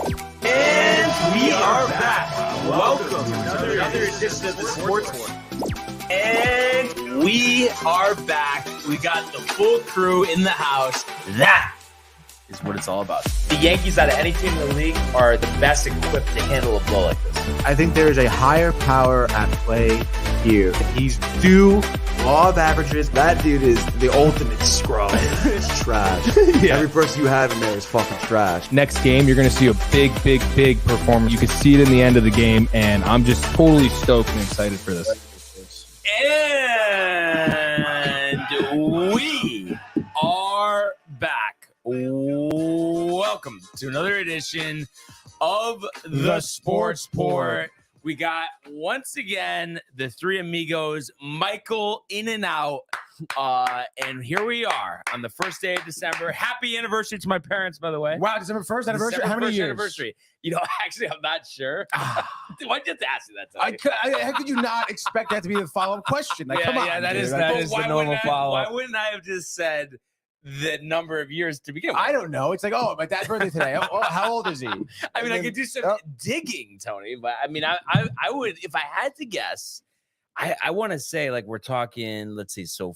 And we are back. Welcome to another edition of the Sports War. And we are back. We got the full crew in the house. That is what it's all about. The Yankees, out of any team in the league, are the best equipped to handle a blow like this. I think there is a higher power at play here. He's due law of averages. That dude is the ultimate scrub. It's trash. Yeah. Every person you have in there is fucking trash. Next game, you're going to see a big performance. You can see it in the end of the game, and I'm just totally stoked and excited for this. And we are back. Welcome to another edition of the Sports Port. We got, once again, the three amigos, Michael in and out. And here we are on the first day of December. Happy anniversary to my parents, by the way. Wow, December 1st anniversary? December How many 1st years? Anniversary. You know, actually, I'm not sure. Why'd you have to ask me that, Tony? How could you not expect that to be the follow-up question? Like, come on. Yeah, that dude. is Like, the normal follow-up. Why wouldn't I have just said the number of years to begin with? I don't know. It's like, oh, my dad's birthday today. Oh, how old is he? I mean, I could do some digging, Tony, but I mean, I would, if I had to guess, I want to say, like, we're talking, let's see, so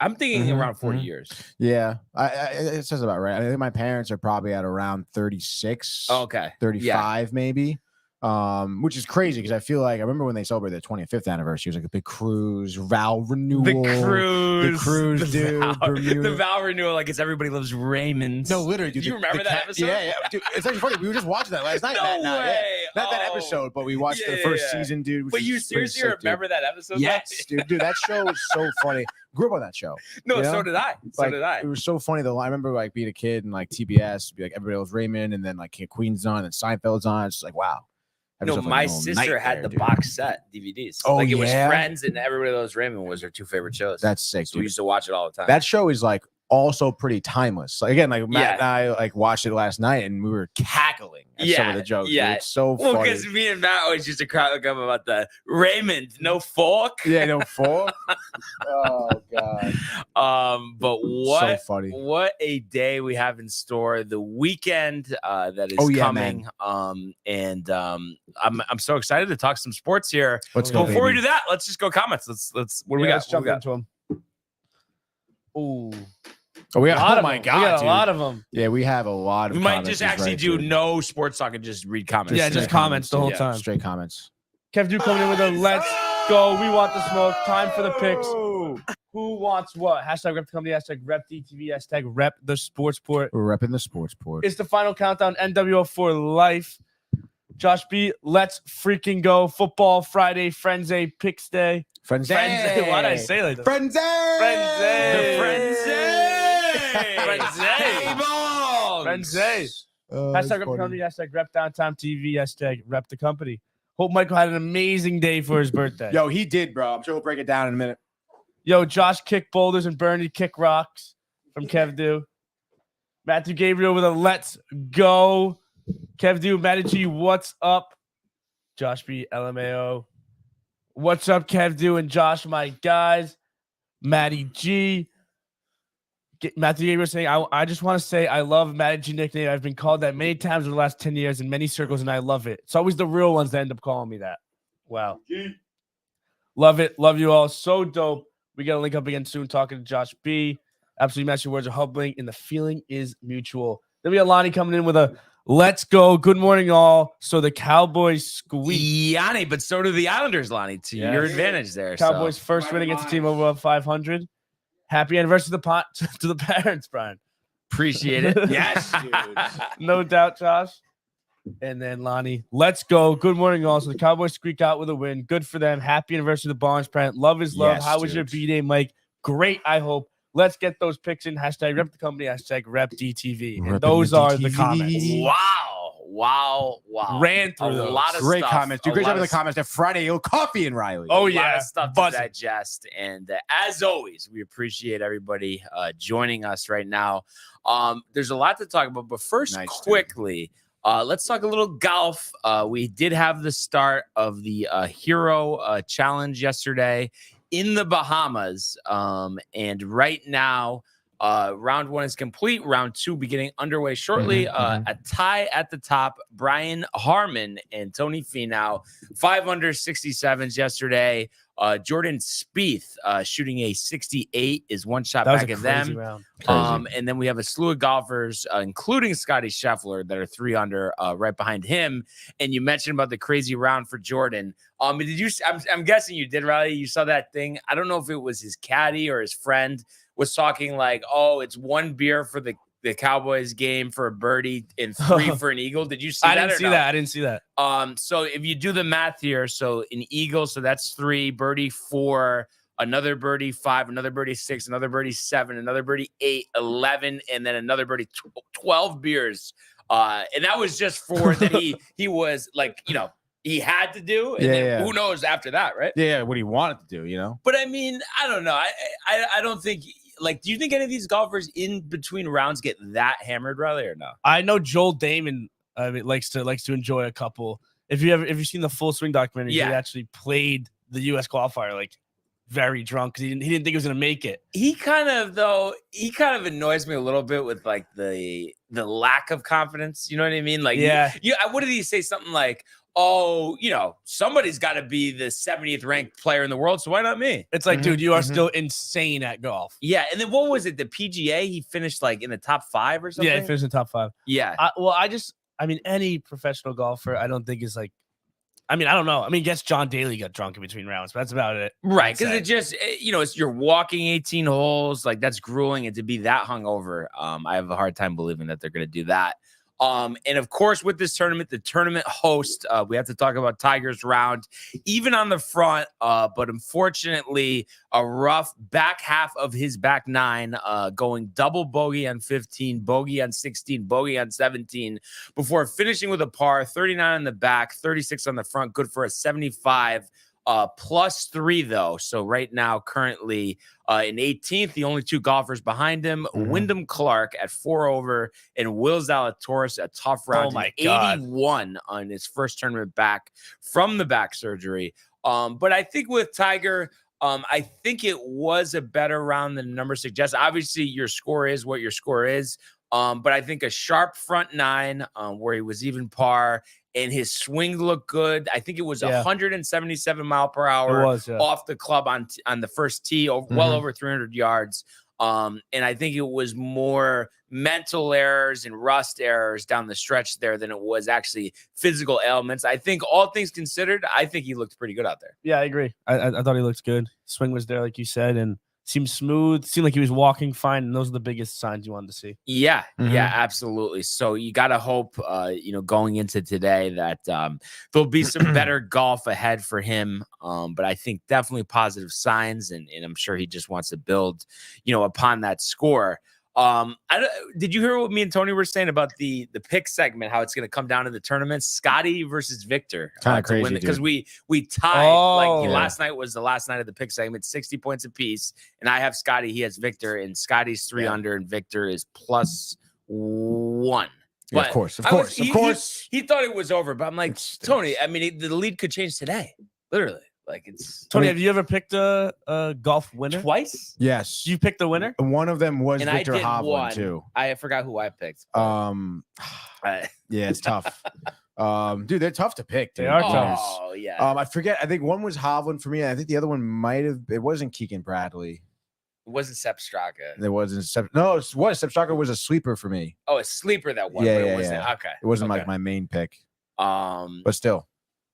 I'm thinking around 40 years. Yeah, it says about right. I think my parents are probably at around 36. Oh, okay. 35 maybe. Which is crazy because I feel like I remember when they celebrated their 25th anniversary. It was like a big cruise, vow renewal. The cruise, dude. The vow renewal, like it's Everybody Loves Raymond. No, literally, dude. Do you remember that episode? Yeah. Dude, it's actually funny. We were just watching that last night. No way. Not that episode, but we watched the first season, dude. But you seriously remember that episode? Yes, dude. That show was so funny. Grew up on that show. No, so did I. It was so funny though. I remember like being a kid and like TBS, be like Everybody Loves Raymond, and then like King of Queens on, and Seinfeld's on. It's just like wow. No, my sister had the box set DVDs. Oh, like it was Friends and Everybody Loves Raymond was her two favorite shows. That's sick. So we used to watch it all the time. That show is like also pretty timeless. Like again, like Matt and I like watched it last night and we were cackling at some of the jokes. Yeah, dude. It's so funny. Well, because me and Matt always used to crack up about the Raymond, no fork. Yeah, no fork. Oh god. But what so funny. What a day we have in store. The weekend that is coming. Man. I'm so excited to talk some sports here. Let's go. Before we do that, let's just go comments. Let's what do we got? Let's jump into them. Ooh. Oh, we got, we got a lot of them. Yeah, we have a lot of We might just actually do no sports talk and just read comments. Yeah, just comments the whole time. Straight comments. Kev Duke coming in with a let's go. We want the smoke. Time for the picks. Who wants what? Hashtag rep the company. Hashtag rep DTV. Hashtag rep the sports port. We're repping the sports port. It's the final countdown. NWO for life. Josh B, let's freaking go. Football Friday, Friends Day, Picks Day. Friends Day. Why did I say like that? Friends Day. Friends Day. Friends Day. Friends Day. Friends Day. Hashtag rep the company. Hashtag rep downtown TV. Hashtag rep the company. Hope Michael had an amazing day for his birthday. Yo, he did, bro. I'm sure we'll break it down in a minute. Yo, Josh kick boulders and Bernie kick rocks from Kev Do. Matthew Gabriel with a let's go. Kev Do, Matty G, what's up? Josh B, LMAO. What's up, Kev Do and Josh, my guys? Matty G. Matthew Gabriel saying, I just want to say I love Matty G nickname. I've been called that many times in the last 10 years in many circles, and I love it. It's always the real ones that end up calling me that. Wow. Love it. Love you all. So dope. We got to link up again soon talking to Josh B. Absolutely matching words are humbling, and the feeling is mutual. Then we got Lonnie coming in with a let's go. Good morning, all. So the Cowboys squeak. Yanni, but so do the Islanders, Lonnie, to your advantage there. Cowboys first win against a team over 500. Happy anniversary to the parents, Brian. Appreciate it. Yes, dude. No doubt, Josh. And then Lonnie, let's go. Good morning, all. So the Cowboys squeak out with a win. Good for them. Happy anniversary to the Barnes parent. Love is love. Yes, How was your B-Day, Mike? Great, I hope. Let's get those picks in. Hashtag rep the company. Hashtag rep DTV. And those are the comments. Wow. Ran through a those. lot of Great stuff. comments. Do great job in the comments. That Friday, coffee and Riley. Oh, A yeah. lot of stuff to digest. And as always, we appreciate everybody joining us right now. There's a lot to talk about, but first, quickly, let's talk a little golf. We did have the start of the Hero Challenge yesterday in the Bahamas. And right now, Round 1 is complete. Round 2 beginning underway shortly. A tie at the top. Brian Harmon and Tony Finau, 5 under 67s yesterday. Jordan Spieth shooting a 68 is one shot back of them. And then we have a slew of golfers, including Scotty Scheffler, that are 3 under right behind him. And you mentioned about the crazy round for Jordan. Did you? I'm guessing you did, Riley. You saw that thing. I don't know if it was his caddy or his friend was talking like, "Oh, it's 1 beer for the Cowboys game for a birdie and 3 for an eagle." Did you see that? I didn't see that. So if you do the math here, so an eagle, so that's 3, birdie 4, another birdie 5, another birdie 6, another birdie 7, another birdie 8, 11, and then another birdie 12 beers. And that was just for that he was like, he had to do, and then who knows after that, right? Yeah, what he wanted to do, But I mean, I don't know. I don't think. Like, do you think any of these golfers in between rounds get that hammered, Riley, or no? I know Joel Damon likes to enjoy a couple. If you've seen the Full Swing documentary, he actually played the U.S. qualifier like very drunk because he didn't think he was gonna make it. He kind of annoys me a little bit with like the lack of confidence. You know what I mean? Like, what did he say? Something like, "Oh, somebody's got to be the 70th ranked player in the world, so why not me?" It's like, dude, you are still insane at golf. Yeah, and then what was it? The PGA, he finished like in the top 5 or something. Yeah, he finished in the top 5. Yeah. Any professional golfer, I don't think is like. I don't know. I guess John Daly got drunk in between rounds, but that's about it. Right, because it just, it's you're walking 18 holes, like that's grueling, and to be that hungover, I have a hard time believing that they're going to do that. And of course, with this tournament, the tournament host, we have to talk about Tiger's round, even on the front. But unfortunately, a rough back half of his back 9, going double bogey on 15, bogey on 16, bogey on 17, before finishing with a par, 39 on the back, 36 on the front, good for a 75. +3 though. So right now, currently in 18th, the only 2 golfers behind him, Wyndham Clark at 4 over, and Will Zalatoris a tough round. 81 on his first tournament back from the back surgery. But I think with Tiger, I think it was a better round than the number suggests. Obviously, your score is what your score is. But I think a sharp front 9, where he was even par, and his swing looked good. I think it was 177 mile per hour off the club on the first tee, well over 300 yards. And I think it was more mental errors and rust errors down the stretch there than it was actually physical ailments. I think all things considered, I think he looked pretty good out there. Yeah, I agree. I thought he looked good. Swing was there, like you said, and seemed smooth. Seemed like he was walking fine, and those are the biggest signs you wanted to see. Yeah, absolutely. So you got to hope, going into today that there'll be some better golf ahead for him. But I think definitely positive signs, and I'm sure he just wants to build, upon that score. Did you hear what me and Tony were saying about the pick segment? How it's going to come down to the tournament, Scotty versus Victor, kind of crazy because we tied. Last night was the last night of the pick segment, 60 points apiece, and I have Scotty, he has Victor, and Scotty's 3 under, and Victor is +1. Yeah, of course. He thought it was over, but I'm like, Tony, the lead could change today, literally. Like it's Tony. Have you ever picked a golf winner twice? Yes, you picked the winner. One of them was Victor Hovland too. I forgot who I picked. Yeah, it's tough. Dude, they're tough to pick. Dude. They are tough. Oh yeah. I forget. I think one was Hovland for me. And I think the other one might have. It wasn't Keegan Bradley. It wasn't Sepp Straka. It wasn't No, it was Sepp Straka was a sleeper for me. Oh, a sleeper that one. Yeah, but it wasn't. Okay. It wasn't like my main pick. But still.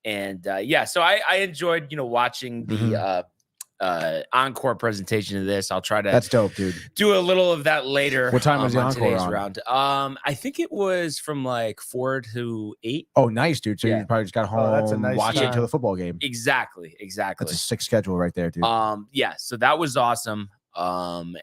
And so I enjoyed, watching the encore presentation of this. I'll try to. That's dope, dude. Do a little of that later. What time was the encore on? Round? I think it was from like 4 to 8. Oh, nice, dude. So you probably just got home, that's a nice watch it until the football game. Exactly. That's a sick schedule right there, dude. So that was awesome. We'll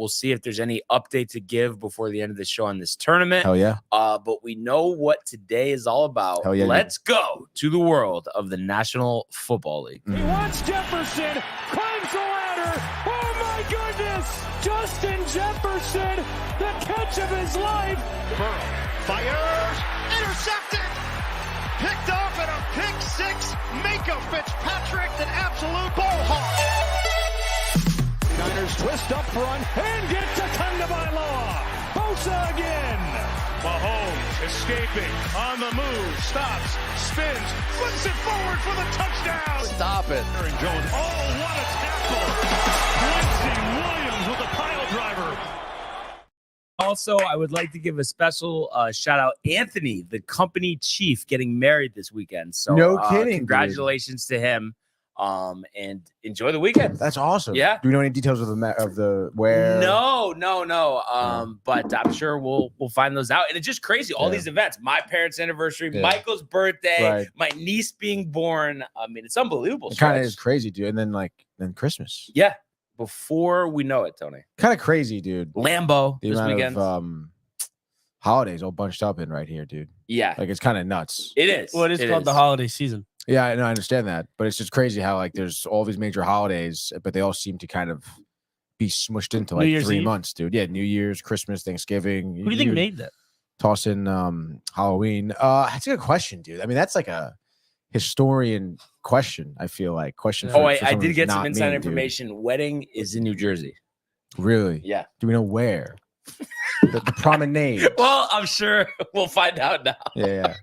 see if there's any update to give before the end of the show on this tournament. Hell yeah. But we know what today is all about. Hell yeah. Let's go to the world of the National Football League. He wants Jefferson, climbs the ladder. Oh my goodness! Justin Jefferson, the catch of his life. Burrow fires, intercepted, picked off at a pick 6. Minka Fitzpatrick, an absolute ball hawk. Niners twist up front and get to Tagovailoa. Bosa again. Mahomes escaping on the move, stops, spins, flips it forward for the touchdown. Stop it. Aaron Jones. Oh, what a tackle! Quincy Williams with a pile driver. Also, I would like to give a special shout out Anthony, the company chief, getting married this weekend. So No kidding, congratulations to him. And enjoy the weekend. That's awesome. Yeah. Do we know any details of the where? No. But I'm sure we'll find those out. And it's just crazy. All these events, my parents' anniversary, Michael's birthday, my niece being born. I mean, it's unbelievable. It kind of is crazy, dude. And then Christmas. Yeah. Before we know it, Tony. Kind of crazy, dude. Lambo The this amount weekend. of holidays all bunched up in right here, dude. Yeah. Like it's kind of nuts. It is. Well, it is called the holiday season. Yeah, I know, I understand that, but it's just crazy how like there's all these major holidays, but they all seem to kind of be smushed into like 3 months, dude. Yeah, New Year's, Christmas, Thanksgiving. Who do you think made that? Toss in Halloween. That's a good question, dude. I mean, that's like a historian question. I feel like question. Oh, wait, I did get some inside information. Dude. Wedding is in New Jersey. Really? Yeah. Do we know where? the promenade. Well, I'm sure we'll find out now. Yeah.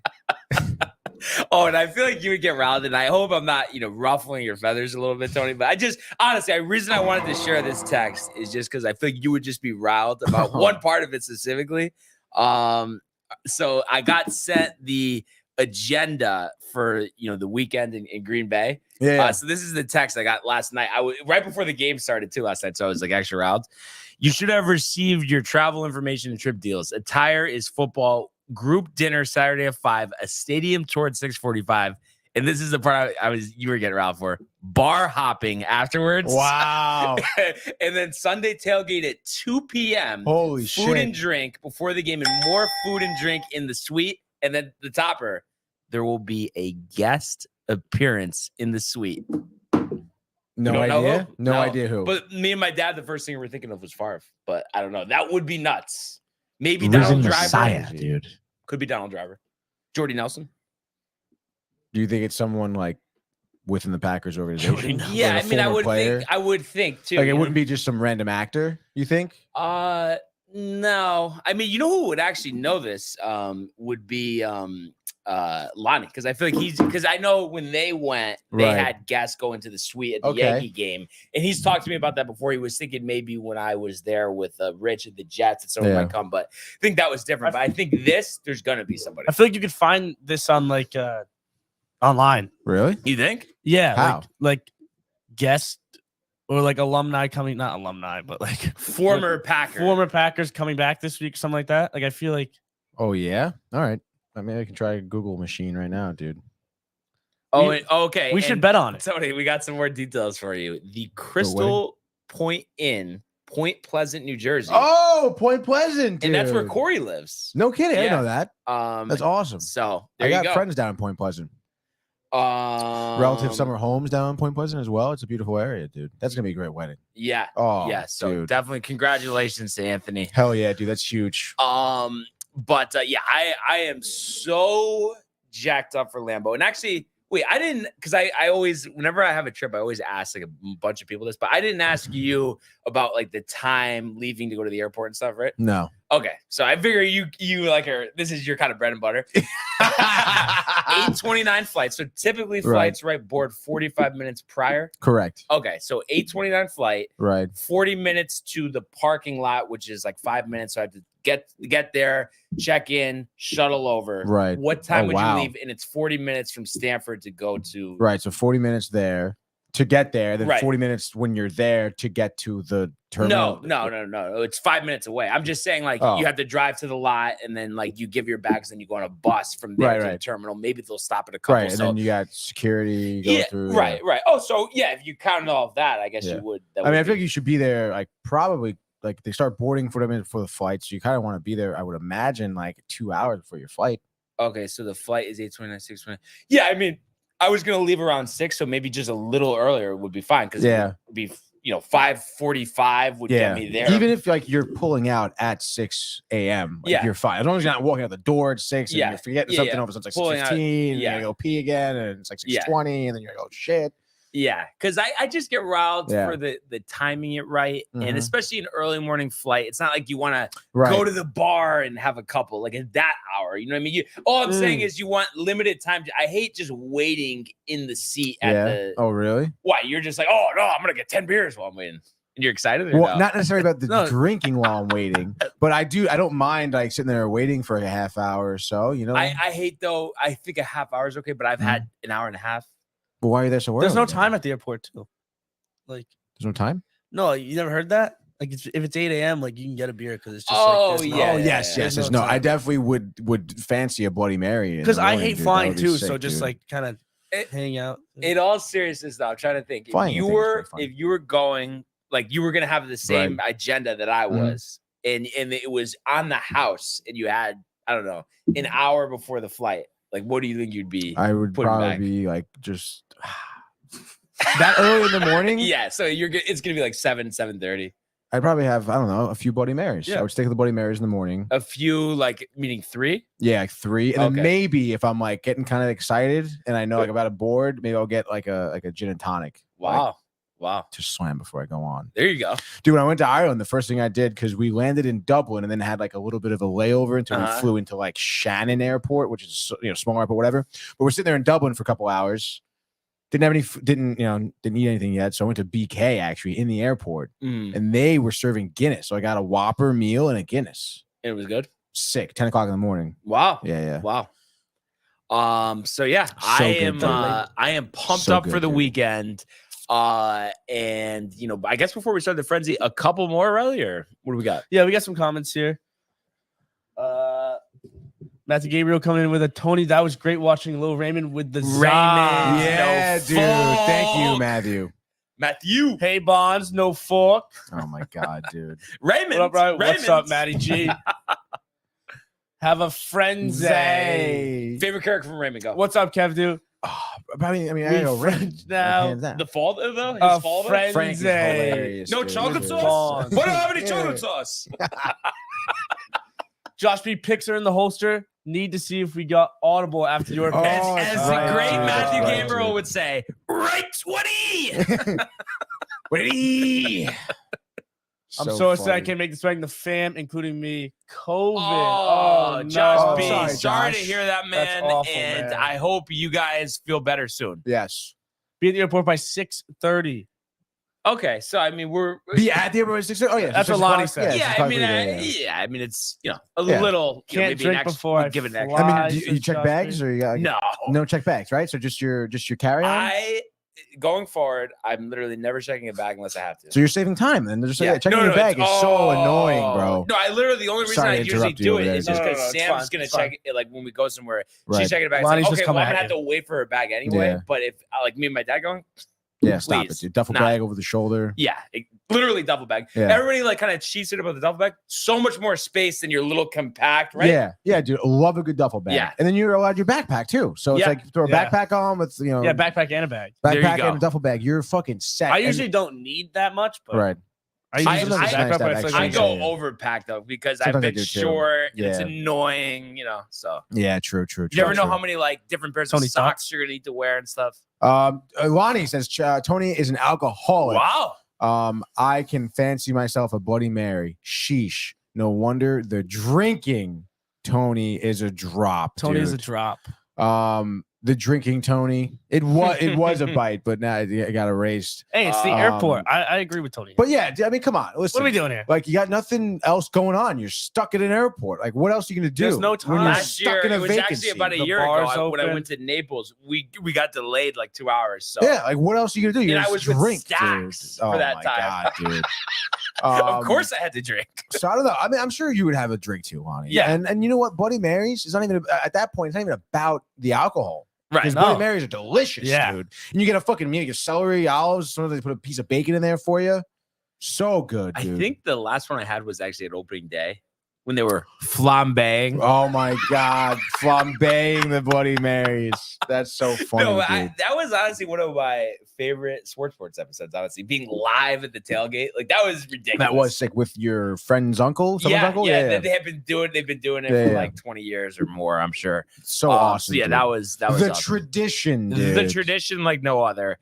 Oh, and I feel like you would get riled, and I hope I'm not, ruffling your feathers a little bit, Tony. But I just, honestly, the reason I wanted to share this text is just because I feel like you would just be riled about one part of it specifically. So I got sent the agenda for the weekend in Green Bay. Yeah. So this is the text I got last night. Right before the game started too last night, so I was like extra riled. You should have received your travel information and trip deals. Attire is football. Group dinner Saturday at 5, a stadium tour at 6:45, and this is the part you were getting riled for. Bar hopping afterwards. Wow. And then Sunday tailgate at 2 p.m. Holy shit. Food and drink before the game, and more food and drink in the suite. And then the topper, there will be a guest appearance in the suite. No idea. No idea who. But me and my dad, the first thing we were thinking of was Favre. But I don't know. That would be nuts. Maybe Risen Donald Driver. Messiah, dude. Could be Donald Driver. Jordy Nelson. Do you think it's someone like within the Packers organization? Yeah, like I mean, I would think too. Like it wouldn't be just some random actor, you think? No. I mean, who would actually know this? Would be Lonnie, because I feel like because I know when they went, they had guests go into the suite at the Yankee game, and he's talked to me about that before. He was thinking maybe when I was there with Rich and the Jets that someone might come, but I think that was different. But I think there's gonna be somebody. I feel like you could find this on like online. Really? You think? Yeah. How? Like guest or like alumni coming, not alumni, but like former Packers coming back this week, something like that. Like I feel like. Oh yeah. All right. I mean, I can try a Google machine right now, dude. Oh, okay. We should bet on it. Tony, we got some more details for you. The Crystal Point Inn, Point Pleasant, New Jersey. Oh, Point Pleasant, dude. And that's where Corey lives. No kidding. I Yeah. know that. That's awesome. So I got friends down in Point Pleasant. Relative summer homes down in Point Pleasant as well. It's a beautiful area, dude. That's gonna be a great wedding. Yeah. Oh, yeah. So dude. definitely congratulations to Anthony. Hell yeah, dude. That's huge. But yeah, I am so jacked up for Lambeau. And actually, wait, I didn't, because I always, whenever I have a trip, I always ask like a bunch of people this, but I didn't ask you about like the time leaving to go to the airport and stuff, right? No. Okay, so I figure you like this is your kind of bread and butter. 8:29 flights. So typically flights board 45 minutes prior. Correct. Okay, so 8:29 flight. Right. 40 minutes to the parking lot, which is like 5 minutes. So I have to get there, check in, shuttle over. Right. What time would you leave? And it's 40 minutes from Stanford to go to. Right. So 40 minutes there to get there, then 40 minutes when you're there to get to the terminal. No. It's 5 minutes away. I'm just saying, like, you have to drive to the lot and then, like, you give your bags and you go on a bus from there to the terminal. Maybe they'll stop at a couple. Right. And then you got security. Go through, right. Oh, so yeah, if you counted all of that, I guess you would. I mean, I feel like you should be there, like, probably. Like they start boarding for the flight, so you kind of want to be there. I would imagine like 2 hours before your flight. Okay, so the flight is 8:29, 6:29. Yeah, I mean, I was gonna leave around 6, so maybe just a little earlier would be fine because it would be 5:45 would get me there. Even if like you're pulling out at 6 a.m., like, you're fine as long as you're not walking out the door at 6 and you're forgetting something over. So it's like 6:15, and you gotta go pee again, and it's like 6:20, and then you're like, oh shit. Yeah, because I just get riled Yeah. for the timing it right. And Mhm. especially an early morning flight, it's not like you want to Right. go to the bar and have a couple like at that hour. You know what I mean? All I'm saying is you want limited time. I hate just waiting in the seat at the. Oh, really? Why? You're just like, oh, no, I'm going to get 10 beers while I'm waiting. And you're excited? Or Well, no? not necessarily about the No. drinking while I'm waiting, but I don't mind like sitting there waiting for a half hour or so, you know? I hate, though, I think a half hour is okay, but I've had an hour and a half. But why are you there so early? There's no then? time at the airport too. Like, There's no time? no, you never heard that? Like, if it's 8 a.m., like you can get a beer because it's just. Oh, like, there's no- yeah. Oh, yes. There's There's no no. I time. definitely would fancy a Bloody Mary. Because I hate flying too, Sick, so just dude. like kind of hang out. In all seriousness, though, I'm trying to think. Flying, I think, is pretty fun. If you were going, like you were gonna have the same agenda that I was, and it was on the house, and you had, I don't know, an hour before the flight. Like, what do you think you'd be? I would putting probably back? be like just that early in the morning. Yeah, so it's gonna be like 7:30. I'd probably have, I don't know, a few Bloody Marys. Yeah. I would stick to the Bloody Marys in the morning. A few, like meaning 3. Yeah, like 3. And Okay. then maybe if I'm like getting kind of excited and I know like about a board, maybe I'll get like a gin and tonic. Like, Wow. to slam before I go on. There you go. Dude, when I went to Ireland, the first thing I did, because we landed in Dublin and then had like a little bit of a layover until we flew into like Shannon Airport, which is, small airport, whatever. But we're sitting there in Dublin for a couple hours. Didn't have any, didn't eat anything yet. So I went to BK actually in the airport and they were serving Guinness. So I got a Whopper meal and a Guinness. It was good. Sick. 10 o'clock in the morning. Wow. Yeah. Wow. So yeah, good, I am pumped So up for good, the dude. weekend. And I guess before we start the frenzy, a couple more, Riley, or what do we got? Yeah, we got some comments here. Matthew Gabriel coming in with a Tony. That was great watching Lil Raymond with the Raymond. Zod. Yeah, no dude. Thank you, fuck. Matthew. Hey Bonds, no fork. Oh my God, dude. Raymond. What up, Ryan? What's up, Raymond. Matty G? Have a frenzy. Favorite character from Raymond? Go. What's up, Kev? Dude, I mean, I we go friends Raymond. now. Hands down. The father though? His father? Frenzy. Frank is hilarious, No dude. chocolate Dude. sauce? Bonds. Why don't I have any Yeah. chocolate sauce? Josh B picks her in the holster. Need to see if we got audible after your Oh, As that's the right, great dude. Matthew That's right, Gabriel dude. would say, right 20. I'm so excited I funny. can't make this back. The fam, including me, COVID. Oh, no. Josh B. sorry, Sorry to Josh. hear that, man. That's awful, and man. I hope you guys feel better soon. Yes. Be at the airport by 6:30. Okay, so I mean, we're Be at the airport at 6. Oh yeah, That's what 6 Lonnie o'clock. said. yeah, 6 I o'clock mean, we do, I mean, it's a Yeah. little. Can't maybe drink an extra, before I give it an fly. extra. I mean, do you says check Josh bags B. or you got no check bags, right? So just your carry on. Going forward, I'm literally never checking a bag unless I have to. So you're saving time, then. Just Yeah. checking No, your bag it's- is so annoying, bro. No, I literally the only reason Sorry I to usually interrupt you do over it there, is just dude. because No, it's Sam's fine, gonna it's fine. check it like when we go somewhere. Right. She's checking a bag. Lonnie's It's just like, okay, coming well, I'm at gonna have you. to wait for her bag anyway. Yeah. But if like me and my dad going, Yeah, stop please. it, dude. Duffel Nah. bag over the shoulder. yeah, literally duffel bag. Yeah. Everybody like kind of cheats it about the duffel bag. So much more space than your little compact, right? Yeah, dude. I love a good duffel bag. Yeah. And then you're allowed your backpack too. So it's Yeah. like throw a Yeah. backpack on with Yeah, backpack and a bag. There you backpack go. and a duffel bag. You're fucking set. I And- usually don't need that much, but right. I usually just I- have a I- backpack, but I feel like I I go Yeah. overpack though because Sometimes I I've been do, too. short and it's Yeah. annoying, So Yeah, true. you never know how many like different pairs Tony of socks you're gonna need to wear and stuff. Lonnie says Tony is an alcoholic. Wow. I can fancy myself a Bloody Mary. Sheesh. No wonder the drinking Tony is a drop. Tony is a dude. drop. The drinking Tony. It was a bite, but now it got erased. Hey, it's the airport. I agree with Tony. But yeah, I mean, come on. Listen. What are we doing here? Like you got nothing else going on. You're stuck at an airport. Like what else are you gonna do? There's no when time. you're Last stuck year, in a it was vacancy. actually about a The year ago bar's when I open. went to Naples. We got delayed like 2 hours. So Yeah, like what else are you gonna do? You And I just was with drink, Stacks dude. for Oh that my time. God, dude. of course I had to drink. So I don't know. I mean, I'm sure you would have a drink too, Lonnie. Yeah. And you know what? Bloody Marys is not even at that point. It's not even about the alcohol. Right. Because No. Bloody Marys are delicious, Yeah. dude. And you get a fucking meal. You get celery, olives. Sometimes they put a piece of bacon in there for you. So good, I dude. think the last one I had was actually at opening day when they were flambeing. Oh my God, flambeing the Bloody Marys. That's so funny, No, dude. that was honestly one of my favorite sports episodes. Honestly, being live at the tailgate, like that was ridiculous. That was sick with your friend's uncle. Someone's yeah, uncle. yeah. They've been doing it Yeah, for yeah. like 20 years or more. I'm sure. So awesome. So yeah, dude. that was the awesome. tradition, The dude. tradition like no other.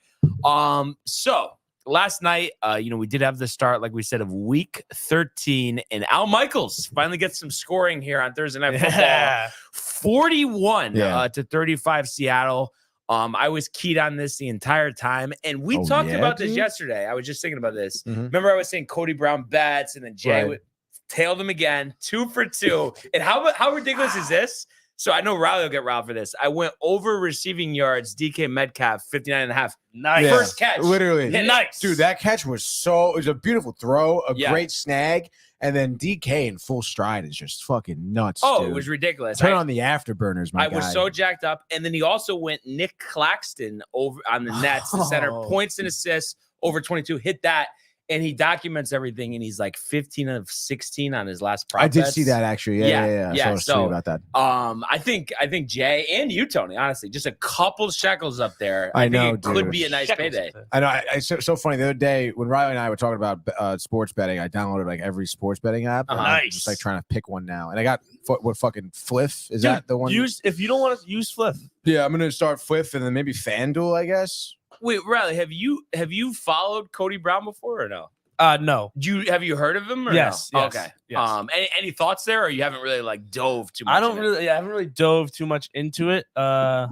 So last night, we did have the start, like we said, of week 13, and Al Michaels finally gets some scoring here on Thursday Night Football. 41 to 35 Seattle. I was keyed on this the entire time, and we talked about this yesterday. I was just thinking about this. Remember, I was saying Cody Brown bets, and then Jay tailed him again, 2 for 2. And how ridiculous is this? So I know Riley will get riled for this. I went over receiving yards, DK Metcalf, 59.5. Nice. Yeah, First catch. Literally. Nice. Dude, that catch was it was a beautiful throw, a great snag, and then DK in full stride is just fucking nuts. Oh, dude. It was ridiculous. Turn on the afterburners, my guy. I was so jacked up. And then he also went Nick Claxton over on the Nets, the center, points and assists, over 22, hit that. And he documents everything, and he's like 15 of 16 on his last prop I did bets. see that actually. Yeah. I saw a tweet about that. I think Jay and you, Tony, honestly, just a couple shekels up there. I know, think it could be a nice payday. I know. It's so funny. The other day when Riley and I were talking about sports betting, I downloaded like every sports betting app. Nice. Just like trying to pick one now, and I got what fucking Fliff is that the one? If you don't want to use Fliff. Yeah, I'm gonna start Fliff and then maybe FanDuel, I guess. Wait, Riley, have you followed Cody Brown before or no? No. Have you heard of him? Or yes. No? Yes. Okay. Yes. Any thoughts there, or you haven't really like dove too much? I haven't really dove too much into it. I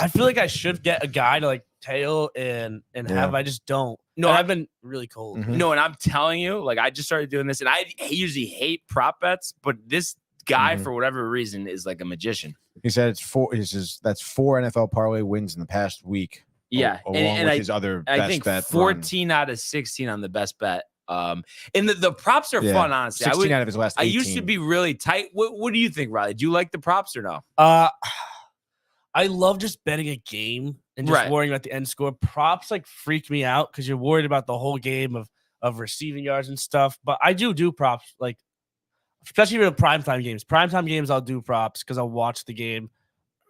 feel like I should get a guy to like tail and have. I just don't. No, I've been really cold. Mm-hmm. No, and I'm telling you, like I just started doing this, and I usually hate prop bets, but this guy for whatever reason is like a magician. He said it's 4. He says that's 4 NFL parlay wins in the past week. Yeah, along with his other best I think bet 14 out of 16 on the best bet. And the props are fun, honestly. 16 out of his last 18. I used to be really tight. What do you think, Riley? Do you like the props or no? I love just betting a game and just worrying about the end score. Props like freak me out because you're worried about the whole game of receiving yards and stuff. But I do props, like especially for the primetime games. Primetime games, I'll do props because I'll watch the game.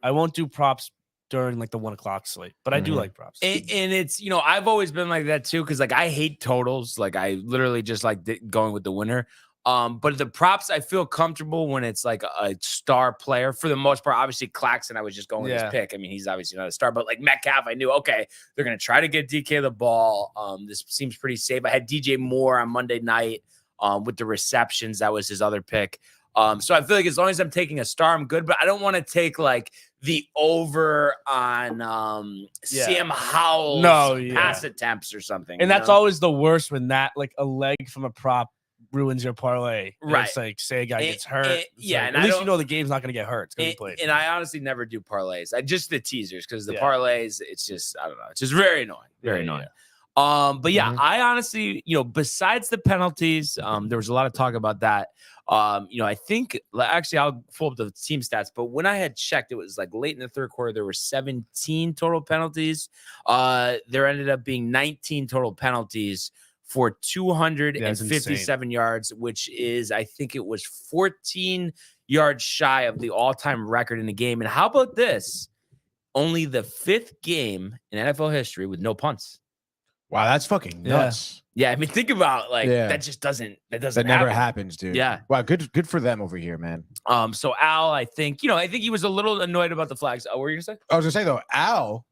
I won't do props during like the 1 o'clock slate, but I do like props. And it's, I've always been like that too. Cause like I hate totals. Like I literally just like going with the winner. But the props, I feel comfortable when it's like a star player for the most part. Obviously Claxton, I was just going with his pick. I mean, he's obviously not a star, but like Metcalf, I knew, okay, they're going to try to get DK the ball. This seems pretty safe. I had DJ Moore on Monday night with the receptions. That was his other pick. So I feel like as long as I'm taking a star, I'm good, but I don't want to take like the over on Sam Howell's pass attempts or something. And that's always the worst when that like a leg from a prop ruins your parlay. Right. It's like say a guy gets hurt. And at least you know the game's not going to get hurt. It's going to be played. And I honestly never do parlays. I just the teasers because the parlays, it's just, I don't know. It's just very annoying. Very annoying. But I honestly, besides the penalties, there was a lot of talk about that. I think actually I'll pull up the team stats, but when I had checked, it was like late in the third quarter, there were 17 total penalties. There ended up being 19 total penalties for 257 yards, which is, I think it was 14 yards shy of the all-time record in the game. And how about this? Only the 5th game in NFL history with no punts. Wow, that's fucking nuts. Yeah, I mean, think about that just doesn't that never happens, dude. Yeah. Wow, good for them over here, man. So Al, I think he was a little annoyed about the flags. Oh, what were you gonna say? I was gonna say though, Al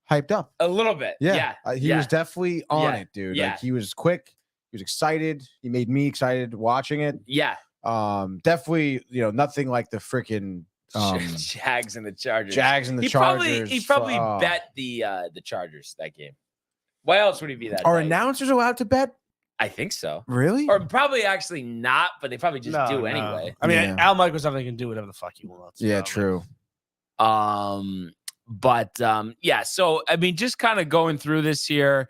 hyped up a little bit. Yeah. He was definitely on it, dude. Yeah. Like he was quick, he was excited. He made me excited watching it. Yeah. Definitely, nothing like the freaking Jags and the Chargers. Chargers. He probably bet the Chargers that game. Why else would he be that? Are announcers allowed to bet? I think so. Really? Or probably actually not, but they probably just do anyway. I mean, Al Michaels definitely can do whatever the fuck he wants. Yeah, true. So I mean, just kind of going through this here.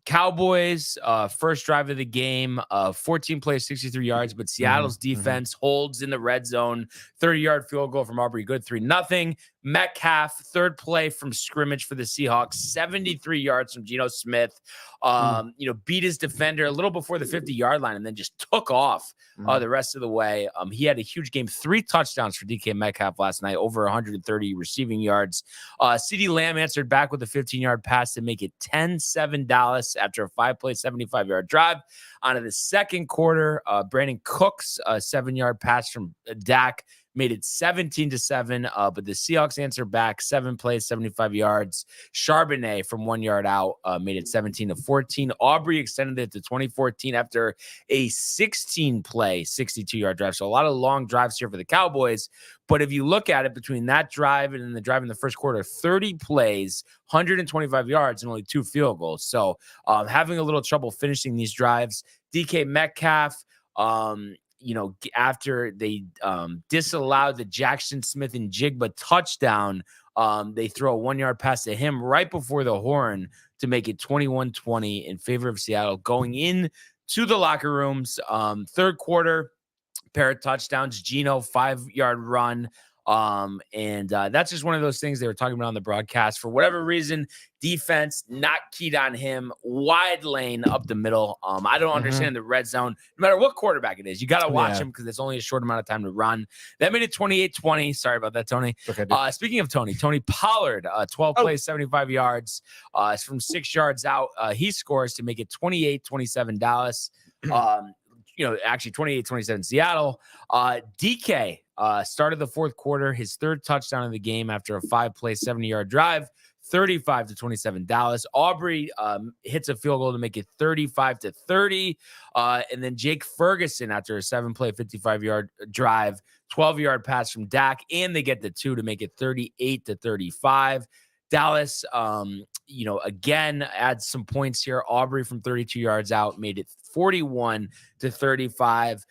Cowboys, first drive of the game, 14 plays, 63 yards, but Seattle's defense holds in the red zone, 30-yard field goal from Aubrey Good, 3-0. Metcalf, third play from scrimmage for the Seahawks, 73 yards from Geno Smith, beat his defender a little before the 50-yard line and then just took off the rest of the way. He had a huge game, 3 touchdowns for DK Metcalf last night, over 130 receiving yards. CeeDee Lamb answered back with a 15-yard pass to make it 10-7 Dallas after a 5-play, 75-yard drive. On to the second quarter, Brandon Cooks, a 7-yard pass from Dak, made it 17-7. But the Seahawks answered back, 7 plays, 75 yards. Charbonnet from 1 yard out made it 17-14. Aubrey extended it to 2014 after a 16-play, 62-yard drive. So a lot of long drives here for the Cowboys. But if you look at it between that drive and then the drive in the first quarter, 30 plays, 125 yards, and only 2 field goals. So having a little trouble finishing these drives. DK Metcalf, after they disallowed the Jackson Smith and Jigba touchdown, they throw a 1 yard pass to him right before the horn to make it 21-20 in favor of Seattle. Going in to the locker rooms, third quarter, pair of touchdowns, Geno 5-yard run. And that's just one of those things they were talking about on the broadcast. For whatever reason, defense not keyed on him. Wide lane up the middle. I don't understand the red zone. No matter what quarterback it is, you got to watch him because it's only a short amount of time to run. That made it 28-20. Sorry about that, Tony. Okay, speaking of Tony Pollard, 12 plays, 75 yards. From 6 yards out, he scores to make it 28-27 Dallas. Actually 28-27 Seattle. DK started the fourth quarter, his third touchdown of the game after a 5-play, 70-yard drive, 35-27 Dallas. Aubrey hits a field goal to make it 35-30. And then Jake Ferguson, after a 7-play, 55-yard drive, 12-yard pass from Dak, and they get the 2 to make it 38-35. Dallas, again, adds some points here. Aubrey from 32 yards out made it 41-35.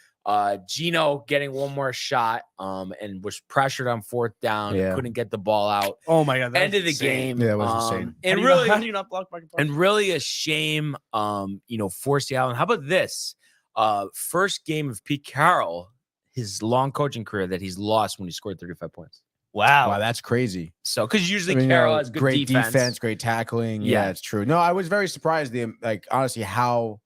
Geno getting one more shot and was pressured on fourth down. Couldn't get the ball out. Oh my God. End of the game. Yeah, it was insane. And how do you not block Michael Parsons? And really a shame, for Seattle. And how about this? First game of Pete Carroll, his long coaching career, that he's lost when he scored 35 points. Wow, that's crazy. So, because usually Carroll has good great defense, great tackling. Yeah. Yeah, it's true. No, I was very surprised. Honestly, how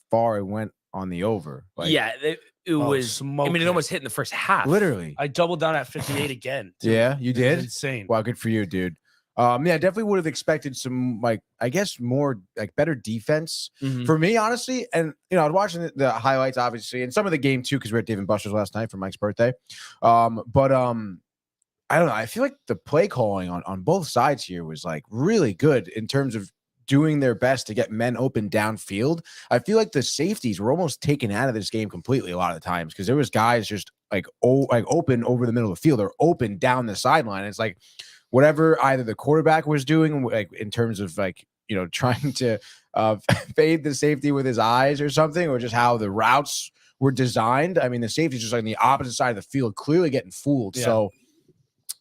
far it went on the over. It was smoking. I mean, it almost hit in the first half. Literally, I doubled down at 58 again. Too. Yeah, you did. Insane. Wow, good for you, dude. Definitely would have expected some more better defense for me, honestly. And I was watching the highlights, obviously, and some of the game too, because we were at Dave and Buster's last night for Mike's birthday. I don't know. I feel like the play calling on both sides here was really good in terms of doing their best to get men open downfield. I feel like the safeties were almost taken out of this game completely a lot of the times because there was guys just open over the middle of the field or open down the sideline. It's whatever either the quarterback was doing, in terms of trying to fade the safety with his eyes or something, or just how the routes were designed. I mean, the safety's just on the opposite side of the field, clearly getting fooled. Yeah. So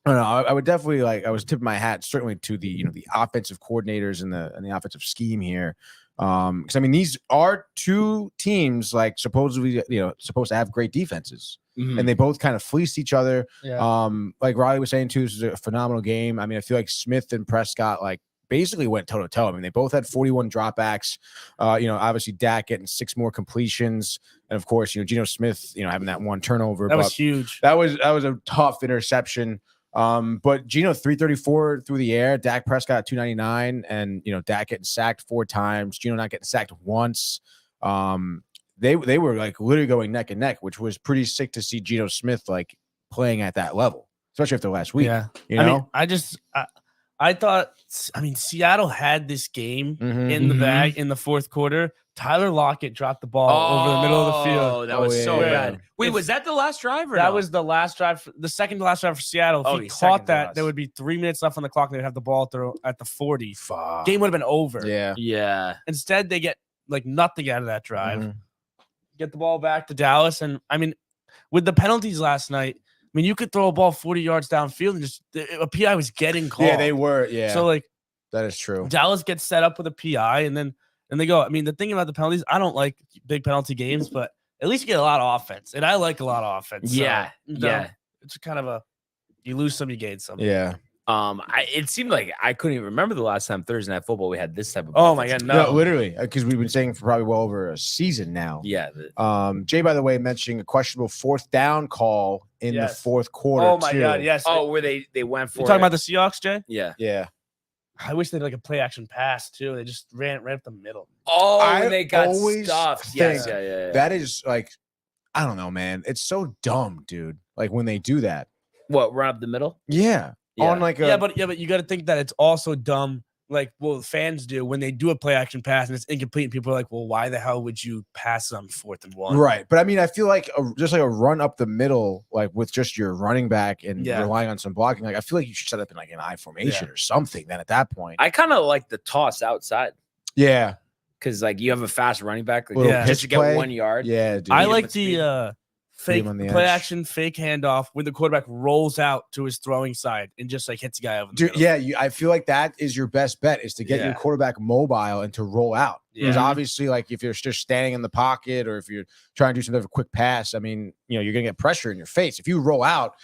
I don't know. I would definitely I was tipping my hat certainly to the the offensive coordinators and the offensive scheme here, because I mean these are two teams supposedly supposed to have great defenses, and they both kind of fleeced each other. Yeah. Like Riley was saying too, this is a phenomenal game. I mean, I feel like Smith and Prescott basically went toe to toe. I mean, they both had 41 dropbacks. Obviously Dak getting 6 more completions, and of course Geno Smith having that one turnover. That was huge. That was a tough interception. But Geno 334 through the air, Dak Prescott 299, and Dak getting sacked 4 times, Geno not getting sacked once. They were literally going neck and neck, which was pretty sick to see Geno Smith playing at that level, especially after last week. Yeah, I thought Seattle had this game in the bag in the fourth quarter. Tyler Lockett dropped the ball over the middle of the field. Oh, that was so bad. Wait, was that the last drive? That was the last drive, the second to last drive for Seattle. If he caught that, there would be 3 minutes left on the clock. They'd have the ball throw at the 40. Fuck. Game would have been over. Yeah. Instead, they get nothing out of that drive. Get the ball back to Dallas, and with the penalties last night, you could throw a ball 40 yards downfield and just a PI was getting called. Yeah, they were. Yeah. So that is true. Dallas gets set up with a PI, and then they go. The thing about the penalties, I don't like big penalty games, but at least you get a lot of offense, and I like a lot of offense. Yeah, it's kind of you lose some, you gain some. Yeah. It seemed like I couldn't even remember the last time Thursday Night Football we had this type of. Oh my God, no, literally, because we've been saying for probably well over a season now. Yeah. Jay, by the way, mentioning a questionable 4th down call in the fourth quarter. Oh my God, yes. Oh, where they went for. You talking about the Seahawks, Jay? Yeah. Yeah. I wish they had like a play action pass too. They just ran up the middle. Oh, I when they got always stuffed. think Yes, yeah. that is like, I don't know, man. It's so dumb, dude. Like when they do that. What, run up the middle? Yeah. Yeah. On like a Yeah, but you got to think that it's also dumb. Like, well, fans do when they do a play action pass and it's incomplete, and people are like, well, why the hell would you pass on 4th and 1? right. But I mean, I feel like just like a run up the middle, like with just your running back and Yeah. relying on some blocking. Like I feel like you should set up in like an I formation or something. Then at that point, I kind of like the toss outside yeah, because like you have a fast running back, like, Little just pitch to get play. 1 yard. yeah, dude. I him like with speed. the Free fake him on the play edge. action, fake handoff when the quarterback rolls out to his throwing side and just like hits the guy over the Dude, middle. yeah, I feel like that is your best bet is to get your Yeah. quarterback mobile and to roll out. Because Yeah. obviously, like if you're just standing in the pocket or if you're trying to do some type of quick pass, I mean, you're gonna get pressure in your face. If you roll out,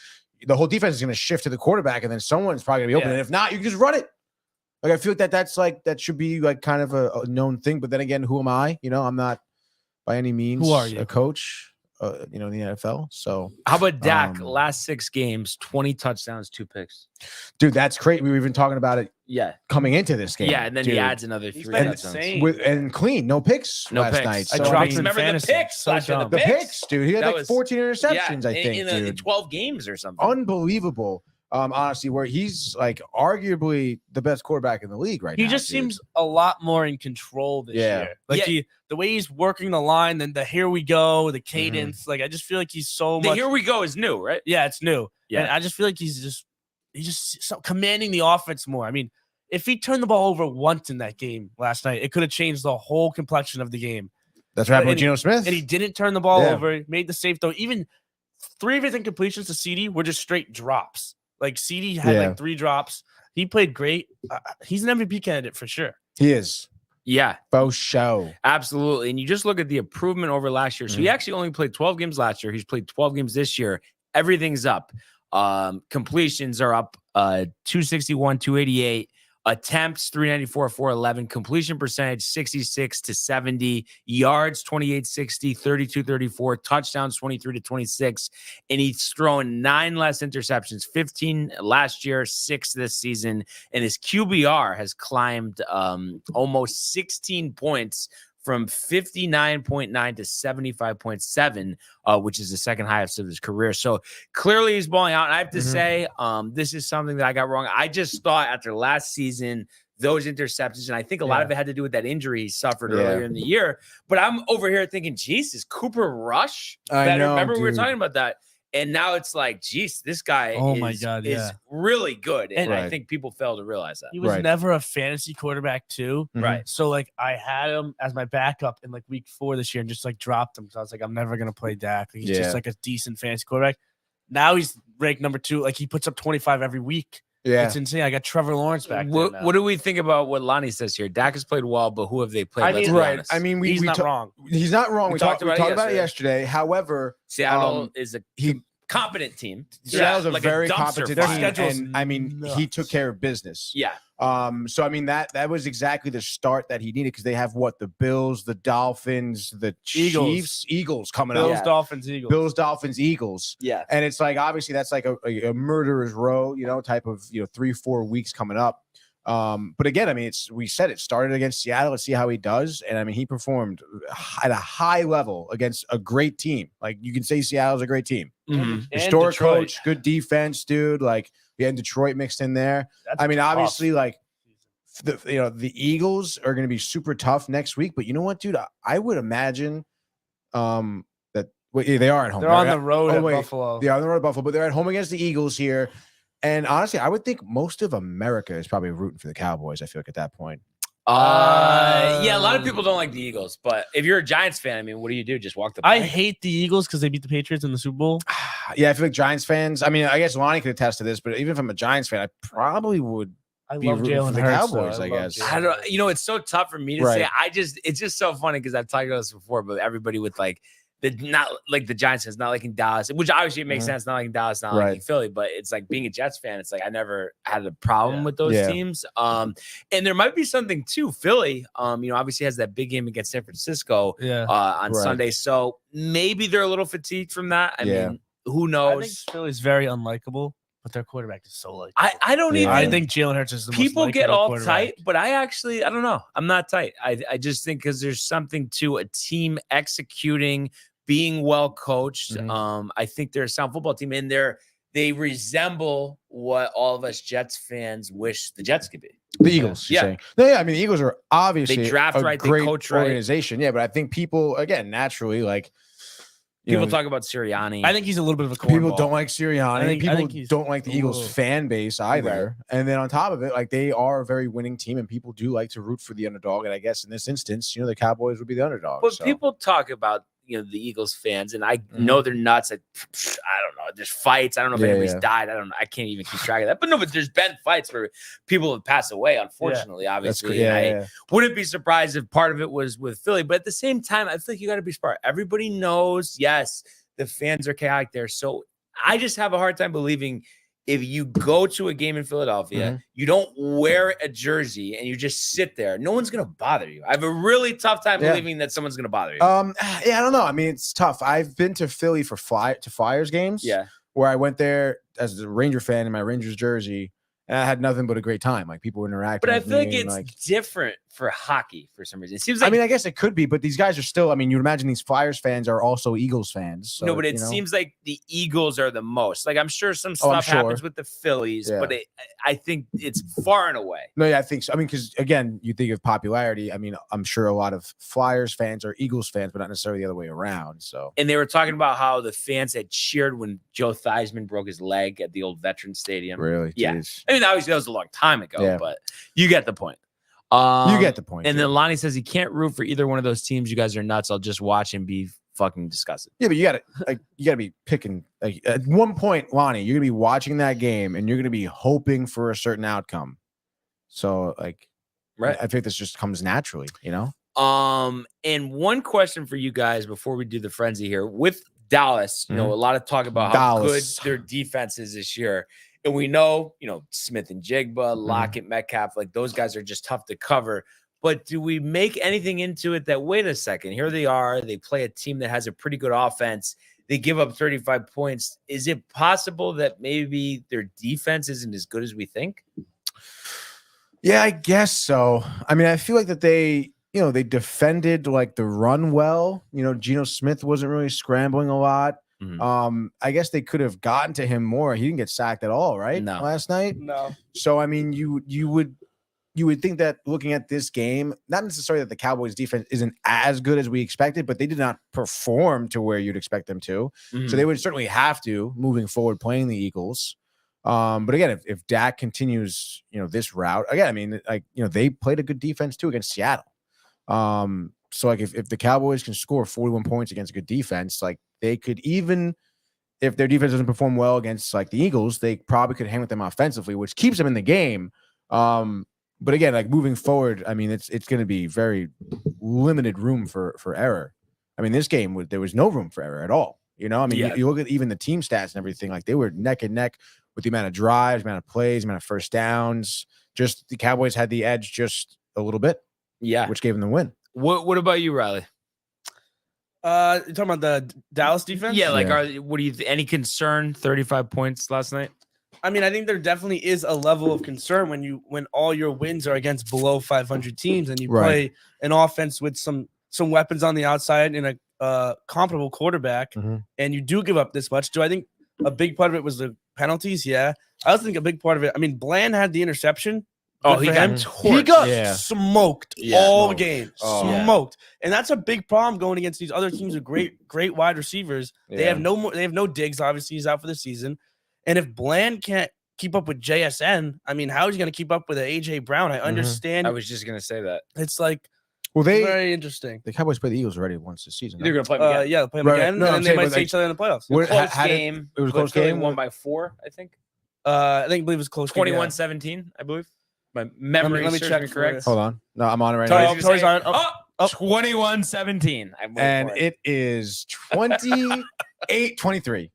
the whole defense is gonna shift to the quarterback, and then someone's probably gonna be open. Yeah. And if not, you can just run it. Like I feel like that should be like kind of a known thing. But then again, who am I? I'm not by any means Who are you? a coach. In the NFL. So, How about Dak? Um, Last 6 games, 20 touchdowns, 2 picks. dude, that's great. We were even talking about it Yeah, coming into this game. yeah, and then dude. he adds another He's 3 been touchdowns. insane. And clean, no picks No last picks. night. I So, dropped I him mean, in Remember the fantasy. picks So last year? dumb. the picks, dude. He had That like was- 14 interceptions, I think, in dude. 12 games or something. Unbelievable. Honestly, where he's like arguably the best quarterback in the league right He now. just dude. seems a lot more in control this Yeah. year. Like Yeah. the way he's working the line, then the here we go, the cadence. Like I just feel like he's so The much. here we go is new, right? Yeah, it's new. Yeah. And I just feel like he's just so commanding the offense more. I mean, if he turned the ball over once in that game last night, it could have changed the whole complexion of the game. That's what happened with and he- Geno Smith. And he didn't turn the ball Yeah. over, made the safe throw. Even 3 of his incompletions to CD were just straight drops. Like CD had Yeah. like 3 drops. He played great. He's an MVP candidate for sure. He is. Yeah, Faux show. absolutely. And you just look at the improvement over last year. So he actually only played 12 games last year. He's played 12 games this year. Everything's up. Completions are up 261, 288. Attempts 394, 411. Completion percentage 66 to 70. Yards 28 60, 32 34. Touchdowns 23 to 26. And he's thrown 9 less interceptions, 15 last year, 6 this season. And his QBR has climbed almost 16 points from 59.9 to 75.7, which is the second highest of his career. So clearly he's balling out. And I have to say, this is something that I got wrong. I just thought after last season, those interceptions, and I think a lot of it had to do with that injury he suffered earlier in the year. But I'm over here thinking, geez, is Cooper Rush I better? know, Remember we were dude. talking about that. And now it's like, geez, this guy Oh is, my God, is yeah. really good. And I Right. think people fail to realize that. He was Right. never a fantasy quarterback too. Mhm. Right. So like I had him as my backup in like week 4 this year and just like dropped him. So I was like, I'm never gonna play Dak. He's Yeah. just like a decent fantasy quarterback. Now he's ranked number 2. Like he puts up 25 every week. Yeah. It's insane. I got Trevor Lawrence back there now. What do we think about what Lonnie says here? Dak has played well, but who have they played? I Let's mean, be Right. honest. I mean, He's we not wrong. He's not wrong. We We talked talked about it about it yesterday. However, Seattle is a he competent team. Seattle's a Like very dumpster competent Their team, fire. schedule's and I mean, he nuts. took care of business. Yeah. So I mean that was exactly the start that he needed because they have what the Bills, the Dolphins, the Eagles. Chiefs, Eagles coming Bills, up. Dolphins, Eagles. Bills, Dolphins, Eagles. Yeah. And it's like obviously that's like a murderer's row, type of 3-4 weeks coming up. But again, I mean, we said it started against Seattle. Let's see how he does. And I mean, he performed at a high level against a great team. Like you can say Seattle's a great team. Mhm. And Historic Detroit. coach, good defense, dude. Like we had Detroit mixed in there. That's I mean, tough. obviously, like the Eagles are going to be super tough next week. But you know what, dude? I would imagine that they are at home. They're on right? the road Oh, at wait. Buffalo. They are on the road at Buffalo, but they're at home against the Eagles here. And honestly, I would think most of America is probably rooting for the Cowboys. I feel like at that point. Yeah, a lot of people don't like the Eagles, but if you're a Giants fan, I mean, what do you do? Just walk the I plank? hate the Eagles because they beat the Patriots in the Super Bowl. Yeah, I feel like Giants fans. I mean, I guess Lonnie could attest to this, but even if I'm a Giants fan, I probably would. I Be love rooting for Jalen the Hurts. Cowboys, though. I love guess. Jalen I don't. Hurts. You know, it's so tough for me to Right. say. It's just so funny because I've talked about this before, but everybody with like not like the Giants fans, not liking Dallas, which obviously it makes sense, not liking Dallas, not Right. liking Philly, but it's like being a Jets fan, it's like I never had a problem Yeah. with those Yeah. teams. And there might be something too. Philly, obviously has that big game against San Francisco Yeah. on Right. Sunday, so maybe they're a little fatigued from that. I Yeah. mean, who I think knows? Philly's very unlikable. But their quarterback is so like. I don't even. I think Jalen Hurts is the most People get likable all quarterback. tight, but I don't know. I'm not tight. I just think because there's something to a team executing, being well coached. I think they're a sound football team, and they resemble what all of us Jets fans wish the Jets could be. The Eagles, you're saying. No, yeah, I mean, the Eagles are obviously they draft right, great they coach right. organization. Yeah, but I think people, again, naturally, like, people talk about Sirianni. I think he's a little bit of a cornball. People don't like Sirianni. People don't like the Eagles fan base either. Right. And then on top of it, like, they are a very winning team, and people do like to root for the underdog. And I guess in this instance, the Cowboys would be the underdog. But people talk about the Eagles fans, and I know they're nuts. I don't know. There's fights. I don't know if anybody's died. I don't know. I can't even keep track of that. But there's been fights where people have passed away, unfortunately, obviously. I wouldn't be surprised if part of it was with Philly. But at the same time, I feel like you got to be smart. Everybody knows, yes, the fans are chaotic there. So I just have a hard time believing if you go to a game in Philadelphia, you don't wear a jersey and you just sit there, no one's going to bother you. I have a really tough time believing that someone's going to bother you. Yeah, I don't know. I mean, it's tough. I've been to Philly for Flyers games. Yeah. Where I went there as a Ranger fan in my Rangers jersey, and I had nothing but a great time. Like, people were interacting. But I feel like it's different for hockey for some reason. It seems like, I mean, I guess it could be, but these guys are still, I mean, you'd imagine these Flyers fans are also Eagles fans. So, no, but it seems like the Eagles are the most. Like, I'm sure some stuff happens with the Phillies, but I think it's far and away. No, yeah, I think so. I mean, because again, you think of popularity. I mean, I'm sure a lot of Flyers fans are Eagles fans, but not necessarily the other way around. So, and they were talking about how the fans had cheered when Joe Theismann broke his leg at the old Veterans Stadium. Really? Yeah. Jeez. I mean, obviously that was a long time ago, but you get the point. You get the point. And then Lonnie says he can't root for either one of those teams. You guys are nuts. I'll just watch and be fucking disgusted. Yeah, but you gotta be picking. Like, at one point, Lonnie, you're gonna be watching that game and you're gonna be hoping for a certain outcome. So, like, right, I think this just comes naturally, And one question for you guys before we do the frenzy here with Dallas. A lot of talk about how good their defense is this year. And we know, Smith and Jigba, Lockett, Metcalf, like, those guys are just tough to cover. But do we make anything into it that, wait a second, here they are. They play a team that has a pretty good offense. They give up 35 points. Is it possible that maybe their defense isn't as good as we think? Yeah, I guess so. I mean, I feel like that they defended, like, the run well. Geno Smith wasn't really scrambling a lot. I guess they could have gotten to him more. He didn't get sacked at all, right? No. Last night? No. So, I mean, you would think that looking at this game, not necessarily that the Cowboys defense isn't as good as we expected, but they did not perform to where you'd expect them to. So they would certainly have to moving forward playing the Eagles. But again, if Dak continues, this route, again, I mean, like, they played a good defense too against Seattle. So, like, if the Cowboys can score 41 points against a good defense, like, they could, even if their defense doesn't perform well against, like, the Eagles, they probably could hang with them offensively, which keeps them in the game. But again, like, moving forward, I mean, it's going to be very limited room for error. I mean, this game, there was no room for error at all. I mean, you look at even the team stats and everything, like, they were neck and neck with the amount of drives, amount of plays, amount of first downs. Just the Cowboys had the edge just a little bit, which gave them the win. What about you, Riley? You're talking about the Dallas defense? Yeah, like, what do you any concern? 35 points last night? I mean, I think there definitely is a level of concern when all your wins are against below 500 teams and you play an offense with some weapons on the outside and a comparable quarterback, and you do give up this much. Do I think a big part of it was the penalties? Yeah. I also think a big part of it, I mean, Bland had the interception. Oh, he got smoked all game. Smoked. And that's a big problem going against these other teams with great wide receivers. They have no Diggs, obviously, he's out for the season. And if Bland can't keep up with JSN, I mean, how is he going to keep up with AJ Brown? I understand. I was just going to say that. It's like, very interesting. The Cowboys play the Eagles already once this season. They're going to play them again. Yeah, they'll play them again, and then they might see each other in the playoffs. It was a close game. Won by 4, I think. I believe it was close. 21-17, I believe. My memory let me check correct. Hold on. No, I'm on it right now. Tori's on. 21-17. And it is 28-23.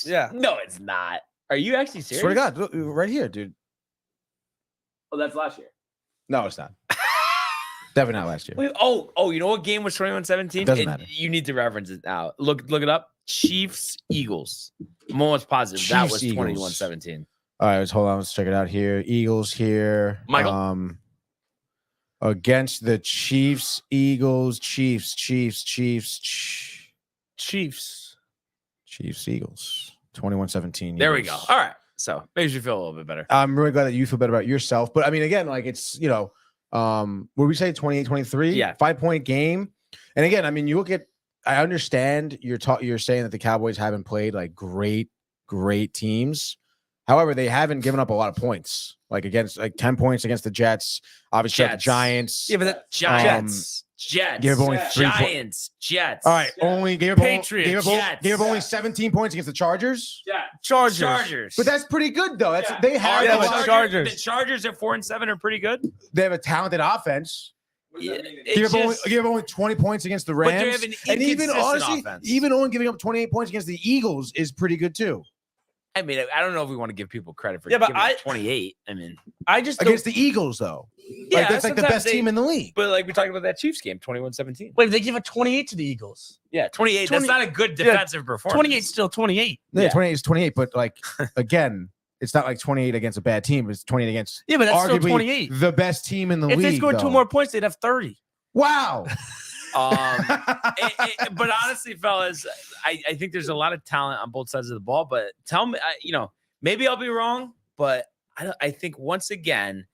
Yeah. No, it's not. Are you actually serious? Swear to God, look, right here, dude. Oh, that's last year. No, it's not. Definitely not last year. Wait, you know what game was 21-17? Doesn't matter. You need to reference it now. Look it up. Chiefs, Eagles. I'm almost positive that was 21-17. All right, hold on. Let's check it out here. Eagles here. Michael. Against the Chiefs, Eagles, Chiefs, Eagles. 21-17. There we go. All right. So makes you feel a little bit better. I'm really glad that you feel better about yourself. But I mean, again, like it's, what we say 28-23? Yeah. 5-point game. And again, I mean, you look at, I understand you're saying that the Cowboys haven't played like great teams. However, they haven't given up a lot of points, like against 10 points against the Jets, obviously the Giants. Yeah, but that Jets. Gave only 3 Giants. Jets. All right, only gave up Patriots. gave up only 17 points against the Chargers. Chargers. But that's pretty good though. That's they have Yeah, a but lot- Chargers. The Chargers at 4-7 are pretty good. they have a talented offense. Yeah, Give up only 20 points against the But they Rams. have an And even inconsistent honestly, offense. even only giving up 28 points against the Eagles is pretty good too. I mean, I don't know if we want to give people credit for Yeah, but giving up 28. I mean, I just Against the Eagles though. yeah, Like that's like the sometimes best team in the league. But like we talked about that Chiefs game, 21-17. wait. They give a 28 to the Eagles. Yeah, 28. 20 That's not a good defensive performance. 28 still 28. Yeah, 28 is 28, but like again, it's not like 28 against a bad team. It's 28 against Yeah, but that's still arguably 28. the best team in the If league. they scored 2 though. more points, they'd have 30. Wow. But honestly, fellas, I think there's a lot of talent on both sides of the ball. But tell me, maybe I'll be wrong, but I think once again,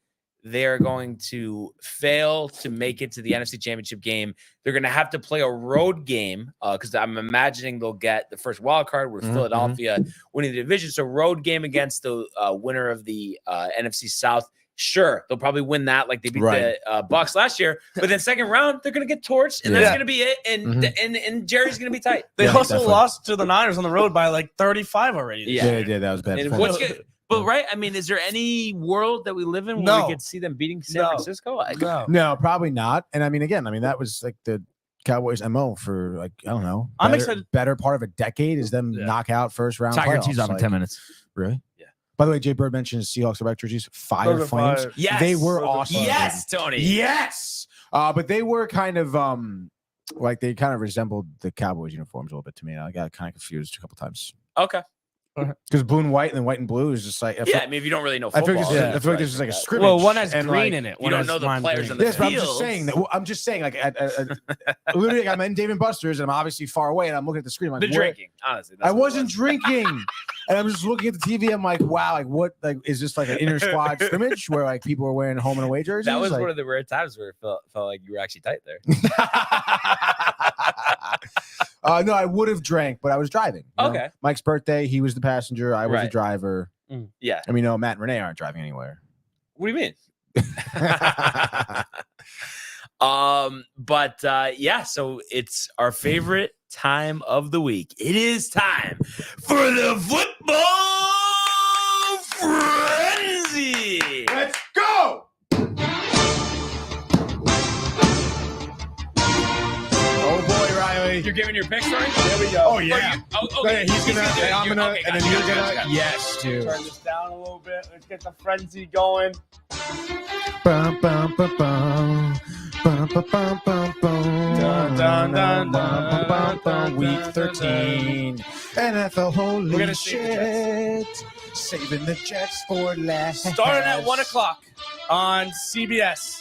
they're going to fail to make it to the NFC Championship game. They're going to have to play a road game because I'm imagining they'll get the first wild card with Philadelphia winning the division. So road game against the winner of the NFC South. Sure, they'll probably win that like they beat the Bucs last year. But then second round, they're going to get torched, and that's going to be it. And Jerry's going to be tight. They Yeah, also definitely. lost to the Niners on the road by like 35 already. Yeah. They did. That was bad. And performance. but right, I mean, is there any world that we live in where No. we could see them beating San No. Francisco? No. No, probably not. And I mean, again, that was like the Cowboys' MO for like, I don't know. I'm better- excited- Better part of a decade is them Yeah. knock out first round. Tiger playoffs. tees off in Like, 10 minutes. Really? Yeah. By the way, Jay Bird mentioned his Seahawks about jerseys. Fire Those are Flames. fire. Yes. They were Those are awesome. fire. Yes, Tony. Yes. But they were kind of like they kind of resembled the Cowboys uniforms a little bit to me. I got kind of confused a couple times. Okay. Because blue and white and then white and blue is just like Yeah, I mean, if you don't really know I feel football, like this, I feel like this is like a scrimmage. Well, one has and, green like, in it. you One don't has know the lime players green. on the Yes, but I'm just fields. saying that. I'm just saying, like, literally, I'm in Dave and Buster's, and I'm obviously far away, and I'm looking at the screen. I'm like, The where- drinking, honestly. that's I what it wasn't was. drinking, and I'm just looking at the TV. I'm like, wow, like what? Like, is this like an inter squad scrimmage where like people are wearing home and away jerseys? That was like, one of the rare times where it felt like you were actually tight there. No, I would have drank, but I was driving. you know? Okay. Mike's birthday, he was the passenger, I was the Right. driver. Yeah. I mean, no, Matt and Renee aren't driving anywhere. What do you mean? Yeah, so it's our favorite time of the week. It is time for the football frenzy. Let's go. Oh boy, Riley. You're giving your picks, right? There we go. Oh yeah. Okay. He's gonna. do it. I'm gonna. Okay, and then gotcha, you're gotcha, gonna. gotcha. Yes, dude. Turn this down a little bit. Let's get the frenzy going. Bum, bum, bum, bum. Bum, bum, bum, bum, bum. Dun, dun, dun, Bum, bum, bum. Week dun, 13. NFL, holy We're gonna save the shit. Saving the Jets for last. Starting at 1 o'clock on CBS,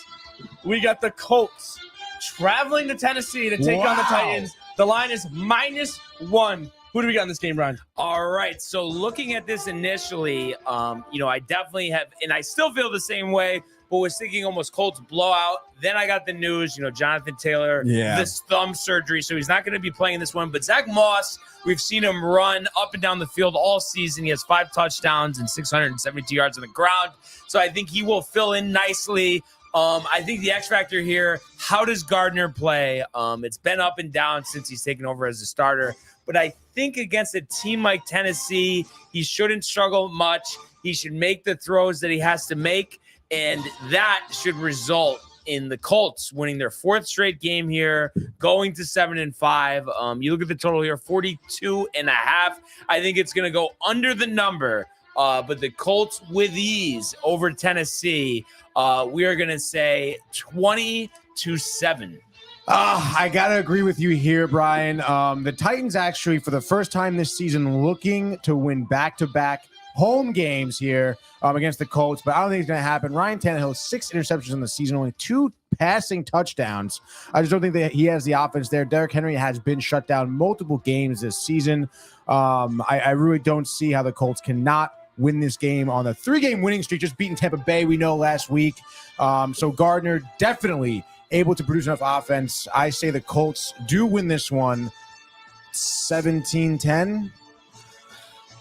we got the Colts traveling to Tennessee to take on the Wow. Titans. The line is -1. Who do we got in this game, Brian? All right. So looking at this initially, I definitely have, and I still feel the same way, but was thinking almost Colts blowout. Then I got the news, Jonathan Taylor, this thumb surgery. So he's not going to be playing this one. But Zach Moss, we've seen him run up and down the field all season. He has 5 touchdowns and 672 yards on the ground. So I think he will fill in nicely. I think the X factor here, how does Gardner play? It's been up and down since he's taken over as a starter. But I think against a team like Tennessee, he shouldn't struggle much. He should make the throws that he has to make. And that should result in the Colts winning their 4th straight game here, going to 7-5. You look at the total here, 42.5. I think it's going to go under the number. But the Colts with ease over Tennessee, we are going to say 20-7. I gotta agree with you here, Brian. The Titans actually, for the first time this season, looking to win back-to-back home games here against the Colts, but I don't think it's going to happen. Ryan Tannehill, 6 interceptions in the season, only 2 passing touchdowns. I just don't think that he has the offense there. Derrick Henry has been shut down multiple games this season. I really don't see how the Colts cannot win this game on the 3-game winning streak, just beating Tampa Bay, we know, last week. So Gardner definitely able to produce enough offense. I say the Colts do win this one 17-10.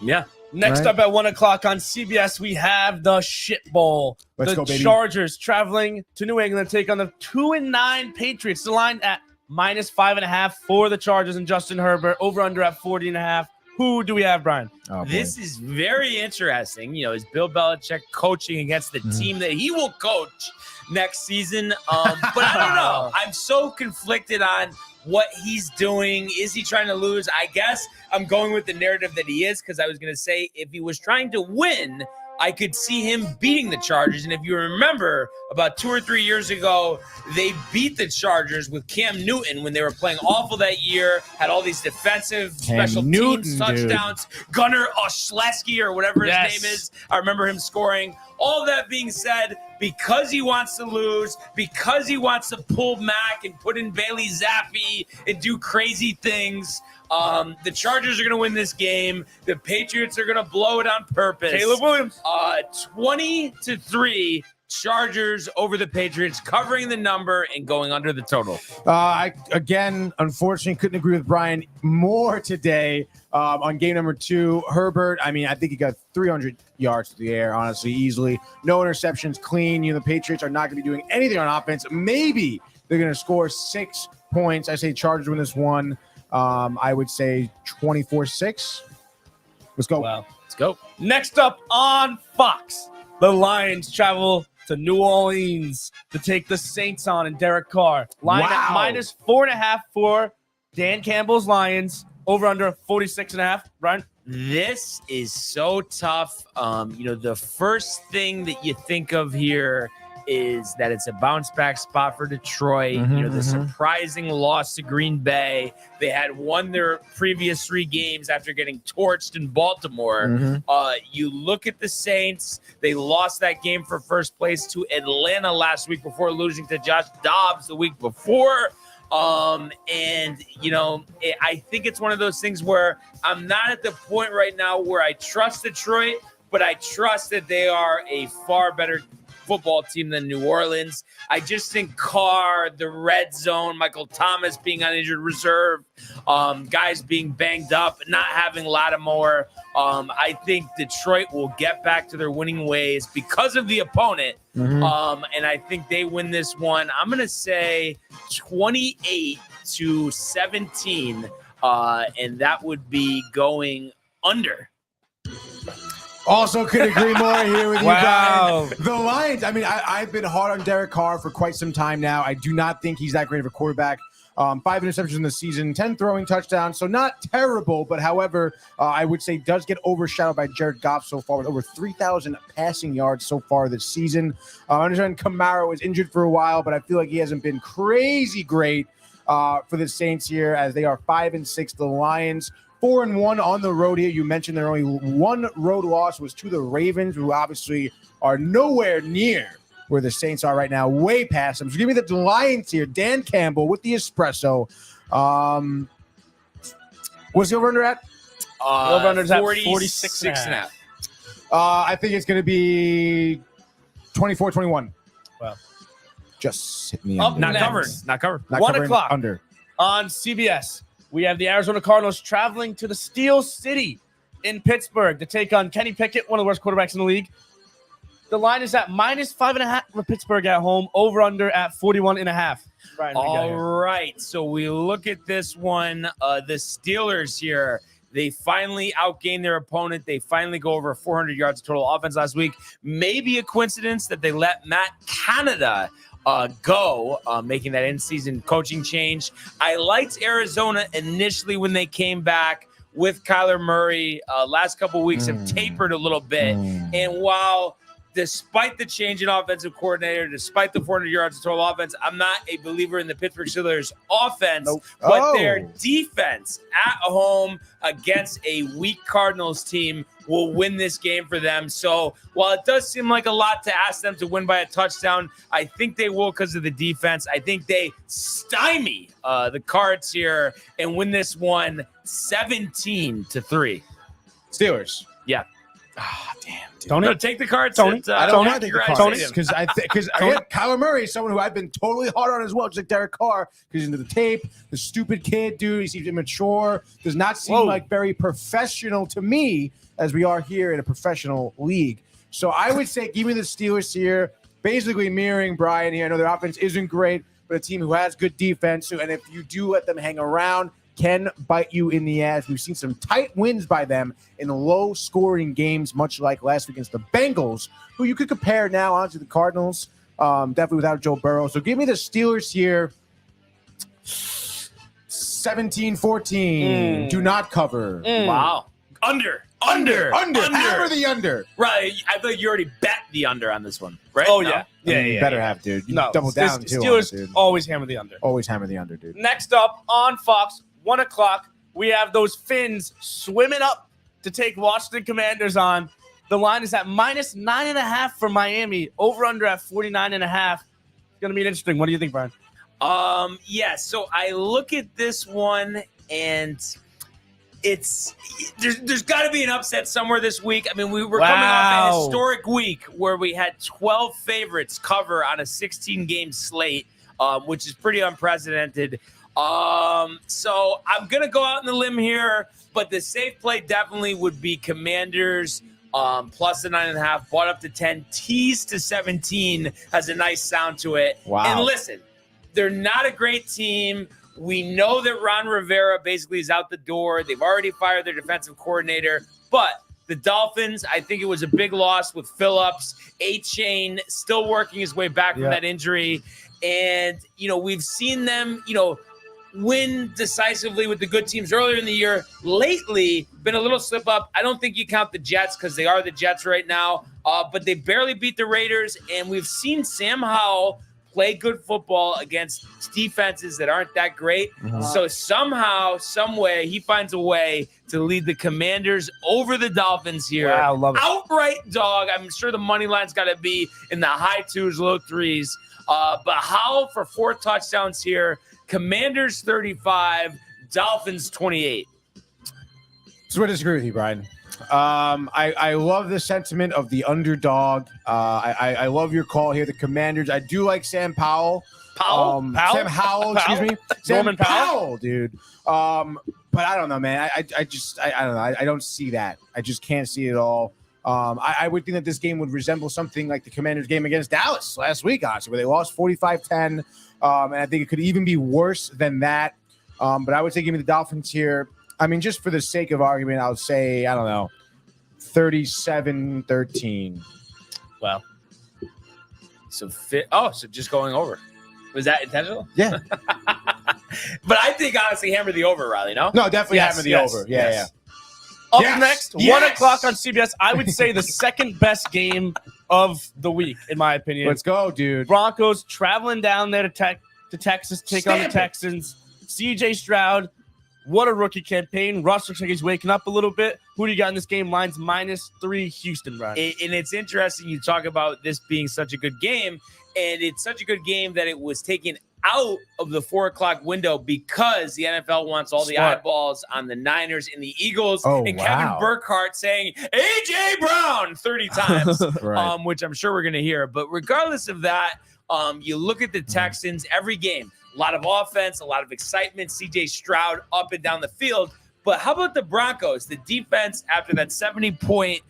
Yeah. Next up at 1 o'clock on CBS, we have the Shit Bowl. Let's the go, baby. Chargers traveling to New England to take on the 2-9 Patriots. The line at -5.5 for the Chargers and Justin Herbert. Over under at 40.5. Who do we have, Brian? Oh, this is very interesting. You know, is Bill Belichick coaching against the team that he will coach next season? But I don't know. I'm so conflicted on what he's doing. Is he trying to lose? I guess I'm going with the narrative that he is, because I was going to say if he was trying to win, I could see him beating the Chargers. And if you remember, about 2 or 3 years ago, they beat the Chargers with Cam Newton when they were playing awful that year, had all these defensive special teams touchdowns. Gunnar Oshleski or whatever his name is. I remember him scoring. All that being said, because he wants to lose, because he wants to pull Mac and put in Bailey Zappi and do crazy things, the Chargers are going to win this game. The Patriots are going to blow it on purpose. Caleb Williams. 20-3 Chargers over the Patriots, covering the number and going under the total. I, again, unfortunately, couldn't agree with Brian more today on game number 2. Herbert, I mean, I think he got 300 yards to the air, honestly, easily. No interceptions, clean. You know, the Patriots are not going to be doing anything on offense. Maybe they're going to score 6 points. I say Chargers win this one. I would say 24-6. Let's go. Wow. Let's go. Next up on Fox, the Lions travel to New Orleans to take the Saints on and Derek Carr. Line at -4.5 for Dan Campbell's Lions. Over under 46.5. Brian? This is so tough. You know, the first thing that you think of here is that it's a bounce back spot for Detroit. You know, the surprising loss to Green Bay. They had won their previous 3 games after getting torched in Baltimore. You look at the Saints. They lost that game for first place to Atlanta last week before losing to Josh Dobbs the week before. And, you know, I think it's one of those things where I'm not at the point right now where I trust Detroit, but I trust that they are a far better football team than New Orleans. I just think Carr, the red zone, Michael Thomas being on injured reserve, guys being banged up, not having Lattimore. I think Detroit will get back to their winning ways because of the opponent. And I think they win this one. I'm going to say 28-17. And that would be going under. Also, could agree more here with you Wow. guys. The Lions, I mean, I've been hard on Derek Carr for quite some time now. I do not think he's that great of a quarterback. 5 interceptions in the season, 10 throwing touchdowns, so not terrible, but however, I would say does get overshadowed by Jared Goff so far with over 3,000 passing yards so far this season. I understand Kamara was injured for a while, but I feel like he hasn't been crazy great for the Saints here as they are 5-6. The Lions 4-1 on the road here. You mentioned their only one road loss was to the Ravens, who obviously are nowhere near where the Saints are right now, way past them. So give me the Lions here. Dan Campbell with the espresso. What's the over-under at? Over-under's at 46.5. I think it's going to be 24-21. Wow. Just hit me Up under. Not Next. covered. Not covered. Not 1 covering o'clock. Under. On CBS, we have the Arizona Cardinals traveling to the Steel City in Pittsburgh to take on Kenny Pickett, one of the worst quarterbacks in the league. The line is at -5.5 for Pittsburgh at home, over under at 41.5. Brian, All right. So we look at this one. The Steelers here, they finally outgained their opponent. They finally go over 400 yards of total offense last week. Maybe a coincidence that they let Matt Canada go, making that in-season coaching change. I liked Arizona initially when they came back with Kyler Murray. Last couple weeks have tapered a little bit. And while despite the change in offensive coordinator, despite the 400 yards of total offense, I'm not a believer in the Pittsburgh Steelers offense, but their defense at home against a weak Cardinals team will win this game for them. So while it does seem like a lot to ask them to win by a touchdown, I think they will because of the defense. I think they stymie the Cards here and win this one 17-3. Steelers. Yeah. Ah, damn. Dude. Tony, take the Cards. Tony, I don't want to take the Cards because because Kyler Murray is someone who I've been totally hard on as well, just like Derek Carr, because into the tape, the stupid kid, dude, he seems immature, does not seem like very professional to me, as we are here in a professional league. So I would say give me the Steelers here, basically mirroring Brian here. I know their offense isn't great, but a team who has good defense, and if you do let them hang around, can bite you in the ass. We've seen some tight wins by them in low-scoring games, much like last week against the Bengals, who you could compare now onto the Cardinals, definitely without Joe Burrow. So give me the Steelers here, 17-14. Do not cover. Wow. Under. Hammer the under. Right. I thought you already bet the under on this one, right? Oh, No? yeah. You better have, dude. You No, double down, too. Steelers on it, dude. always hammer the under. Always hammer the under, dude. Next up on Fox, 1 o'clock, we have those Finns swimming up to take Washington Commanders on. The line is at minus 9.5 for Miami, over under at 49.5. It's going to be interesting. What do you think, Brian? Yeah, so I look at this one and there's got to be an upset somewhere this week. I mean, we were coming off a historic week where we had 12 favorites cover on a 16-game slate, which is pretty unprecedented. So I'm going to go out on the limb here, but the safe play definitely would be Commanders plus the 9.5, bought up to 10, teased to 17 has a nice sound to it. Wow. And listen, they're not a great team. We know that Ron Rivera basically is out the door. They've already fired their defensive coordinator, but the Dolphins, I think it was a big loss with Phillips. A-Chain still working his way back from that injury. And, we've seen them, win decisively with the good teams earlier in the year. Lately, been a little slip up. I don't think you count the Jets because they are the Jets right now, but they barely beat the Raiders. And we've seen Sam Howell play good football against defenses that aren't that great. So somehow, some way, he finds a way to lead the Commanders over the Dolphins here. Wow, love it. Outright dog. I'm sure the money line's got to be in the high 2s, low 3s. But Howell for 4 touchdowns here. Commanders 35, Dolphins 28. So I disagree with you, Brian. I love the sentiment of the underdog. I love your call here. The Commanders. I do like Sam Powell. Powell? Sam Howell, excuse me. Sam Norman Powell, dude. But I don't know, man. I don't know. I don't see that. I just can't see it all. I would think that this game would resemble something like the Commanders game against Dallas last week, honestly, where they lost 45-10. And I think it could even be worse than that. But I would say give me the Dolphins here. I mean, just for the sake of argument, I would say, 37-13. Well, so just going over. Was that intentional? Yeah. But I think, honestly, hammer the over, Riley, no? No, definitely hammer the over. Yeah. Up next, 1 o'clock on CBS. I would say the second best game of the week, in my opinion. Let's go, dude. Broncos traveling down there to Texas, take on the Texans. CJ Stroud, what a rookie campaign. Russ looks like he's waking up a little bit. Who do you got in this game? Line's -3 Houston, Brian. And it's interesting you talk about this being such a good game, and it's such a good game that it was taken out of the 4 o'clock window because the NFL wants all the eyeballs on the Niners and the Eagles. Kevin Burkhardt saying A.J. Brown 30 times, which I'm sure we're going to hear. But regardless of that, you look at the Texans every game, a lot of offense, a lot of excitement, CJ Stroud up and down the field. But how about the Broncos? The defense, after that 70-point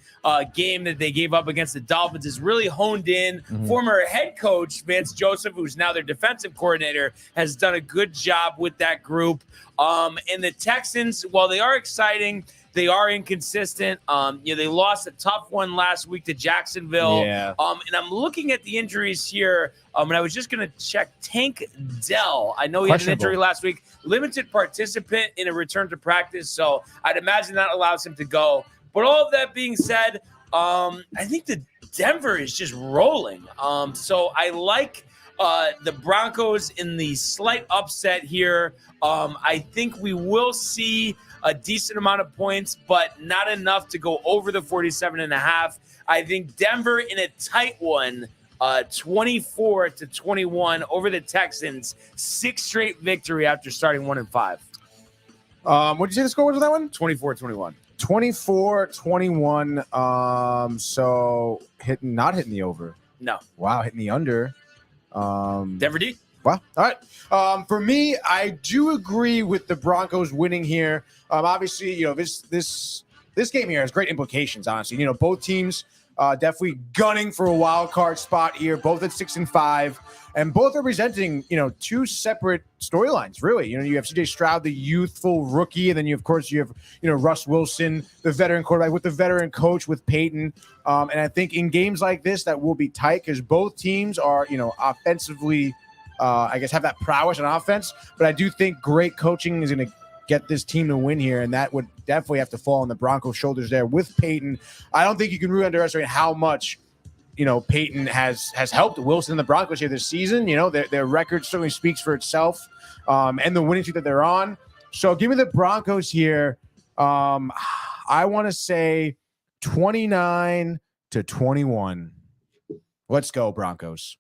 game that they gave up against the Dolphins, is really honed in. Former head coach Vance Joseph, who's now their defensive coordinator, has done a good job with that group. And the Texans, while they are exciting, they are inconsistent. They lost a tough one last week to Jacksonville. And I'm looking at the injuries here, and I was just going to check Tank Dell. I know he had an injury last week. Limited participant in a return to practice, so I'd imagine that allows him to go. But all of that being said, I think the Denver is just rolling. So I like the Broncos in the slight upset here. I think we will see a decent amount of points, but not enough to go over the 47.5. I think Denver in a tight one, 24-21 over the Texans. 6 straight victory after starting 1-5. What did you say the score was on that one? 24-21. 24-21. So not hitting the over. No. Wow, hitting the under. Denver D? Wow. All right. For me, I do agree with the Broncos winning here. Obviously, this game here has great implications, honestly. Both teams definitely gunning for a wild card spot here, both at 6-5, and both are presenting, two separate storylines, really. You have CJ Stroud, the youthful rookie, and then you have Russ Wilson, the veteran quarterback, with the veteran coach with Peyton. And I think in games like this that will be tight because both teams are, offensively, have that prowess on offense. But I do think great coaching is going to get this team to win here, and that would definitely have to fall on the Broncos' shoulders there with Peyton. I don't think you can really underestimate how much Peyton has helped Wilson and the Broncos here this season. Their record certainly speaks for itself, and the winning streak that they're on. So give me the Broncos here. I want to say 29-21. Let's go, Broncos.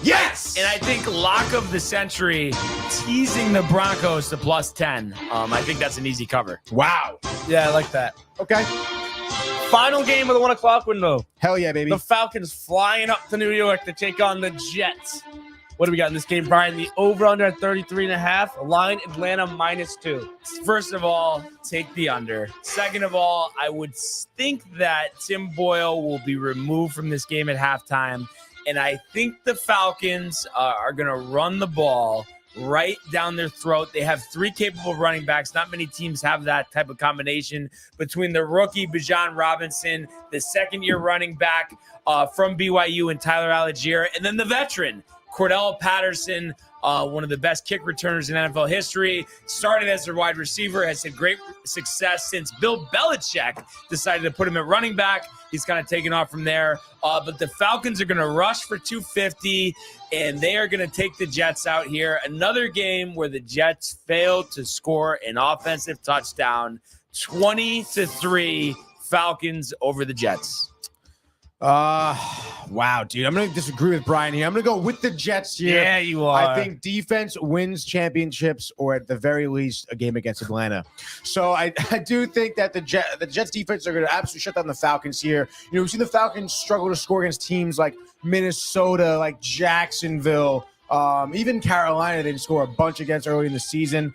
Yes! And I think lock of the century, teasing the Broncos to +10. I think that's an easy cover. Wow. Yeah, I like that. Okay. Final game of the 1 o'clock window. Hell yeah, baby. The Falcons flying up to New York to take on the Jets. What do we got in this game, Brian? The over-under at 33.5. Line Atlanta -2. First of all, take the under. Second of all, I would think that Tim Boyle will be removed from this game at halftime. And I think the Falcons are going to run the ball right down their throat. They have 3 capable running backs. Not many teams have that type of combination between the rookie Bijan Robinson, the second-year running back from BYU and Tyler Algier, and then the veteran Cordell Patterson, one of the best kick returners in NFL history. Started as a wide receiver, has had great success since Bill Belichick decided to put him at running back. He's kind of taken off from there. But the Falcons are going to rush for 250, and they are going to take the Jets out here. Another game where the Jets failed to score an offensive touchdown. 20-3 Falcons over the Jets. Wow, dude. I'm going to disagree with Brian here. I'm going to go with the Jets here. Yeah, you are. I think defense wins championships, or at the very least, a game against Atlanta. So I do think that the Jets defense are going to absolutely shut down the Falcons here. We've seen the Falcons struggle to score against teams like Minnesota, like Jacksonville. Even Carolina didn't score a bunch against early in the season.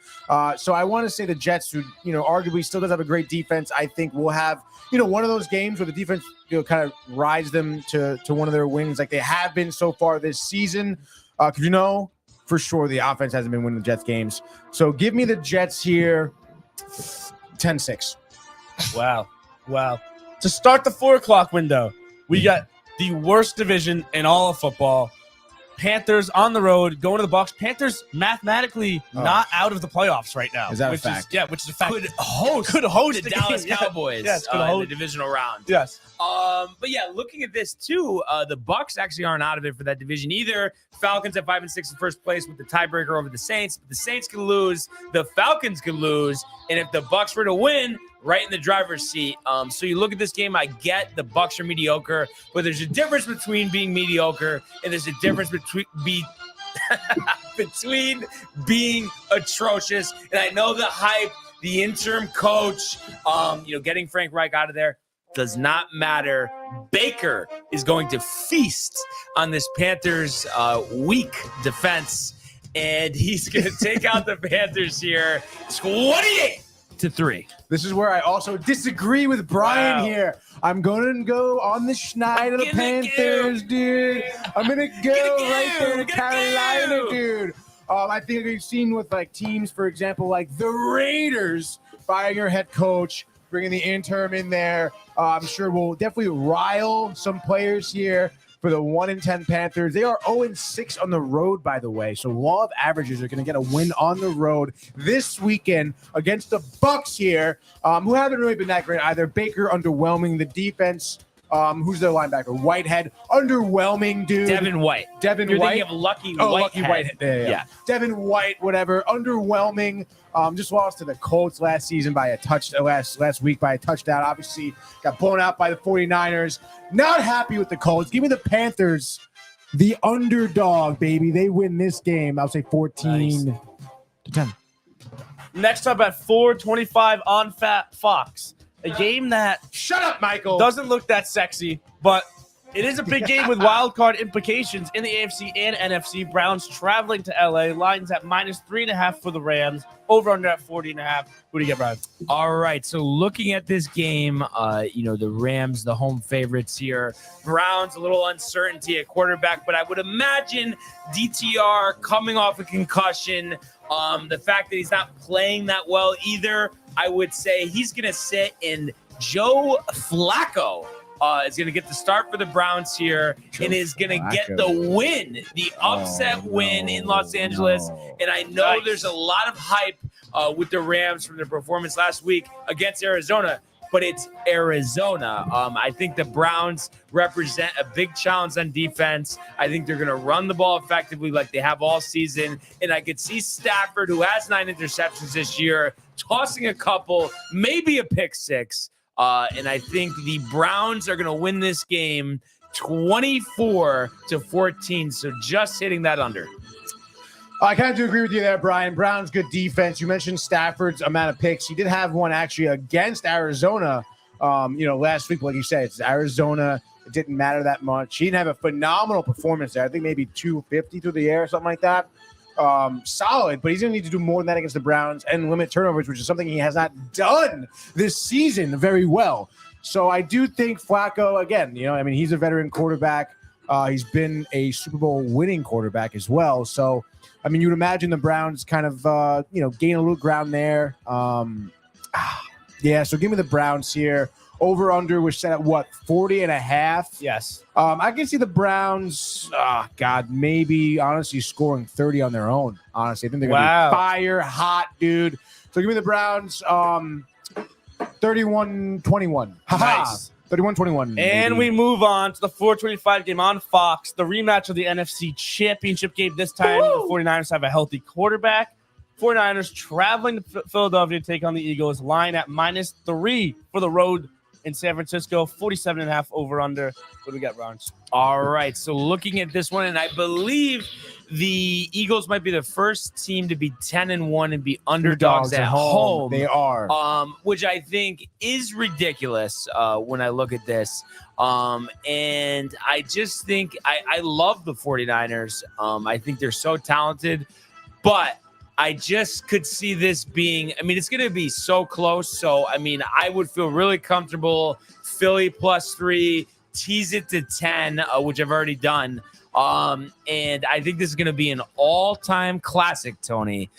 So I want to say the Jets, who, arguably still does have a great defense, I think will have, one of those games where the defense, kind of rides them to one of their wins like they have been so far this season. Because, for sure the offense hasn't been winning the Jets games. So give me the Jets here, 10-6. Wow. To start the 4 o'clock window, we got the worst division in all of football. Panthers on the road, going to the Bucs. Panthers mathematically not out of the playoffs right now. Is that a fact? Which is a fact. Could host the Dallas game. Cowboys Yes, in the divisional round. Yes. But yeah, looking at this too, the Bucs actually aren't out of it for that division either. Falcons at 5-6 in first place with the tiebreaker over the Saints. But the Saints could lose, the Falcons could lose, and if the Bucs were to win, right in the driver's seat. So you look at this game, I get the Bucs are mediocre, but there's a difference between being mediocre and there's a difference between being atrocious. And I know the hype, the interim coach, getting Frank Reich out of there does not matter. Baker is going to feast on this Panthers weak defense, and he's going to take out the Panthers here 28-3. This is where I also disagree with Brian here. I'm going to go on the schneid of the Panthers, dude. I'm going to go right there to Carolina, dude. I think we've seen with teams, for example, like the Raiders firing your head coach, bringing the interim in there. I'm sure we'll definitely rile some players here. for the 1-10 Panthers. They are 0-6 on the road, by the way. So law of averages are going to get a win on the road this weekend against the Bucks here, who haven't really been that great either. Baker underwhelming. The defense, who's their linebacker? Whitehead, underwhelming, dude. Devin White. Devin White. Thinking of Lucky Lucky Whitehead. Whitehead. Yeah. Devin White, whatever. Underwhelming. Just lost to the Colts last season by a touchdown. Last week by a touchdown. Obviously, got blown out by the 49ers. Not happy with the Colts. Give me the Panthers, the underdog, baby. They win this game. I'll say 14-10. Next up at 4:25 on Fox. A game that Shut up, Michael. doesn't look that sexy, but it is a big game with wild card implications in the AFC and NFC. Browns traveling to LA. Lines at -3.5 for the Rams. Over under at 40.5. Who do you get, Brian? All right. So looking at this game, the Rams, the home favorites here. Browns, a little uncertainty at quarterback, but I would imagine DTR coming off a concussion. The fact that he's not playing that well either, I would say he's going to sit, and Joe Flacco is going to get the start for the Browns here and is going to get the win, the upset win in Los Angeles. And I know there's a lot of hype with the Rams from their performance last week against Arizona, but it's Arizona. I think the Browns represent a big challenge on defense. I think they're going to run the ball effectively like they have all season. And I could see Stafford, who has 9 interceptions this year, tossing a couple, maybe a pick six. And I think the Browns are going to win this game 24-14. So just hitting that under. I kind of do agree with you there, Brian. Brown's good defense. You mentioned Stafford's amount of picks. He did have one actually against Arizona, last week. Like you said, it's Arizona. It didn't matter that much. He didn't have a phenomenal performance there. I think maybe 250 through the air or something like that. Solid, but he's going to need to do more than that against the Browns and limit turnovers, which is something he has not done this season very well. So I do think Flacco, again, he's a veteran quarterback. He's been a Super Bowl winning quarterback as well. So, you would imagine the Browns kind of, gain a little ground there. So give me the Browns here. Over under was set at 40.5? Yes. I can see the Browns, maybe honestly scoring 30 on their own. Honestly, I think they're going to be fire hot, dude. So give me the Browns 31-21. Nice. 31-21. And we move on to the 4:25 game on Fox, the rematch of the NFC Championship game. This time, the 49ers have a healthy quarterback. 49ers traveling to Philadelphia to take on the Eagles. Line at -3 for the road in San Francisco. 47.5 over under. What do we got, Ron? All right. So looking at this one, and I believe the Eagles might be the first team to be 10-1 and be underdogs at home. They are. Which I think is ridiculous when I look at this. And I just think I love the 49ers. I think they're so talented, but I just could see this being, it's going to be so close. So, I would feel really comfortable. Philly +3, tease it to 10, which I've already done. And I think this is going to be an all-time classic, Tony.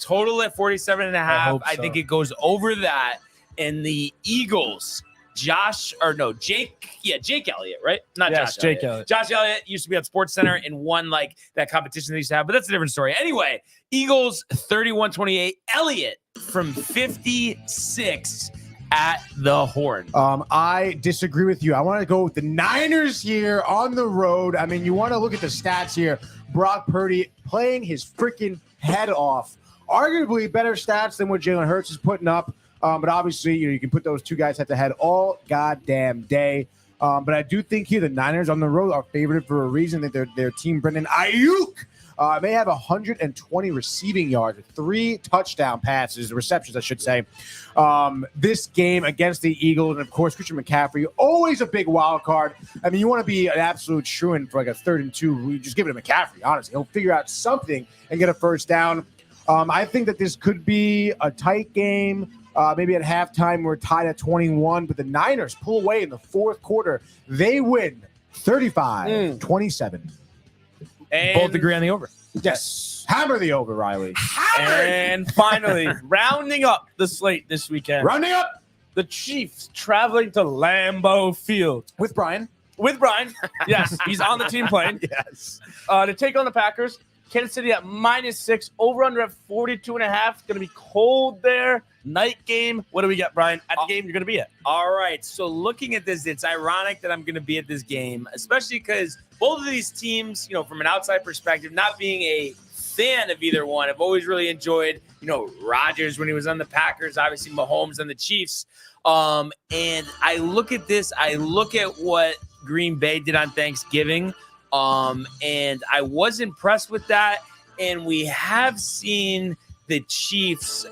Total at 47.5. I think it goes over that. And the Eagles, Jake Elliott, right? Not yes, Josh Jake Elliott. Josh Elliott used to be at SportsCenter and won that competition they used to have, but that's a different story. Anyway, Eagles 31-28. Elliott from 56 at the Horn. I disagree with you. I want to go with the Niners here on the road. You want to look at the stats here. Brock Purdy playing his freaking head off. Arguably better stats than what Jalen Hurts is putting up. But obviously, you can put those two guys head to head all goddamn day. But I do think here the Niners on the road are favored for a reason. That their team, Brendan Ayuk, may have 120 receiving yards, 3 touchdown receptions, I should say. This game against the Eagles, and of course, Christian McCaffrey, always a big wild card. You want to be an absolute shoo-in for like a 3rd and 2. We just give it to McCaffrey, honestly. He'll figure out something and get a first down. I think that this could be a tight game. Maybe at halftime we're tied at 21, but the Niners pull away in the 4th quarter. They win 35-27. And both agree on the over. Yes. Hammer the over, Riley. And finally, rounding up the slate this weekend. Rounding up. The Chiefs traveling to Lambeau Field. With Brian. with Brian. Yes, he's on the team plane. Yes. To take on the Packers. Kansas City at -6. Over under at 42.5. It's going to be cold there. Night game. What do we got, Brian? At the game you're going to be at. All right. So looking at this, it's ironic that I'm going to be at this game, especially because both of these teams, from an outside perspective, not being a fan of either one, I've always really enjoyed, Rodgers when he was on the Packers, obviously Mahomes on the Chiefs. And I look at this, I look at what Green Bay did on Thanksgiving, and I was impressed with that. And we have seen the Chiefs,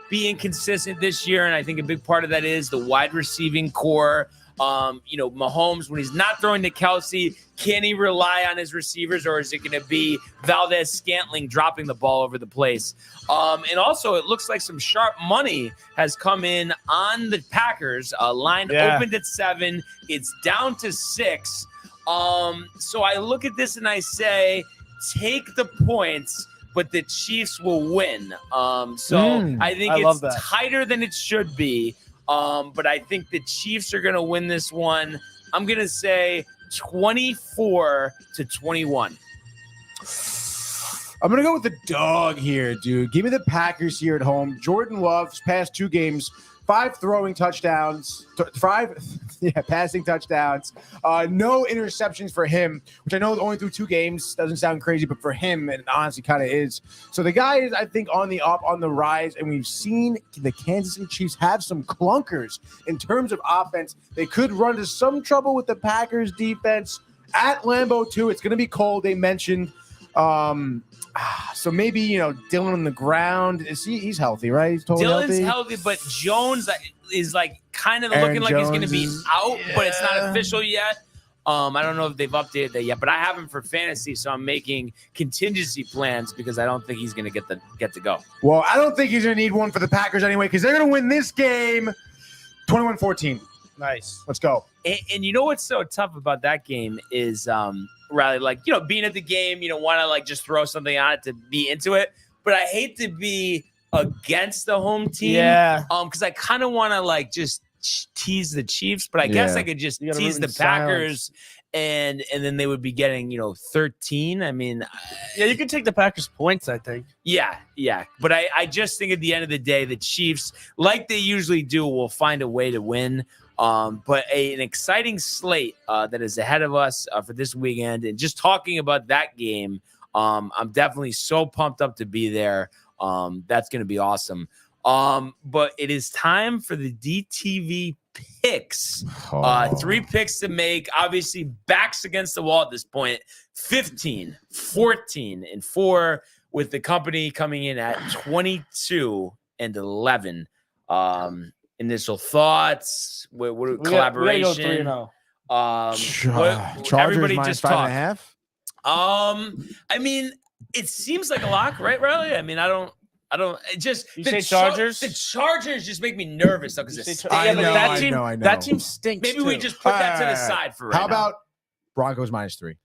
be inconsistent this year. And I think a big part of that is the wide receiving core. Mahomes, when he's not throwing to Kelsey, can he rely on his receivers, or is it going to be Valdez-Scantling dropping the ball over the place? And also, it looks like some sharp money has come in on the Packers. Line opened at 7. It's down to 6. So I look at this and I say, take the points, but the Chiefs will win. I think it's tighter than it should be. But I think the Chiefs are going to win this one. I'm going to say 24-21. I'm going to go with the dog here, dude. Give me the Packers here at home. Jordan Love's past 2 games, 5 throwing touchdowns, 5 passing touchdowns, no interceptions for him, which I know only through 2 games doesn't sound crazy, but for him, it honestly kind of is. So the guy is, I think, on the up, on the rise, and we've seen the Kansas City Chiefs have some clunkers in terms of offense. They could run into some trouble with the Packers defense at Lambeau too. It's going to be cold, they mentioned. So maybe, Dylan on the ground. He's healthy, right? He's totally Dylan's healthy, but Jones is kind of looking like he's going to be out, but it's not official yet. I don't know if they've updated that yet, but I have him for fantasy, so I'm making contingency plans because I don't think he's going to get to go. Well, I don't think he's going to need one for the Packers anyway, because they're going to win this game 21-14. Nice. Let's go. And you know what's so tough about that game is Riley, being at the game, want to just throw something on it to be into it. But I hate to be against the home team. Yeah. Because I kind of want to just tease the Chiefs, but I guess I could just tease the Packers and then they would be getting, 13. I mean, you could take the Packers points, I think. Yeah. But I just think at the end of the day, the Chiefs, like they usually do, will find a way to win. But an exciting slate that is ahead of us for this weekend. And just talking about that game, I'm definitely so pumped up to be there. That's going to be awesome. But it is time for the DTV picks. 3 picks to make. Obviously, backs against the wall at this point. 15, 14, and 4, with the company coming in at 22-11. Initial thoughts. What collaboration? We go 3-0. Chargers everybody minus just 5.5. I mean, it seems like a lock, right, Riley? I mean, I don't. It just you say Chargers. The Chargers just make me nervous though, because I know. That team stinks. Maybe we just put that to the side for right now. How about Broncos minus 3?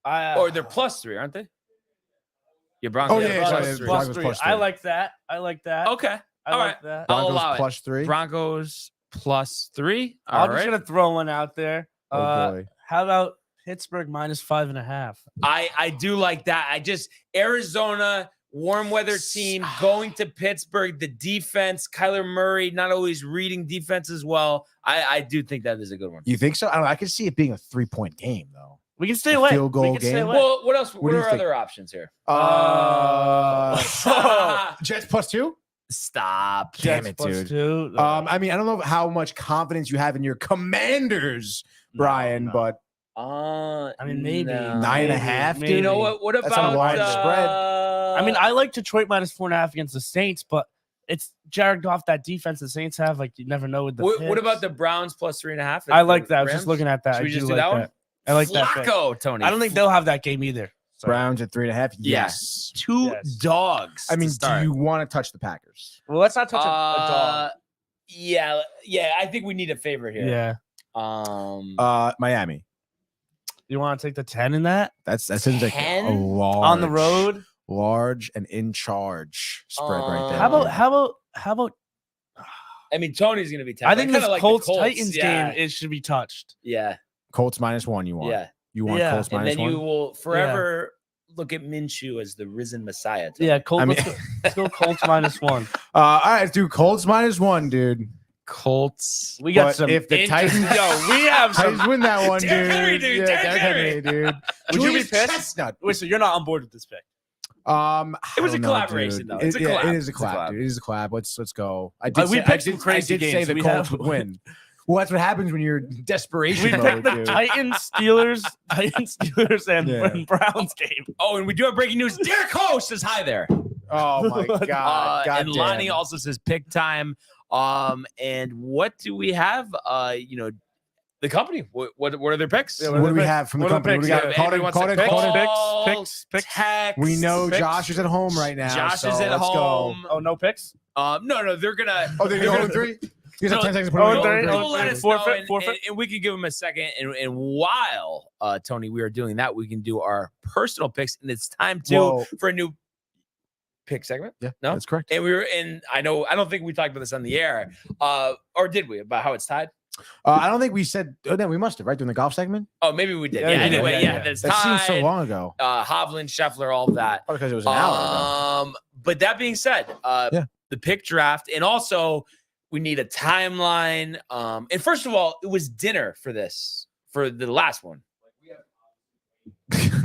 Or they're +3, aren't they? Your Broncos. Broncos +3. +3. I like that. Okay. I like that. I'll allow it. +3. Broncos +3. I'm just gonna throw one out there. Oh boy. How about Pittsburgh minus 5.5? I do like that. Arizona, warm weather team going to Pittsburgh. The defense, Kyler Murray, not always reading defense as well. I do think that is a good one. You think so? I don't know. I could see it being a 3-point game though. We can stay away. Field goal game. Well, what else? What do you are think? other options here? Jets +2. Stop. Damn it, dude. +2. I mean, I don't know how much confidence you have in your Commanders, Brian, but I mean, maybe 9.5. maybe. You know what? What That's a about wide spread. I mean, I like Detroit minus 4.5 against the Saints, but it's Jared Goff, that defense the Saints have. You never know with the what about the Browns +3.5? I like that. I was just looking at that. Should we I just do do like that one? I like that. Flacco, Tony. I don't think they'll have that game either. So. Browns at 3.5. Yes. 2 dogs. I mean, do you want to touch the Packers? Well, let's not touch a dog. Yeah. I think we need a favorite here. Yeah. Miami. You want to take the 10 in that? That seems like a 10? On the road, large and in charge spread right there. How about? I mean, Tony's gonna be. I think this like Colts Titans game should be touched. Yeah. Colts -1. You want? Yeah. You want Yeah. Colts And then -1? you will forever look at Minshew as the risen Messiah. Tony. Yeah, Colts. I mean- Let's go Colts -1. All right, let's do Colts -1, dude. Colts. We got But some. if the Titans, we have some. Titans win that one, dude. Derrick Henry, dude. Yeah, Derrick Derrick Henry, dude. Would you be Julius pissed? Chestnut. Wait, so you're not on board with this pick? It was I a don't know, collaboration, dude. though. It's a collab. It is a It's a collab. collab, dude. It is a collab. Let's go. I we say, picked some crazy I did say games. the We Colts have- would win. Well, that's what happens when you're in desperation We mode, picked the dude. Titans, Steelers, and Yeah. Browns game. Oh, and we do have breaking news. Derek Ho says hi there. Oh my god! God And Lonnie also says pick time. And what do we have? The company. What are their picks? Yeah, What do we have from the What are the company? What do we picks? got? Yeah, Call anybody it, wants call to it, pick? call it. Call, Picks. text. We know Picks. Josh is at home right now. Josh so is at let's home. Oh, no picks. No, they're gonna. Go. Oh, they're going 3. You have 10 seconds to put Oh, it and on. three. They'll let us Forfeit, know, and, forfeit. and we can give them a second. And while Tony, we are doing that, we can do our personal picks, and it's time Whoa. for a new pick segment. Yeah, No? that's correct. And I don't think we talked about this on the air, or did we, about how it's tied? I don't think we said. Oh, no, we must have, right? During the golf segment. Oh, maybe we did. Yeah, Yeah. we did. Anyway, Yeah, yeah, yeah. that's That tied. seems so long ago. Hovland, Scheffler, all of that. Probably because it was an hour ago. But that being said, the pick draft, and also we need a timeline. And first of all, it was dinner for the last one.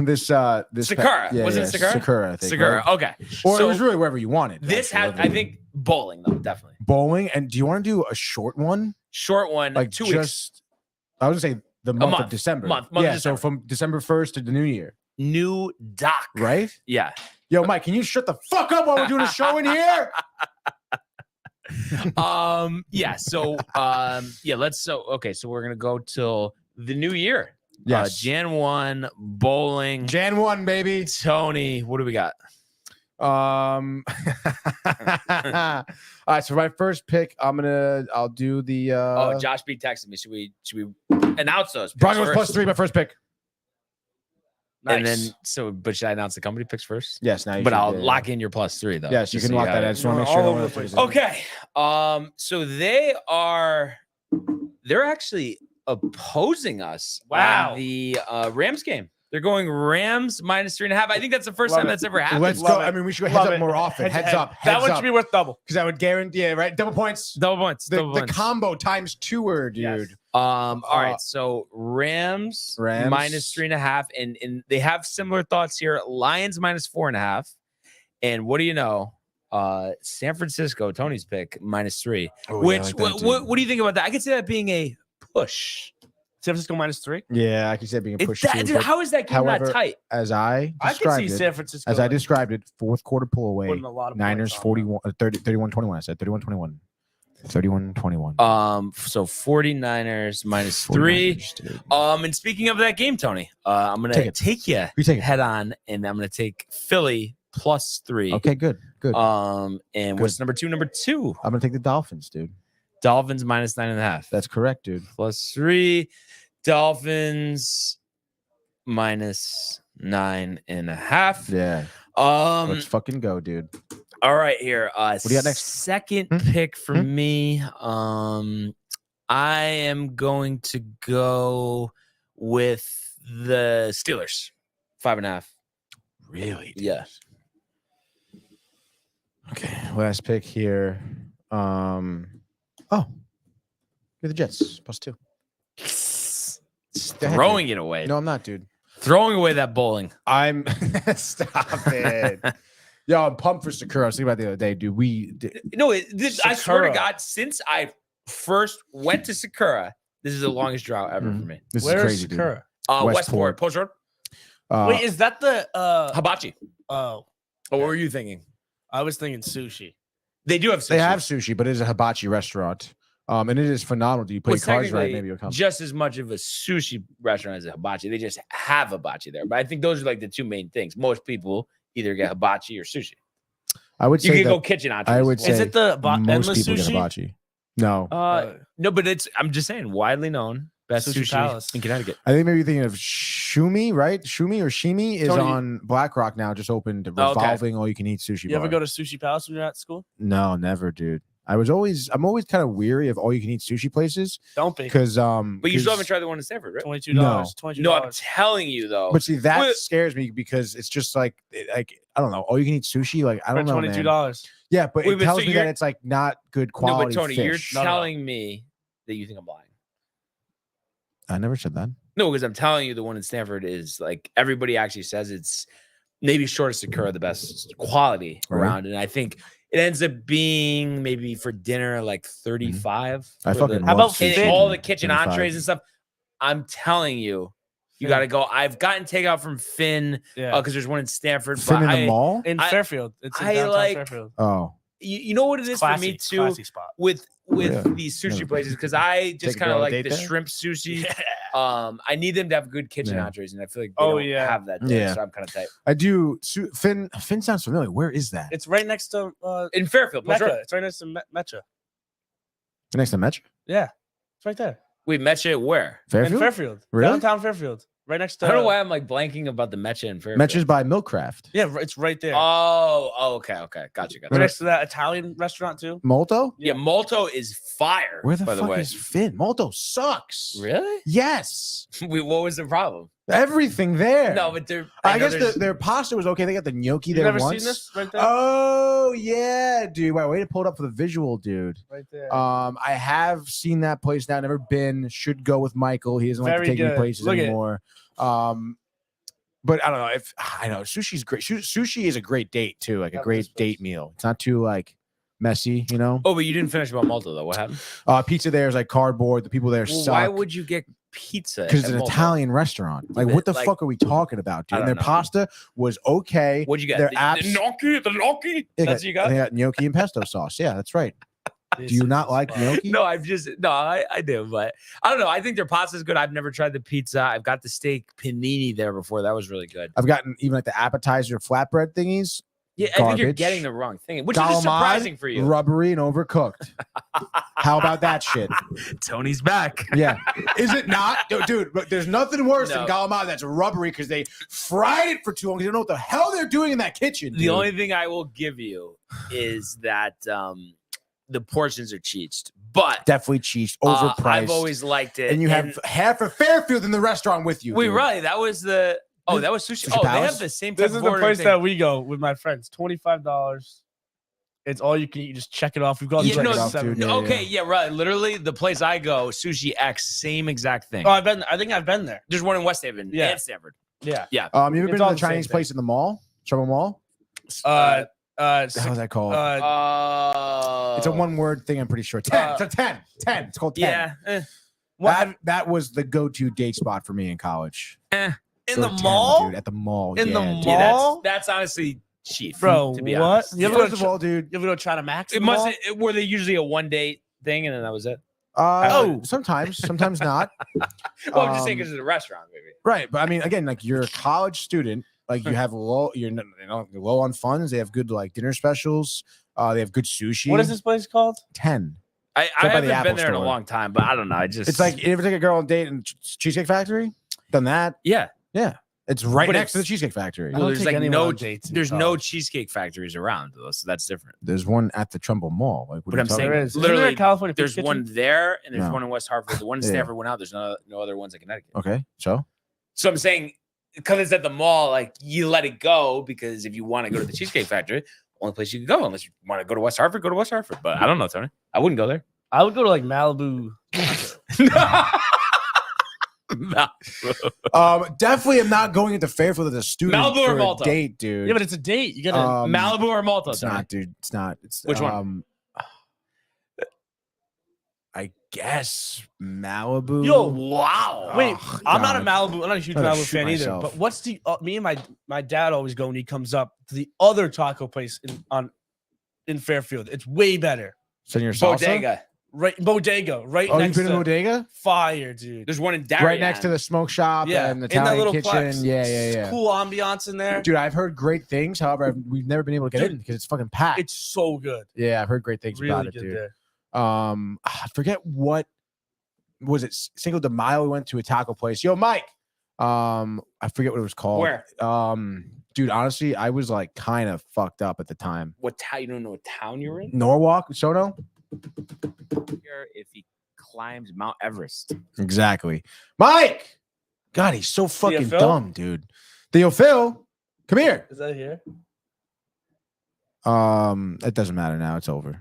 this Sakura. Was it Sakura? Sakura, I think. Sakura. right? Okay. Or So it was really wherever you wanted. this actually, had, I think, bowling though, definitely bowling. And do you want to do a short one? short one, Like 2 weeks. just, I was gonna say the month of month. December. Month of yeah. December. So from December 1st to the new year, New doc. right? Yeah. Yo, Mike, can you shut the fuck up while we're doing a show in here? Yeah. So so we're gonna go till the new year. Yes. Jan 1, bowling. Jan 1, baby. Tony, what do we got? All right, so my first pick, I'll do the Josh B texted me. Should we announce those picks Broncos first? +3, my first pick. And then but should I announce the company picks first? Yes, now you But should, I'll yeah, lock in your +3 though. Yes, you just can so lock have that. I it. just want to make All sure. I over don't the place. wanna- Okay. So they're actually opposing us. Wow. On the Rams game. They're going Rams -3.5. I think that's the first Love time it. that's ever happened. Let's Love go. it. I mean, we should go Love heads up it. more often. Heads Head- up. That Heads one up. should be worth double. Because I would guarantee, yeah, right? Double points. Double points. The double points. combo times 2, dude. Yes. All right, so Rams -3.5, and they have similar thoughts here. Lions -4.5, and what do you know? San Francisco, Tony's pick -3. Oh, yeah, I Which like that, too. what do you think about that? I could see that being a push. San Francisco -3. Yeah, I can say being a push. Dude, too, but how is that game however, that tight? as I I could see described it, San Francisco. as I described it, fourth quarter pull away. putting a lot of Niners points on them. 31-21. I said 31-21. 31-21. So 49ers -3. 49ers, dude. And speaking of that game, Tony, I'm gonna Take it. take you You take it. head on, and I'm gonna take Philly +3. Okay, good. Good. And Good. what's number two? Number 2, I'm gonna take the Dolphins, dude. Dolphins -9.5. That's correct, dude. +3. Dolphins -9.5. Yeah. Let's fucking go, dude. All right, here. do you got next? Second pick for me. I am going to go with the Steelers, 5.5. Really? Dude. Yeah. Okay. Last pick here. You're the Jets +2. Go ahead, Throwing it away. No, I'm not, dude. Throwing away that bowling. I'm stop it. Yo, I'm pumped for Sakura. I was thinking about it the other day, dude. No, I swear to Sakura. God, since I first went to Sakura, this is the longest drought ever for me. This Where is is crazy, dude. Sakura? Westport, Post Road, Wait, is that the Hibachi. Oh, What were you thinking? I was thinking sushi. They do have sushi. They have sushi, but it is a hibachi restaurant. And it is phenomenal. Do you play Well, cards right? technically Maybe you'll come. just as much of a sushi restaurant as a hibachi. They just have hibachi there. But I think those are like the two main things. Most people either get hibachi or sushi. I would You say can that go kitchen entrees. I would Is say it the most endless people get sushi? hibachi. No, no, but I'm just saying, widely known best Sushi sushi, Palace. in Connecticut. I think maybe you're thinking of Shumi, right? Shumi or Shimi is Tony, on Black Rock now. Just opened a Oh, okay. revolving all you can eat sushi. You ever bar. go to Sushi Palace when you're at school? No, never, dude. I'm always kind of weary of all you can eat sushi places Don't be. because But you still haven't tried the one in Stanford, right? $22. No. $22. No, I'm telling you though. But see, that Wait. scares me because it's just like I don't know. All you can eat sushi, like I don't know, man. $22. Yeah, but Wait, it but tells so me you're- that it's like not good No, quality but Tony, fish. you're telling me that you think I'm lying. I never said that. No, because I'm telling you, the one in Stanford is like everybody actually says it's maybe short of Sakura, the best quality Right. around. And I think it ends up being maybe for dinner like 35. I for fucking the, How about love Finn? sushi. all the kitchen 35. entrees and stuff. I'm telling you, you Finn. got to go. I've gotten takeout from Finn Yeah. because there's one in Stanford. Finn but in the mall. In I- Fairfield. It's in I downtown like- Fairfield. Oh, you know what it is for me too Classy spot. with Yeah. these sushi Never- places because I Take just a kind girl of on a like date the there? shrimp sushi. I need them to have good kitchen Yeah. entrees, and I feel like they Oh, don't yeah. have that. There, Yeah. so I'm kind of tight. I do. Finn sounds familiar. Where is that? It's right next to In Fairfield, Mecca. Metro. It's right next to Metro. Next to Metro. Yeah. It's right there. We met you at where? Fairfield. In Fairfield. Really? Downtown Fairfield. Right next to I don't know why I'm like blanking about the Metro in Fairfield. Metro's by Milkcraft. Yeah, it's right there. Okay. Gotcha. right next to that Italian restaurant too. Molto. Yeah, Molto is fire. Where the by fuck the way. is Finn? Molto sucks. Really? Yes. What was the problem? Everything there. No, but they're. I know guess there's- their pasta was okay. They got the gnocchi You've there never once. seen this right there? Oh yeah, dude. Wow, way to pull it up for the visual, dude. Right there. I have seen that place now. Never been. Should go with Michael. He doesn't like Very to take me good. places Look at it. anymore. But I don't know if I know sushi's great. Sushi is a great date too, like a Not great this date meal. It's not too like messy, you know. Oh, but you didn't finish about Molto though. What happened? Pizza there is like cardboard. The people there Well, suck. why would you get pizza? Because it's at an Molto? Italian restaurant. Like, but, what the like, fuck are we talking about, dude? I And their don't know. pasta was okay. What'd you get? Their The apps- gnocchi. The gnocchi. They That's what you got. They got gnocchi and pesto sauce. Yeah, that's right. This Do you is not like fun. gnocchi? No, I do, but I don't know. I think their pasta is good. I've never tried the pizza. I've got the steak panini there before. That was really good. I've gotten even like the appetizer flatbread thingies. Yeah, I think you're Garbage. getting the wrong thing, which is just Calamari, surprising for you. Rubbery and overcooked. How about that shit? Tony's back. Yeah. Is it not? Dude, but there's nothing worse than No. calamari that's rubbery because they fried it for too long. They don't know what the hell they're doing in that kitchen. The dude. only thing I will give you is that the portions are cheesed, but Definitely cheese, overpriced. I've always liked it. and you have half of Fairfield in the restaurant with you. wait, dude. right? That was the that was sushi. Sushi Oh, they Palace? have the same. This type is of the ordering place thing. that we go with my friends. $25. It's all you can eat. Just check it off. We've gone Yeah, to like no, 7. dude. Yeah, okay, yeah, right. Literally, the place I go, Sushi X, same exact thing. Oh, I think I've been there. There's one in West Haven Yeah. and Stanford. Yeah. You ever It's been all to the the same Chinese thing. place in the mall? Trouble Mall? What How's that called? It's a one-word thing, I'm pretty sure. 10. It's a 10. 10. It's called 10. Yeah. That was the go-to date spot for me in college. Eh. in Go the 10, mall, dude, at the mall. In the yeah, dude. mall? Yeah, Mall? that's honestly cheap, bro. To be What? honest. You ever First go of to all, dude. You ever go to China Max? It in the mall? must. Were they usually a one date thing, and then that was it? Sometimes not. Well, I'm just saying because it's a restaurant, maybe. Right, but I mean, again, like you're a college student, like you have low, you're low on funds. They have good like dinner specials. They have good sushi. What is this place called? 10? I right by the haven't Apple been there in a Store. long time, but I don't know. I just It's like you ever take a girl on a date in Cheesecake Factory? Done that? yeah. It's right But next to the it's- Cheesecake Factory. I Well, don't there's take like anyone no on dates in there's no college. cheesecake factories around though, so that's different. There's one at the Trumbull Mall. Like, what But are you I'm talking saying There about? is. Isn't literally, there a California There's Pizza one Kitchen? there and there's No. one in West Hartford. The one in Yeah. Stanford went out. There's no other ones in Connecticut. Okay, so So I'm saying because it's at the mall, like you let it go because if you want to go to the Cheesecake Factory, only place you can go unless you want to go to West Hartford, go to West Hartford. But I don't know, Tony. I wouldn't go there. I would go to like Malibu. definitely am not going into Fairfield as a student Malibu or for a Malta? date, dude. Yeah, but it's a date. You gotta. Malibu or Malta? It's Tony? not, dude. It's not. It's Which one? I guess Malibu. Yo, Wow. Wait, Oh, I'm not a God. Malibu. I'm not a huge I'm gonna Malibu shoot fan either. myself. But what's the me and my dad always go when he comes up to the other taco place in Fairfield. It's way better. So your salsa? Bodega. Right, bodega. Right Oh, you've next been to in Bodega? fire, dude. There's one in Darien. Right next to the smoke shop Yeah, and the in that Italian little kitchen. plex. Yeah. It's cool ambiance in there. Dude, I've heard great things. However, we've never been able to get Dude, in because it's fucking packed. It's so good. Yeah, I've heard great things Really about it, good dude. there. I forget what was it. Cinco de Mayo, we went to a taco place. Yo, Mike. I forget what it was called. Where? Dude, honestly, I was like kind of fucked up at the time. What town? You don't know what town you're in? Norwalk, Sono. if he climbs Mount Everest. Exactly. Mike! God, he's so fucking Phil? dumb, dude. Theo Phil, come here. Is that here? It doesn't matter now. It's over.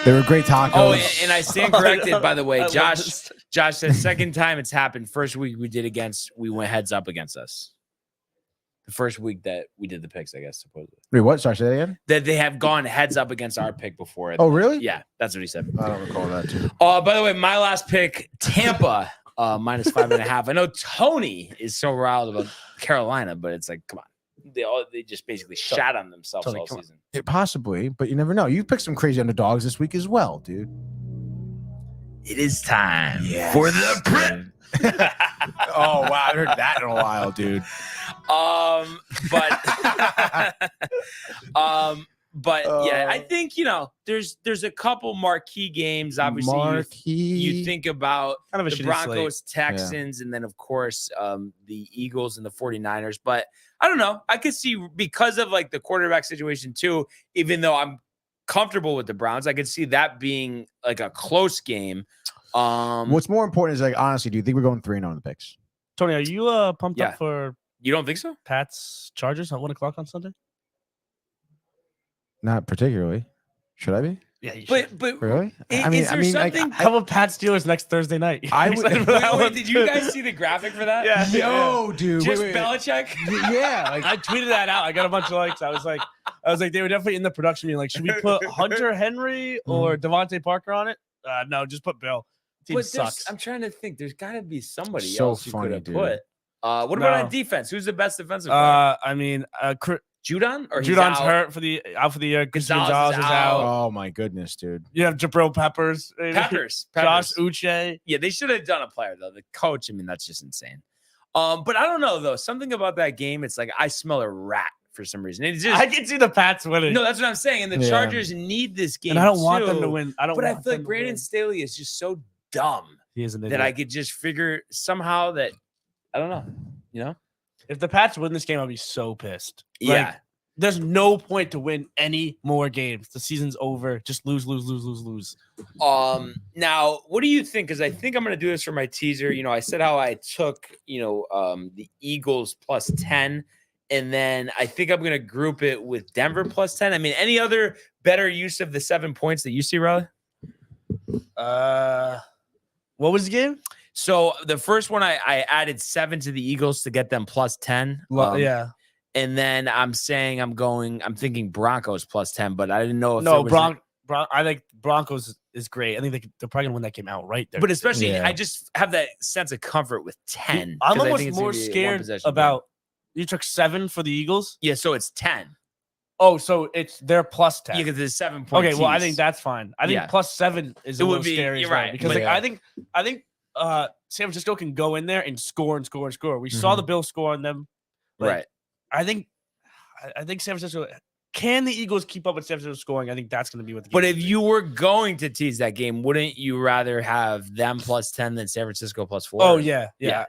They were great tacos. Oh, and I stand corrected, by the way. I love Josh this. said second time it's happened. First week we went heads up against us. The first week that we did the picks, I guess, supposedly. Wait, what? Sorry, say that again? That they have gone heads up against our pick before. Oh, really? Yeah, that's what he said. I don't recall that, too. By the way, my last pick, Tampa, minus 5.5. I know Tony is so riled about Carolina, but it's like, come on. They just basically shat on themselves Tony, all come on. season. Possibly, but you never know. You picked some crazy underdogs this week as well, dude. It is time for the prep. Oh, wow. I haven't heard that in a while, dude. But yeah, I think there's a couple marquee games. Obviously, you think about Kind of a the shitty Broncos, Texans, and then of course the Eagles and the 49ers. But I don't know. I could see because of like the quarterback situation too. Even though I'm comfortable with the Browns, I could see that being like a close game. What's more important is like honestly, do you think we're going 3-0 in the picks? Tony, are you pumped Yeah. up for You don't think so? Pats Chargers at 1:00 on Sunday? Not particularly. Should I be? Yeah, you But Really? is there something? How about Pats Steelers next Thursday night? I would- Excited for that Wait, one? did you guys see the graphic for that? Yeah. Yo, dude. Just wait. Belichick. Yeah. Like, I tweeted that out. I got a bunch of likes. I was like, they were definitely in the production meeting. Like, should we put Hunter Henry or Devontae Parker on it? No, just put Bill. Team But sucks. I'm trying to think. There's got to be somebody So else you funny, could have dude. put. What No. about on defense? Who's the best defensive player? I mean, Judon or he's Judon's out? hurt for the year. Gonzalez Gonzalez is is out. out. oh my goodness, dude. You have Jabril Peppers. Peppers. Josh Uche. Yeah, they should have done a player though. The coach, I mean, that's just insane. But I don't know though. Something about that game, it's like I smell a rat for some reason. It's just I can see the Pats winning. no, that's what I'm saying. And the Yeah. Chargers need this game. and I don't want them too. to win. I But I feel like Brandon Staley is just so dumb He is an that idiot. I could just figure somehow that I don't know. You know? If the Pats win this game, I'll be so pissed. Like, Yeah. there's no point to win any more games. The season's over. Just lose. Now, what do you think? Because I think I'm going to do this for my teaser. I said how I took, the Eagles plus 10, and then I think I'm going to group it with Denver plus 10. I mean, any other better use of the 7 points that you see, Riley? What was the game? So the first one, I added 7 to the Eagles to get them plus 10. Yeah. And then I'm thinking Broncos plus 10, but I didn't know if No, there was I think Broncos is great. I think they're probably gonna win that game outright. There, but especially Yeah. I just have that sense of comfort with 10. I'm 'cause I almost think it's more gonna be a scared one-possession game. about. You took 7 for the Eagles. Yeah, so it's 10. Oh, so they're plus 10. Yeah, because there's 7 points. Okay, well, I think that's fine. I think Yeah. plus 7 is It a would little be- scary. you're as well, right, because but like, yeah. I think San Francisco can go in there and score. We saw the Bills score on them. Like, right. I think San Francisco. Can the Eagles keep up with San Francisco scoring? I think that's going to be what the game But is if gonna be. you were going to tease that game, wouldn't you rather have them plus 10 than San Francisco plus 4? Oh yeah.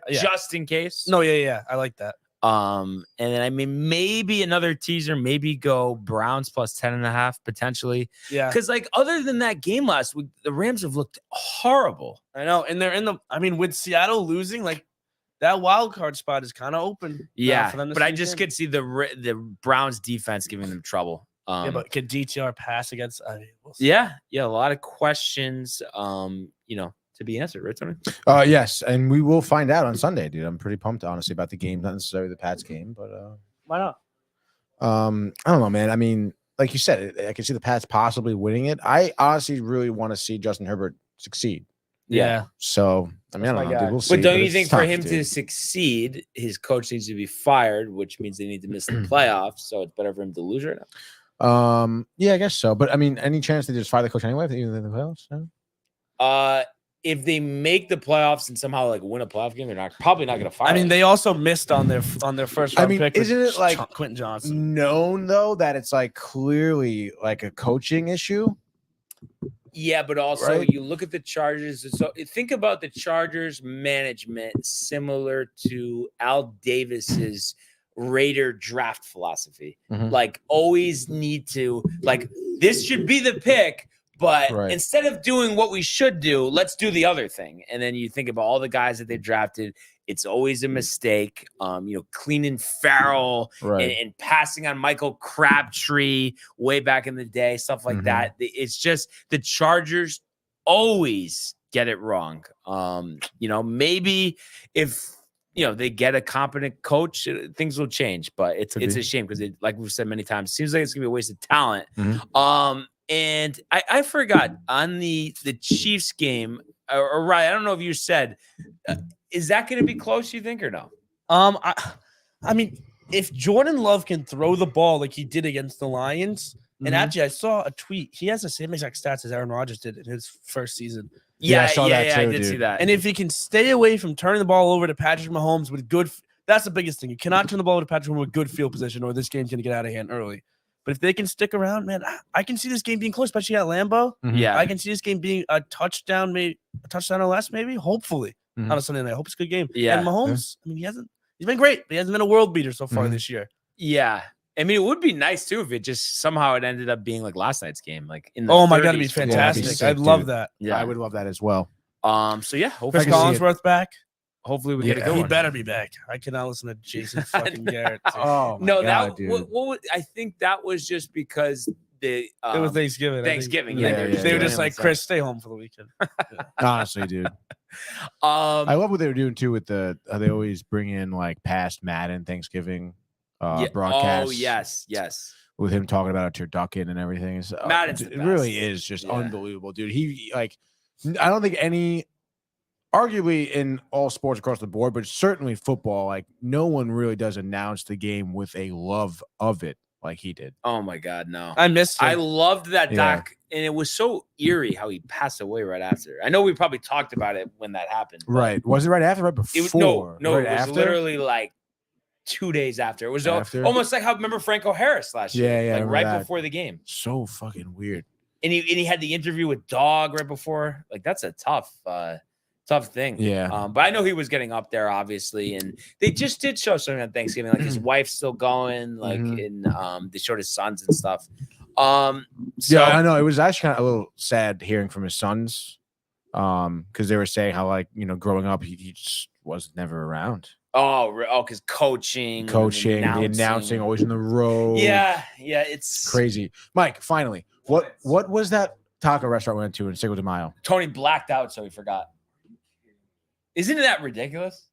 Just in case. No, yeah. I like that. And then I mean maybe another teaser, maybe go Browns plus 10.5 potentially. Yeah. Because like other than that game last week, the Rams have looked horrible. I know, and they're in the. I mean, with Seattle losing, like that wild card spot is kind of open. Yeah, for them to but I sneak just in. could see the Browns defense giving them trouble. Yeah, but could DTR pass against? I mean, we'll see. yeah, a lot of questions, to be answered, right, Tony? Yes, and we will find out on Sunday, dude. I'm pretty pumped, honestly, about the game. Not necessarily the Pats game, but Why not? I don't know, man. I mean, like you said, I can see the Pats possibly winning it. I honestly really want to see Justin Herbert succeed. Yeah. So, I mean, I That's don't my know, guy. dude. We'll see. But don't you it's think for tough, him to dude. succeed, his coach needs to be fired, which means they need to miss the playoffs. So it's better for him to lose right now. Yeah, I guess so. But I mean, any chance they just fire the coach anyway? Even in the playoffs? No? If they make the playoffs and somehow like win a playoff game, they're probably not going to fire. I mean, him. they also missed on their first round I mean, pick. with isn't it like Quentin Johnson? known though that it's like clearly like a coaching issue? Yeah, but also Right? you look at the Chargers. So think about the Chargers management similar to Al Davis's Raider draft philosophy. Mhm. Like always need to like this should be the pick, But Right. instead of doing what we should do, let's do the other thing. And then you think about all the guys that they've drafted. It's always a mistake. Cleaning Farrell and passing on Michael Crabtree way back in the day, stuff like that. It's just the Chargers always get it wrong. Maybe if they get a competent coach, things will change. But it's a shame because, like we've said many times, it seems like it's gonna be a waste of talent. And I forgot on the Chiefs game, or Ryan, I don't know if you said, is that going to be close, you think, or no? I mean, if Jordan Love can throw the ball like he did against the Lions, and actually I saw a tweet, he has the same exact stats as Aaron Rodgers did in his first season. Yeah, I saw that too, I did see that. And if he can stay away from turning the ball over to Patrick Mahomes with good, that's the biggest thing. You cannot turn the ball over to Patrick Mahomes with good field position, or this game's going to get out of hand early. But if they can stick around, man, I can see this game being close, especially at Lambeau. Yeah, I can see this game being a touchdown, maybe a touchdown or less, maybe, hopefully, on a Sunday night. I hope it's a good game. Yeah. And Mahomes, I mean, he's been great, but he hasn't been a world beater so far this year. Yeah. I mean, it would be nice too if it just somehow it ended up being like last night's game, like in the Oh my god, 30s. it'd be fantastic. sick, I'd love dude. that. Yeah, I would love that as well. So yeah, Chris hopefully, Collinsworth back. hopefully we get a good He one. better be back. I cannot listen to Jason fucking Garrett. Dude. Oh my No, God, dude. I think that was just because it was Thanksgiving. I think. Thanksgiving. Yeah, They were just doing like, it. Chris, stay home for the weekend. Honestly, dude. I love what they were doing too with they always bring in like past Madden Thanksgiving broadcasts. Oh yes. With him talking about a turducken and everything. It's, Madden's it the best. really is just Yeah. unbelievable, dude. He I don't think arguably in all sports across the board, but certainly football, like no one really does announce the game with a love of it like he did. Oh my God, no. I missed him. I loved that Yeah. doc, and it was so eerie how he passed away right after. I know we probably talked about it when that happened. but Right. Was it right after? Right before? It was no, right it was after? literally like 2 days after. It was After? almost like how remember Franco Harris last year, Yeah, I like remember right that. before the game. So fucking weird. And he had the interview with Dog right before. Like that's a tough thing. Yeah. But I know he was getting up there, obviously, and they just did show something on Thanksgiving, like his wife's still going, like and they showed his sons and stuff. So Yeah, I know. It was actually kind of a little sad hearing from his sons, because they were saying how growing up he just was never around. because coaching, The announcing, always in the road. Yeah, it's Crazy. Mike, finally, what was that taco restaurant we went to in Cinco de Mayo? Tony blacked out, so he forgot. Isn't that ridiculous?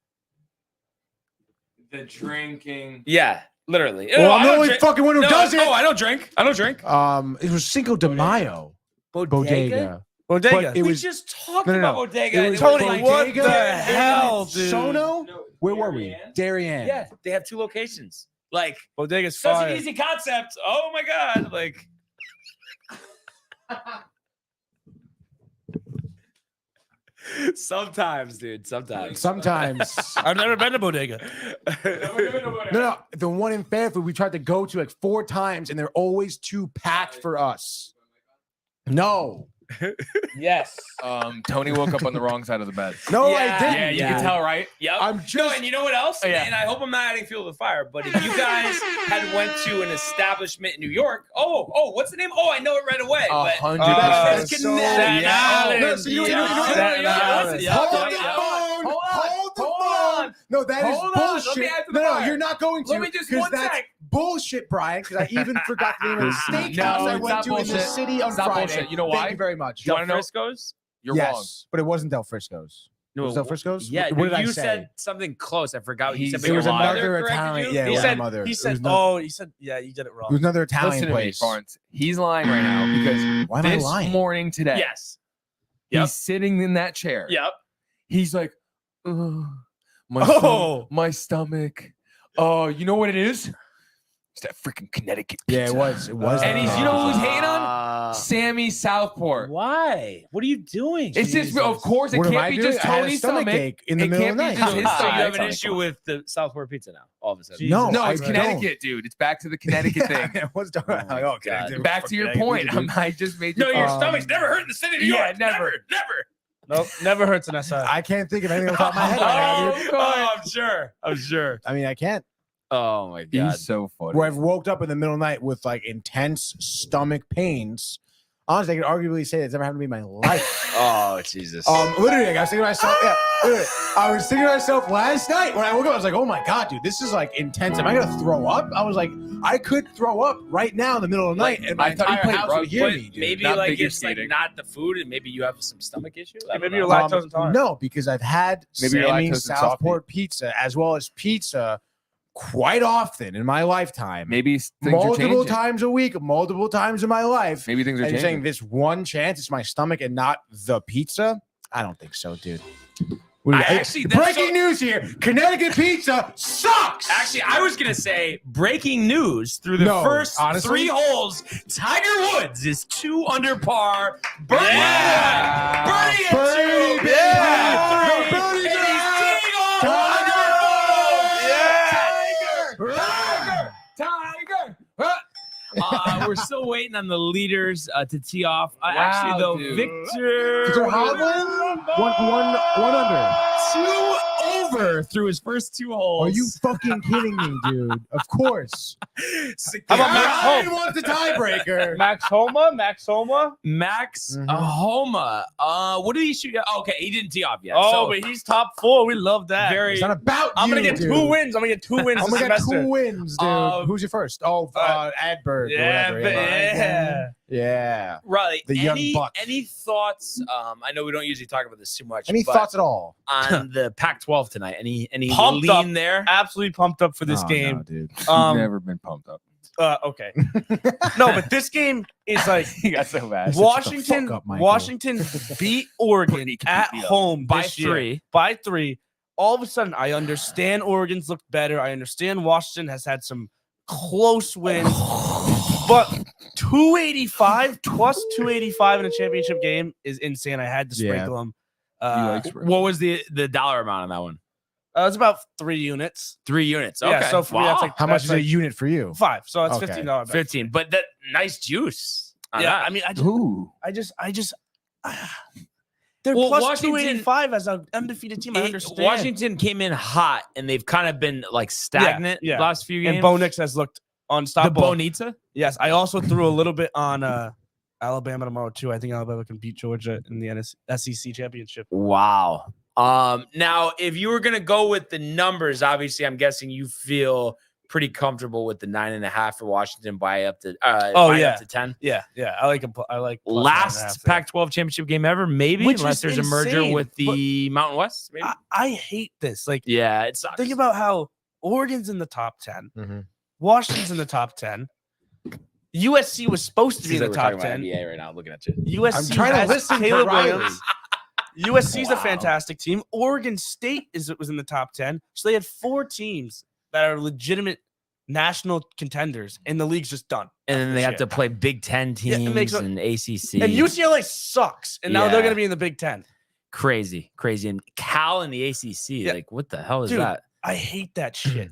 The drinking. Yeah, literally. Well, I I'm the don't only drink- fucking one who does it. Oh, I don't drink. It was Cinco de Mayo. Bodega. Bodega. But it We was just talked No, no, about no. Bodega. It and was it was Tony, like- what Bodega, the and hell, then dude? Sono? No, Where were we? Darien. Darien. Yeah, they have 2 locations. Like Bodega's such fire. an easy concept. Oh my God! Like. Sometimes, dude. Sometimes. I've never been to Bodega. No, the one in Fairfield we tried to go to like 4 times, and they're always too packed for us. No, Yes. Tony woke up on the wrong side of the bed. no, Yeah, I didn't. Yeah, you Yeah. can tell, right? Yep. I'm No, just. and you know what else? Oh, yeah. And I hope I'm not adding fuel to the fire, but if you guys had went to an establishment in New York, what's the name? Oh, I know it right away. But 100%. That's so Connecticut. Staten No, so you know- you know- Staten Island. Hold Yeah. the Yeah. phone. Hold the Hold phone. on. No, that is Hold on. Let me bullshit. add to the No, fire. you're not going to. Let me just 'cause one that's sec. bullshit, Brian. Because I even forgot the name of the steakhouse No, I it's went not to in the bullshit. city on It's not Friday. bullshit. You know Thank why? you very much. You wanna know? Frisco's? You're yes, wrong. but it wasn't Del Frisco's. No, It was Del Frisco's? Yeah, What did I you say? said something close. I forgot what you said. He's- But It your was mother another corrected Italian. you? Yeah, it He was said, my mother. he It said, was no- he said, yeah, you did it It wrong. was another Italian Listen to me, place. Barnes. He's lying right now because Why am I this lying? morning today, Yes. he's Yep. sitting in that chair. Yep. He's like, "Ugh, my Oh. my stomach. Oh, you know what it is? It's that freaking Connecticut pizza. Yeah, it was. It was. And he's, you know who's hating on? Uh, Sammy Southport. Why? What are you doing? It's just, of course, it What am can't I be doing? just I had a Tony's stomach stomach. ache in the It middle can't of the be night. just So his you stomach. have an issue with the Southport pizza now, all of a sudden. No, No, I it's don't. Connecticut, dude. It's back to the Connecticut thing. Yeah, what's going on? Oh my Like, God. Back to your point. I just made you. No, your Um, stomach's never hurt in the city of New yeah, York. never. Never. Nope, never hurts an SI. I can't think of anything off the top of my head right now, dude. I'm sure. I mean, I can't. Oh my God. He's so funny. Where I've woke up in the middle of the night with like intense stomach pains. honestly, I could arguably say that's never happened to me in my life. Oh, Jesus. Literally, like, I was thinking to myself, literally, I was thinking to myself last night when I woke up, I was like, oh my God, dude, this is like intense. Am I going to throw up? I was like, I could throw up right now in the middle of the night, and my I thought you entire played house would rugby. hear But me, dude. maybe Not like figure it's like skating. not the food, and maybe you have some stomach issue. I don't Maybe know. you're lactose intolerant. No, because I've had Maybe you're Sammy's lactose and Southport pizza as well as pizza quite often in my lifetime. Maybe things are multiple changing. times a week, multiple times in my life. Maybe things are And you're saying changing. this one chance it's my stomach and not the pizza? I don't think so, dude. What do you- Actually, that's breaking news here: Connecticut pizza sucks. Actually, I was gonna say breaking news through the No, first honestly? 3 holes. Tiger Woods is 2 under par. Birdie Yeah. Birdie at Birdie, 2. baby. Yeah. No, birdie's And he's out. teeing off Tiger. Tiger. We're still waiting on the leaders to tee off. Actually, though, dude. Victor Victor Hovland, one under. 2 over through his first 2 holes. Are you fucking kidding me, dude? Of course. How about Max I Home? want the tiebreaker. Max Homa? Max Mhm. Homa. What did he shoot? Oh, okay, he didn't tee off yet. Oh, so but he's top 4. We love that. very. It's not about I'm gonna you, get dude. 2 wins. I'm gonna get 2 wins I'm this gonna get semester. 2 wins, dude. Who's your first? Oh, Adberg or Yeah, whatever. yeah. Yeah. Riley, The young any, buck. any thoughts? I know we don't usually talk about this too much. Any but thoughts at all? on the Pac-12 tonight? Any Pumped lean up. there? Absolutely pumped up for this Oh, game. no, dude. Never been pumped up. Okay. No, but this game is like You got so bad. Washington. fuck up, Michael. Washington beat Oregon at home By this year. 3. By 3. All of a sudden, I understand Oregon's looked better. I understand Washington has had some close wins, but 285 plus 285 in a championship game is insane. I had to Yeah. sprinkle them. What was the dollar amount on that one? It's about 3 units. 3 units. Okay. Yeah, so for me, that's like How much that's is a like unit for you? 5. So that's Okay. $15. 15. But that nice juice. on Yeah, that. I mean, Ooh. they're Well, plus Washington- 285 as an undefeated team. I understand. Washington came in hot, and they've kind of been like stagnant yeah. the last few games. and Bo Nix has looked the unstoppable. Bonita. Yes, I also threw a little bit on Alabama tomorrow too. I think Alabama can beat Georgia in the SEC championship. Wow. Now, if you were gonna go with the numbers, obviously, I'm guessing you feel pretty comfortable with the 9.5 for Washington by up to yeah. up to 10. Yeah, I like him. I like plus 9.5 Last there. Pac-12 championship game ever, maybe, Which unless is there's a merger insane, with the Mountain West. Maybe. I hate this. Like, Yeah, it sucks. think about how Oregon's in the top 10, Mhm. Washington's in the top 10. USC was supposed to be in the top 10. NBA right now. I'm looking at you. USC I'm trying to has listen to Caleb Riley. Williams. USC's a Wow. fantastic team. Oregon State was in the top 10. So they had 4 teams that are legitimate national contenders, and the league's just done. And then they have to Shit. play Big Ten Yeah, teams it makes and ACC. And UCLA sucks, and now they're Yeah. going to be in the Big Ten. crazy. And Cal in the ACC. Yeah. Like, what the hell is Dude, that? I hate that shit.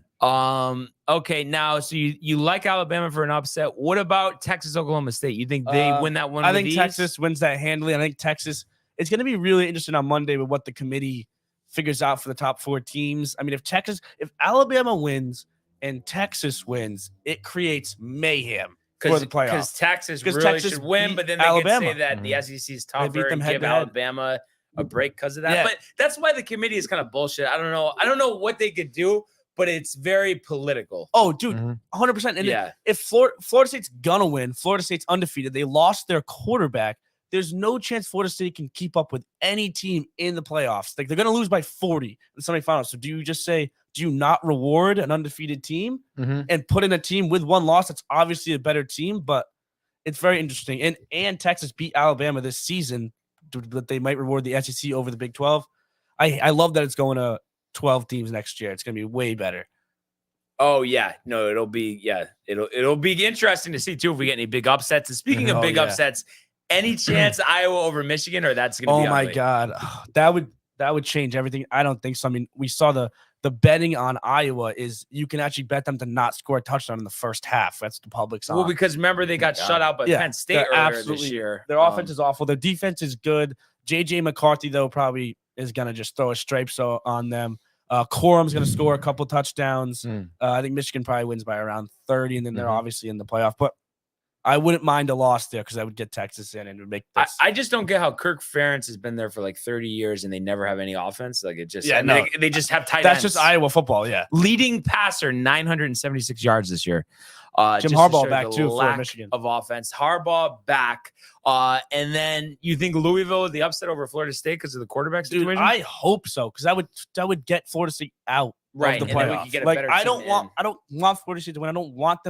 Okay, now so you like Alabama for an upset. What about Texas, Oklahoma State? You think they win that one? I with think ease? Texas wins that handily. I think Texas. It's going to be really interesting on Monday with what the committee figures out for the top 4 teams. I mean, if Alabama wins and Texas wins, it creates mayhem for the playoffs. Because Texas 'Cause really Texas should win, beat but then they Alabama. could say that the SEC is tougher beat them and head give to head. Alabama a break because of that. Yeah. But that's why the committee is kind of bullshit. I don't know what they could do, but it's very political. Oh, dude, Mhm. 100%. And Yeah. if Florida State's gonna win, Florida State's undefeated. They lost their quarterback. There's no chance Florida State can keep up with any team in the playoffs. Like, they're gonna lose by 40 in the semifinals. So do you not reward an undefeated team Mhm. and put in a team with 1 loss that's obviously a better team? But it's very interesting. And Texas beat Alabama this season, but they might reward the SEC over the Big 12. I love that it's going to 12 teams next year. It's gonna be way better. Oh yeah, no, it'll be interesting to see too if we get any big upsets. And speaking of Oh, big yeah. upsets, any chance Iowa over Michigan, or that's gonna Oh be my ugly? god, that would change everything. I don't think so. I mean, we saw the betting on Iowa is you can actually bet them to not score a touchdown in the first half. That's the public's on. Well, because remember they got shut out by Yeah, Penn State they're earlier this absolutely- year. Their offense is awful. Their defense is good. JJ McCarthy though probably is gonna just throw a stripes on them. Corum's gonna score a couple touchdowns. Mm. I think Michigan probably wins by around 30, and then they're Mm-hmm. obviously in the playoff. But I wouldn't mind a loss there because I would get Texas in and it would make this. I just don't get how Kirk Ferentz has been there for like 30 years and they never have any offense. Like it just, Yeah, no. they just have tight That's ends. just Iowa football, yeah. Leading passer, 976 yards this year. Jim just to Harbaugh show back the too for lack Michigan. of offense. Harbaugh back. And then you think Louisville, the upset over Florida State because of the quarterback situation? Dude, I hope so because that would get Florida State out Right, of the and then we playoffs. could get a Like better I team don't want in. Florida State to win. I don't want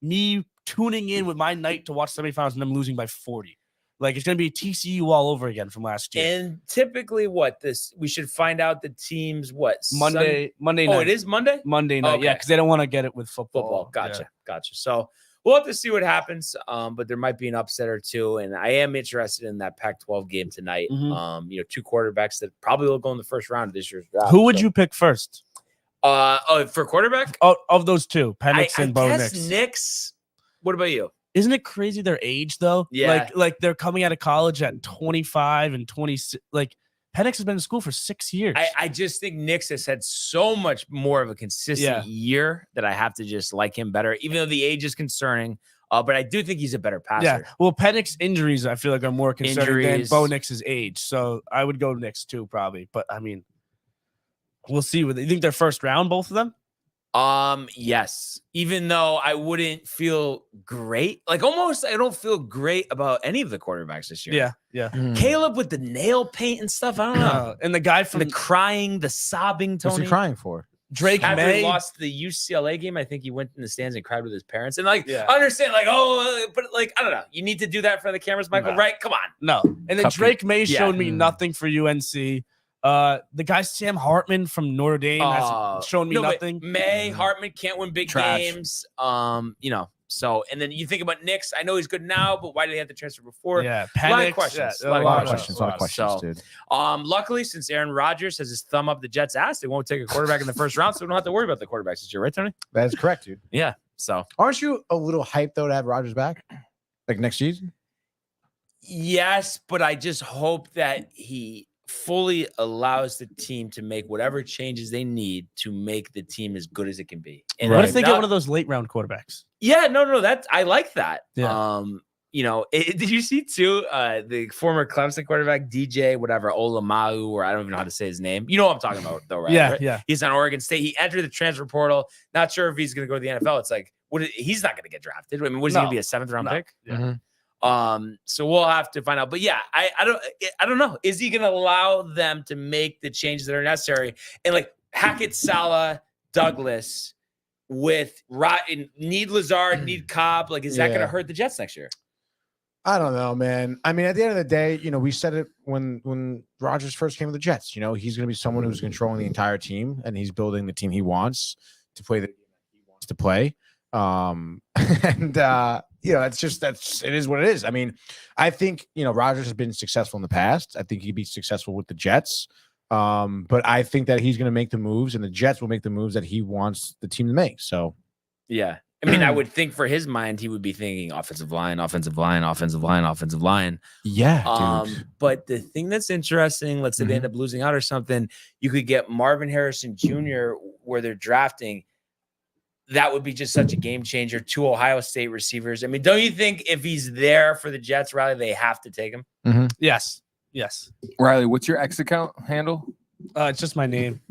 me tuning in with my night to watch semifinals and them losing by 40. Like it's gonna be TCU all over again from last year. And typically, we should find out the teams Monday night. Oh, it is Monday. Monday night, yeah, Okay. because they don't want to get it with football. Gotcha. So we'll have to see what happens. But there might be an upset or two, and I am interested in that Pac-12 game tonight. Mhm. Two quarterbacks that probably will go in the first round of this year's draft. Who would you pick first? For quarterback? Of those two, Penix and Bo guess Nix. Nix. What about you? Isn't it crazy their age though? Yeah. Like they're coming out of college at 25 and 26. Like Penix has been in school for 6 years. I just think Nix has had so much more of a consistent year that I have to just like him better, even though the age is concerning. But I do think he's a better passer. Yeah. Well, Penix injuries I feel like are more concerning Injuries. than Bo Nix's age. So I would go Nix too, probably. But I mean, we'll see. You think they're first round, both of them? Yes. Even though I wouldn't feel great, like almost I don't feel great about any of the quarterbacks this year. Yeah. Caleb with the nail paint and stuff. I don't know. And the guy from The crying, the sobbing, What's he Tony. crying for? Drake After May he lost the UCLA game, I think he went in the stands and cried with his parents. And like, Yeah. I understand, like, but like, I don't know. You need to do that for the cameras, Michael, No. right? Come on. No. And then Cupcake. Drake May Yeah. showed me nothing for UNC. The guy Sam Hartman from Notre Dame has shown me No, but nothing. May Hartman can't win big Trash. games. So and then you think about Knicks. I know he's good now, but why did he have to transfer before? Yeah, A lot of Penix, questions. yeah, A lot A lot of of questions. A lot of questions, So, dude. luckily, since Aaron Rodgers has his thumb up the Jets' ass, they won't take a quarterback in the first round, so we don't have to worry about the quarterbacks this year, right, Tony? That is correct, dude. Yeah. So Aren't you a little hyped though to have Rodgers back, like next season? yes, but I just hope that he fully allows the team to make whatever changes they need to make the team as good as it can be. And What if they get not- one of those late round quarterbacks? Yeah, no, that I like that. Yeah. Did you see too the former Clemson quarterback DJ whatever Olamau, or I don't even know how to say his name. You know what I'm talking about though, right? Yeah, Right? yeah. He's on Oregon State. He entered the transfer portal. Not sure if he's going to go to the NFL. It's like he's not going to get drafted. I mean, was he going to be a 7th round pick? Yeah. So we'll have to find out. But yeah, I don't know. Is he going to allow them to make the changes that are necessary? And like Hackett, Salah, Douglas with need Lazard, need Cobb. Like, is that going to hurt the Jets next year? I don't know, man. I mean, at the end of the day, we said it when Rodgers first came to the Jets. He's going to be someone who's controlling the entire team, and he's building the team he wants to play the game he wants to play. It is what it is. I mean, I think Rodgers has been successful in the past. I think he'd be successful with the Jets. But I think that he's going to make the moves, and the Jets will make the moves that he wants the team to make. So, yeah. I mean, I would think for his mind, he would be thinking offensive line, offensive line, offensive line, offensive line. yeah, dude. But the thing that's interesting, let's say they end up losing out or something, you could get Marvin Harrison Jr. where they're drafting. That would be just such a game changer. 2 Ohio State receivers. I mean, don't you think if he's there for the Jets, Riley, they have to take him? Yes. Riley, what's your X account handle? It's just my name.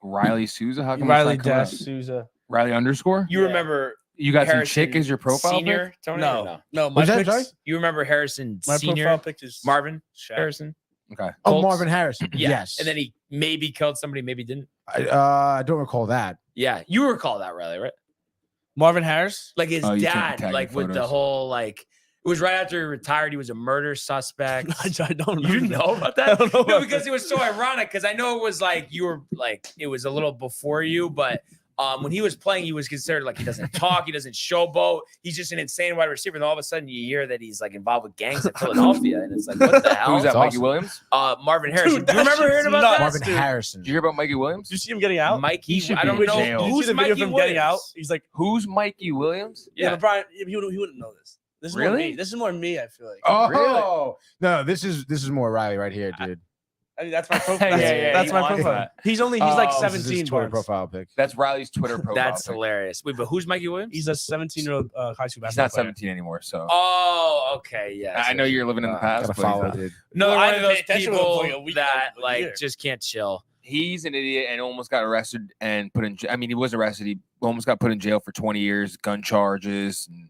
Riley Souza. How come Riley it's not coming up? Dash Souza. Riley underscore. You remember You got Harrison some chick as your profile Senior, pic? Tony? or No. My What's that, picks- sorry? You remember Harrison My Senior? profile pic is Marvin Shaq. Harrison? Okay. Oh, Colts? Marvin Harrison. Yeah. Yes. And then he maybe killed somebody, maybe didn't. I don't recall that. Yeah. You recall that, Riley, right? Marvin Harris. Like his Oh, you took the dad, tagging like with the photos. whole, like, it was right after he retired. He was a murder suspect. I don't know. You didn't know about I that? don't know No, about because it was so ironic. Because I know it was like you were like it was a little before you, but when he was playing, he was considered like he doesn't talk, he doesn't showboat, he's just an insane wide receiver. And all of a sudden, you hear that he's like involved with gangs in Philadelphia, and it's like, what the hell? Who's that? That's Mikey awesome. Williams? Marvin Harrison. Dude, Do you that remember shit's hearing about nuts. that? Marvin dude. Harrison. Did you hear about Mikey Williams? Did you see him getting out? Mikey, He should I don't be in know. jail. Did you Who's see the video Mikey of him getting out? Williams? He's like, Who's Mikey Williams? yeah, Yeah. but Brian, he wouldn't know this. This is more Really? me. This is more me. I feel like. Oh Really? no, this is more Riley right here, dude. I mean, that's my profile. Yeah, That's he my wants profile. that. He's like Oh, This is his 17. Twitter Barnes. profile pic. That's Riley's Twitter profile. That's pic. hilarious. Wait, but who's Mikey Williams? He's a 17-year-old high school He's basketball not player. 17 anymore, so Oh, okay, yeah. I know you're living in the past. Gotta but follow, dude. No, Well, one I of haven't those paid attention to him people for like a week, that a like year. just can't chill. he's an idiot and almost got arrested and put in. I mean, he was arrested. He almost got put in jail for 20 years, gun charges, and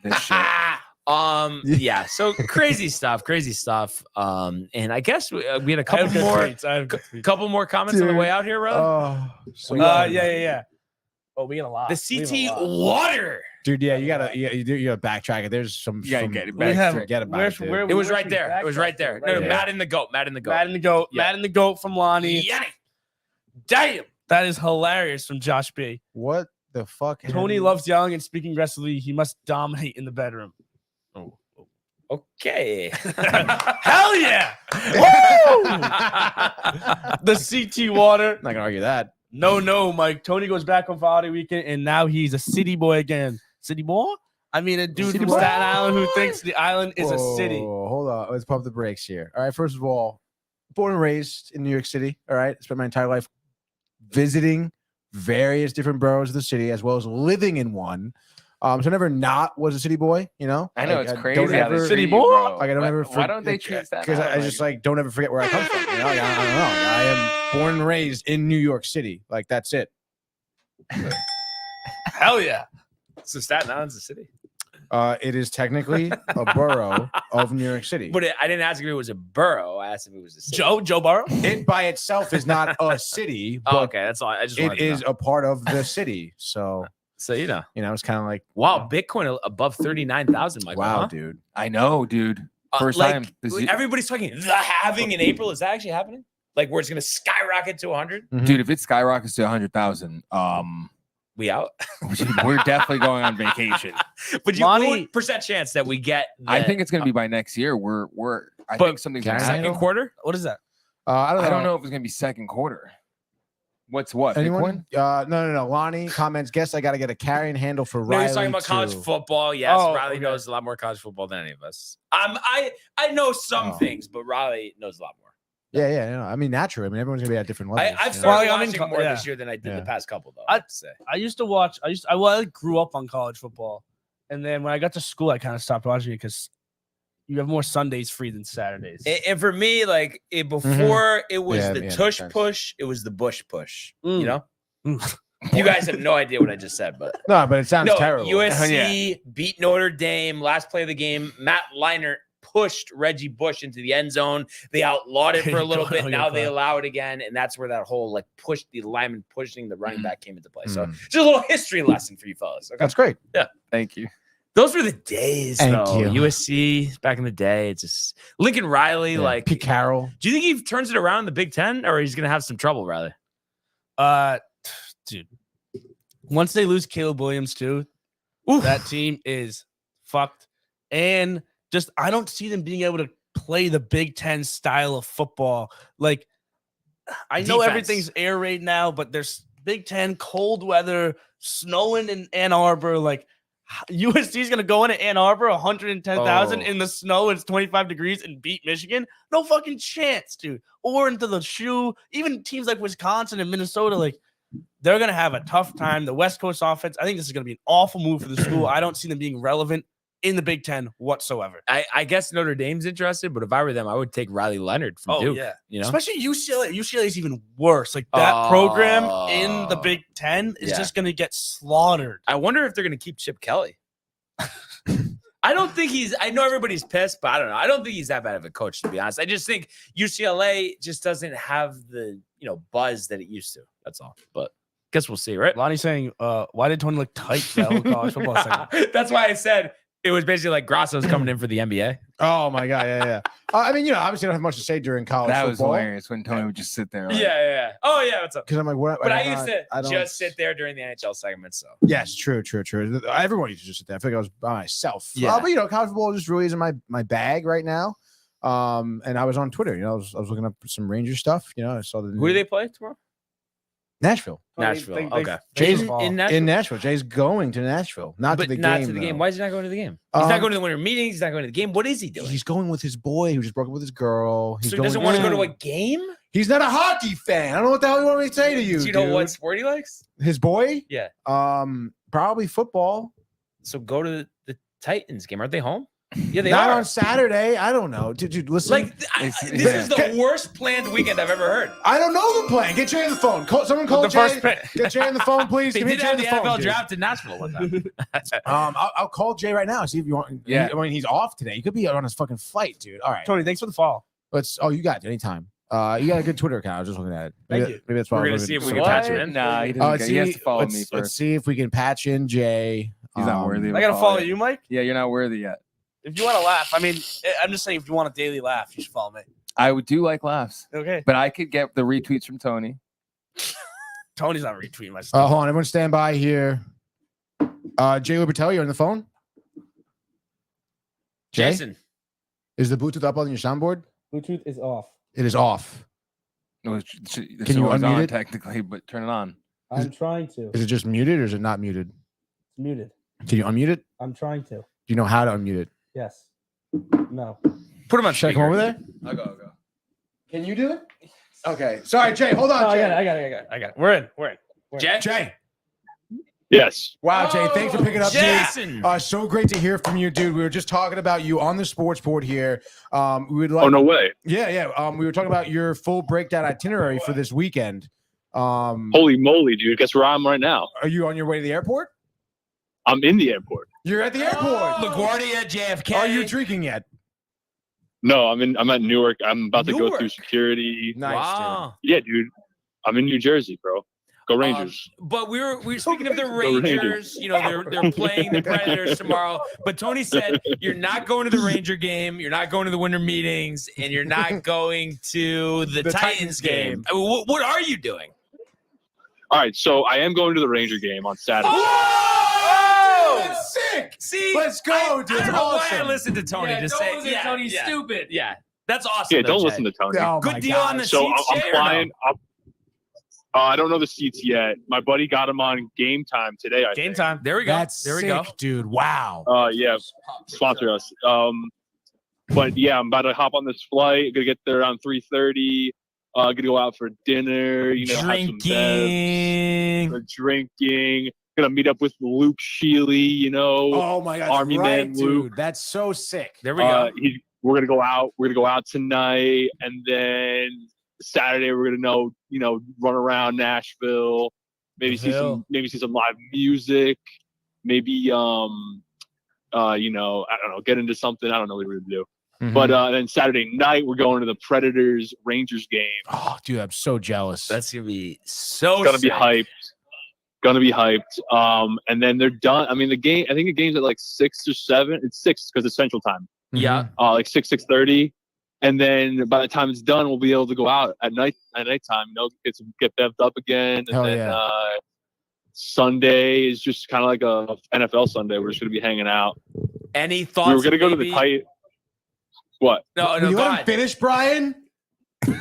this shit. Yeah. So crazy stuff. And I guess we had a I have couple good more, tweets. I have good tweets. couple more comments on the way out here, Riley. Oh, so Yeah. Oh, we get a lot. The We have a CT lot. Water. dude, yeah, you gotta backtrack it. There's some. You gotta some- get it We back. have- Forget about where's- it. Dude. where- It was Where right should there. we It was right there. backtrack? No, Right Matt and the goat. Matt and the goat. Yeah. Matt and the goat from Lonnie. Yanni. Damn. That is hilarious from Josh B. What the fuck? Tony loves yelling and speaking aggressively. He must dominate in the bedroom. Okay. Hell yeah! Woo! The CT Water. I'm not gonna argue that. No, Mike. Tony goes back on holiday weekend, and now he's a city boy again. City boy? I mean, a dude City from boy? Staten Island who thinks the island is a city. Whoa, hold on. Let's pump the brakes here. All right. First of all, born and raised in New York City. All right. Spent my entire life visiting various different boroughs of the city, as well as living in one. So I never not was a city boy. You know. I know Like, it's don't crazy. how they ever- treat you, boy? bro. Like I don't Why- ever. Why don't they treat that? Because I just like don't ever forget where I come from. You know, I don't know. I am born and raised in New York City. Like that's it. Hell yeah. So Staten Island's a city. It is technically a borough of New York City. But I didn't ask if it was a borough. I asked if it was a city. Joe Burrow? It by itself is not a city, but Oh, okay. That's all. I just wanted it to is know. a part of the city. So So, it's kind of like wow, Bitcoin above 39,000, Michael. wow, huh? dude. I know, dude. First Like, time. everybody's talking the halving in April. Is that actually happening? Like where it's going to skyrocket to 100? Dude, if it skyrockets to 100,000, We out. we're definitely going on vacation. But Lonnie- what percent chance that we get? I that- think it's gonna be by next year. I But think something's gonna Can I happen. second quarter. What is that? I I don't know if it's gonna be second quarter. What's what? Anyone? Bitcoin? No. Lonnie comments. Guess I got to get a carrying handle for No, Riley. he's talking about college too. football. Yes, Oh, Riley okay. knows a lot more college football than any of us. I know some Oh. things, but Riley knows a lot more. Yeah. No, I mean, naturally. I mean, everyone's gonna be at different levels. I've you know? started Well, I'm in watching co- more yeah. this year than I did Yeah. the past couple, though. I- I'd say. I used to watch. I grew up on college football, and then when I got to school, I kind of stopped watching it because you have more Sundays free than Saturdays. And for me, like before it was Yeah, the yeah, tush makes sense. push, it was the bush push. Mm. You know, Mm. you guys have no idea what I just said, but No, but it sounds no, terrible. USC beat Notre Dame last play of the game. Matt Leinart pushed Reggie Bush into the end zone. They outlawed it for a little bit. Now they allow it again, and that's where that whole like push the lineman pushing the running back came into play. So just a little history lesson for you fellas. Okay, That's great. Thank you. those were the days, Thank though. you. USC back in the day. It's just Lincoln Riley. Yeah. Like, Pete Carroll. do you think he turns it around in the Big Ten, or he's gonna have some trouble, Riley? Dude, once they lose Caleb Williams too, that team is fucked. And just I don't see them being able to play the Big Ten style of football. Like I know Defense. everything's air raid now, but there's Big Ten, cold weather, snowing in Ann Arbor. Like USC is gonna go into Ann Arbor, 110,000 in the snow. It's 25 degrees and beat Michigan. No fucking chance, dude. Or into the shoe. Even teams like Wisconsin and Minnesota, like they're gonna have a tough time. The West Coast offense. I think this is gonna be an awful move for the school. I don't see them being relevant in the Big Ten whatsoever. I guess Notre Dame's interested, but if I were them, I would take Riley Leonard from Duke. yeah. You know, Especially UCLA. UCLA is even worse. Like that program in the Oh. Big Ten is Yeah. just gonna get slaughtered. I wonder if they're going to keep Chip Kelly. I don't think I know everybody's pissed, but I don't know. I don't think he's that bad of a coach, to be honest. I just think UCLA just doesn't have the, buzz that it used to. That's all. But guess we'll see, right? Lonnie's saying, why did Tony look tight that whole college football segment? That's why I said it was basically like Grasso's coming in for the NBA. Oh my god, yeah. I mean, obviously, I don't have much to say during college That was football. hilarious when Tony would just sit there. Like, Yeah. Oh, yeah. What's up? Because I'm like, what? But I don't- used to don't- just sit there during the NHL segment. So Yes, true. Everyone used to just sit there. I feel like I was by myself. Yeah. But college football just really isn't my bag right now. And I was on Twitter. I was looking up some Ranger stuff. I saw the who do they play tomorrow? Nashville. Nashville. Okay. Jay's in Nashville. In Nashville. Jay's going to Nashville, not to the not game. to the game. though. Why is he not going to the game? He's not going to the winter meetings. He's not going to the game. What is he doing? He's going with his boy who just broke up with his girl. So he doesn't want to go to a game? He's not a hockey fan. I don't know what the hell you want me to say to you. Do you know dude. what sport he likes? His boy? Yeah. Probably football. So go to the Titans game. Aren't they home? Yeah, they Not are. on Saturday. I don't know. Dude, listen. Like, this is the worst planned weekend I've ever heard. I don't know the plan. Get Jay on the phone. Someone call Jay. Get Jay on the phone, please. They Give me did Jay have on the the phone, NFL dude. draft in Nashville one time. I'll call Jay right now. See if you want. Yeah. I mean, he's off today. He could be on his fucking flight, dude. All right. Tony, thanks for the follow. You got it anytime. You got a good Twitter account. I was just looking at it. Thank you. Maybe that's why We're I'm going to see if we looking can at patch it. him in. Nah, he doesn't. He has to follow me Let's first. see if we can patch in Jay. He's not worthy. I got to follow you, Mike. Yeah, you're not worthy yet. If you want to laugh, I mean, I'm just saying, if you want a daily laugh, you should follow me. I would do like laughs, Okay. but I could get the retweets from Tony. Tony's not retweeting my stuff. Hold on, everyone, stand by here. Jay Libertelli, you're on the phone. Jay? Jason. Is the Bluetooth up on your soundboard? Bluetooth is off. It is off. No, Can you unmute on it? technically, but turn it on. I'm trying to. Is it just muted or is it not muted? It's muted. Can you unmute it? I'm trying to. Do you know how to unmute it? Yes. No. Put him on Should I speaker. come over there? I'll go. Can you do it? Okay. Sorry, Jay. Hold on. No, I Jay. got it. We're in. Jay? Jay. Yes. Wow, Jay. Thanks for picking up, Jay. Jason. So great to hear from you, dude. We were just talking about you on the sports board here. We would like. Oh, no way. Yeah. We were talking about your full breakdown itinerary for this weekend. Holy moly, dude. Guess where I'm right now? Are you on your way to the airport? I'm in the airport. You're at the airport. LaGuardia, JFK. Are you drinking yet? No, I'm at Newark. I'm about to go Newark? through security. Nice. Wow. Yeah, dude. I'm in New Jersey, bro. Go Rangers. But we were speaking of the Rangers. Rangers. You know, they're playing the Predators tomorrow. But Tony said you're not going to the Ranger game, you're not going to the winter meetings, and you're not going to the Titans game. I mean, what are you doing? All right, so I am going to the Ranger game on Saturday. Oh! Sick. See, Let's go, dude. I don't know why I Awesome. listened to Tony to say, Tony's stupid. Yeah, that's awesome. Yeah, though, don't Jay. listen to Tony. Oh, my Good deal God. on the So seats, I'm Jay, or no? flying. I don't know the seats yet. My buddy got them on Game Time today. I Game think. time. There we go. That's there we sick, go. dude. Wow. Yeah, sponsor us. But yeah, I'm about to hop on this flight. Gonna get there around 3:30. Gonna go out for dinner. You know, have some Drinking. drinking. Gonna meet up with Luke Shealy. You know, Oh my God. Army right, Man dude. Luke. That's so sick. There we go. We're gonna go out. We're gonna go out tonight, and then Saturday we're gonna run around Nashville. Maybe see some live music. Maybe I don't know, get into something. I don't know what we're gonna do. Mhm. But then Saturday night we're going to the Predators Rangers game. Oh, dude, I'm so jealous. That's gonna be so. It's gonna be sick. hyped. And then they're done. I mean, I think the game's at like 6 or 7. It's 6 because it's Central Time. Yeah. Like 6:30, and then by the time it's done, we'll be able to go out at nighttime. Get bevved up again, and Hell then yeah. Sunday is just kind of like a NFL Sunday. We're just gonna be hanging out. Any thoughts? We were gonna go to maybe- the Titans. What? No, Will you go let him ahead. finish, Brian? Go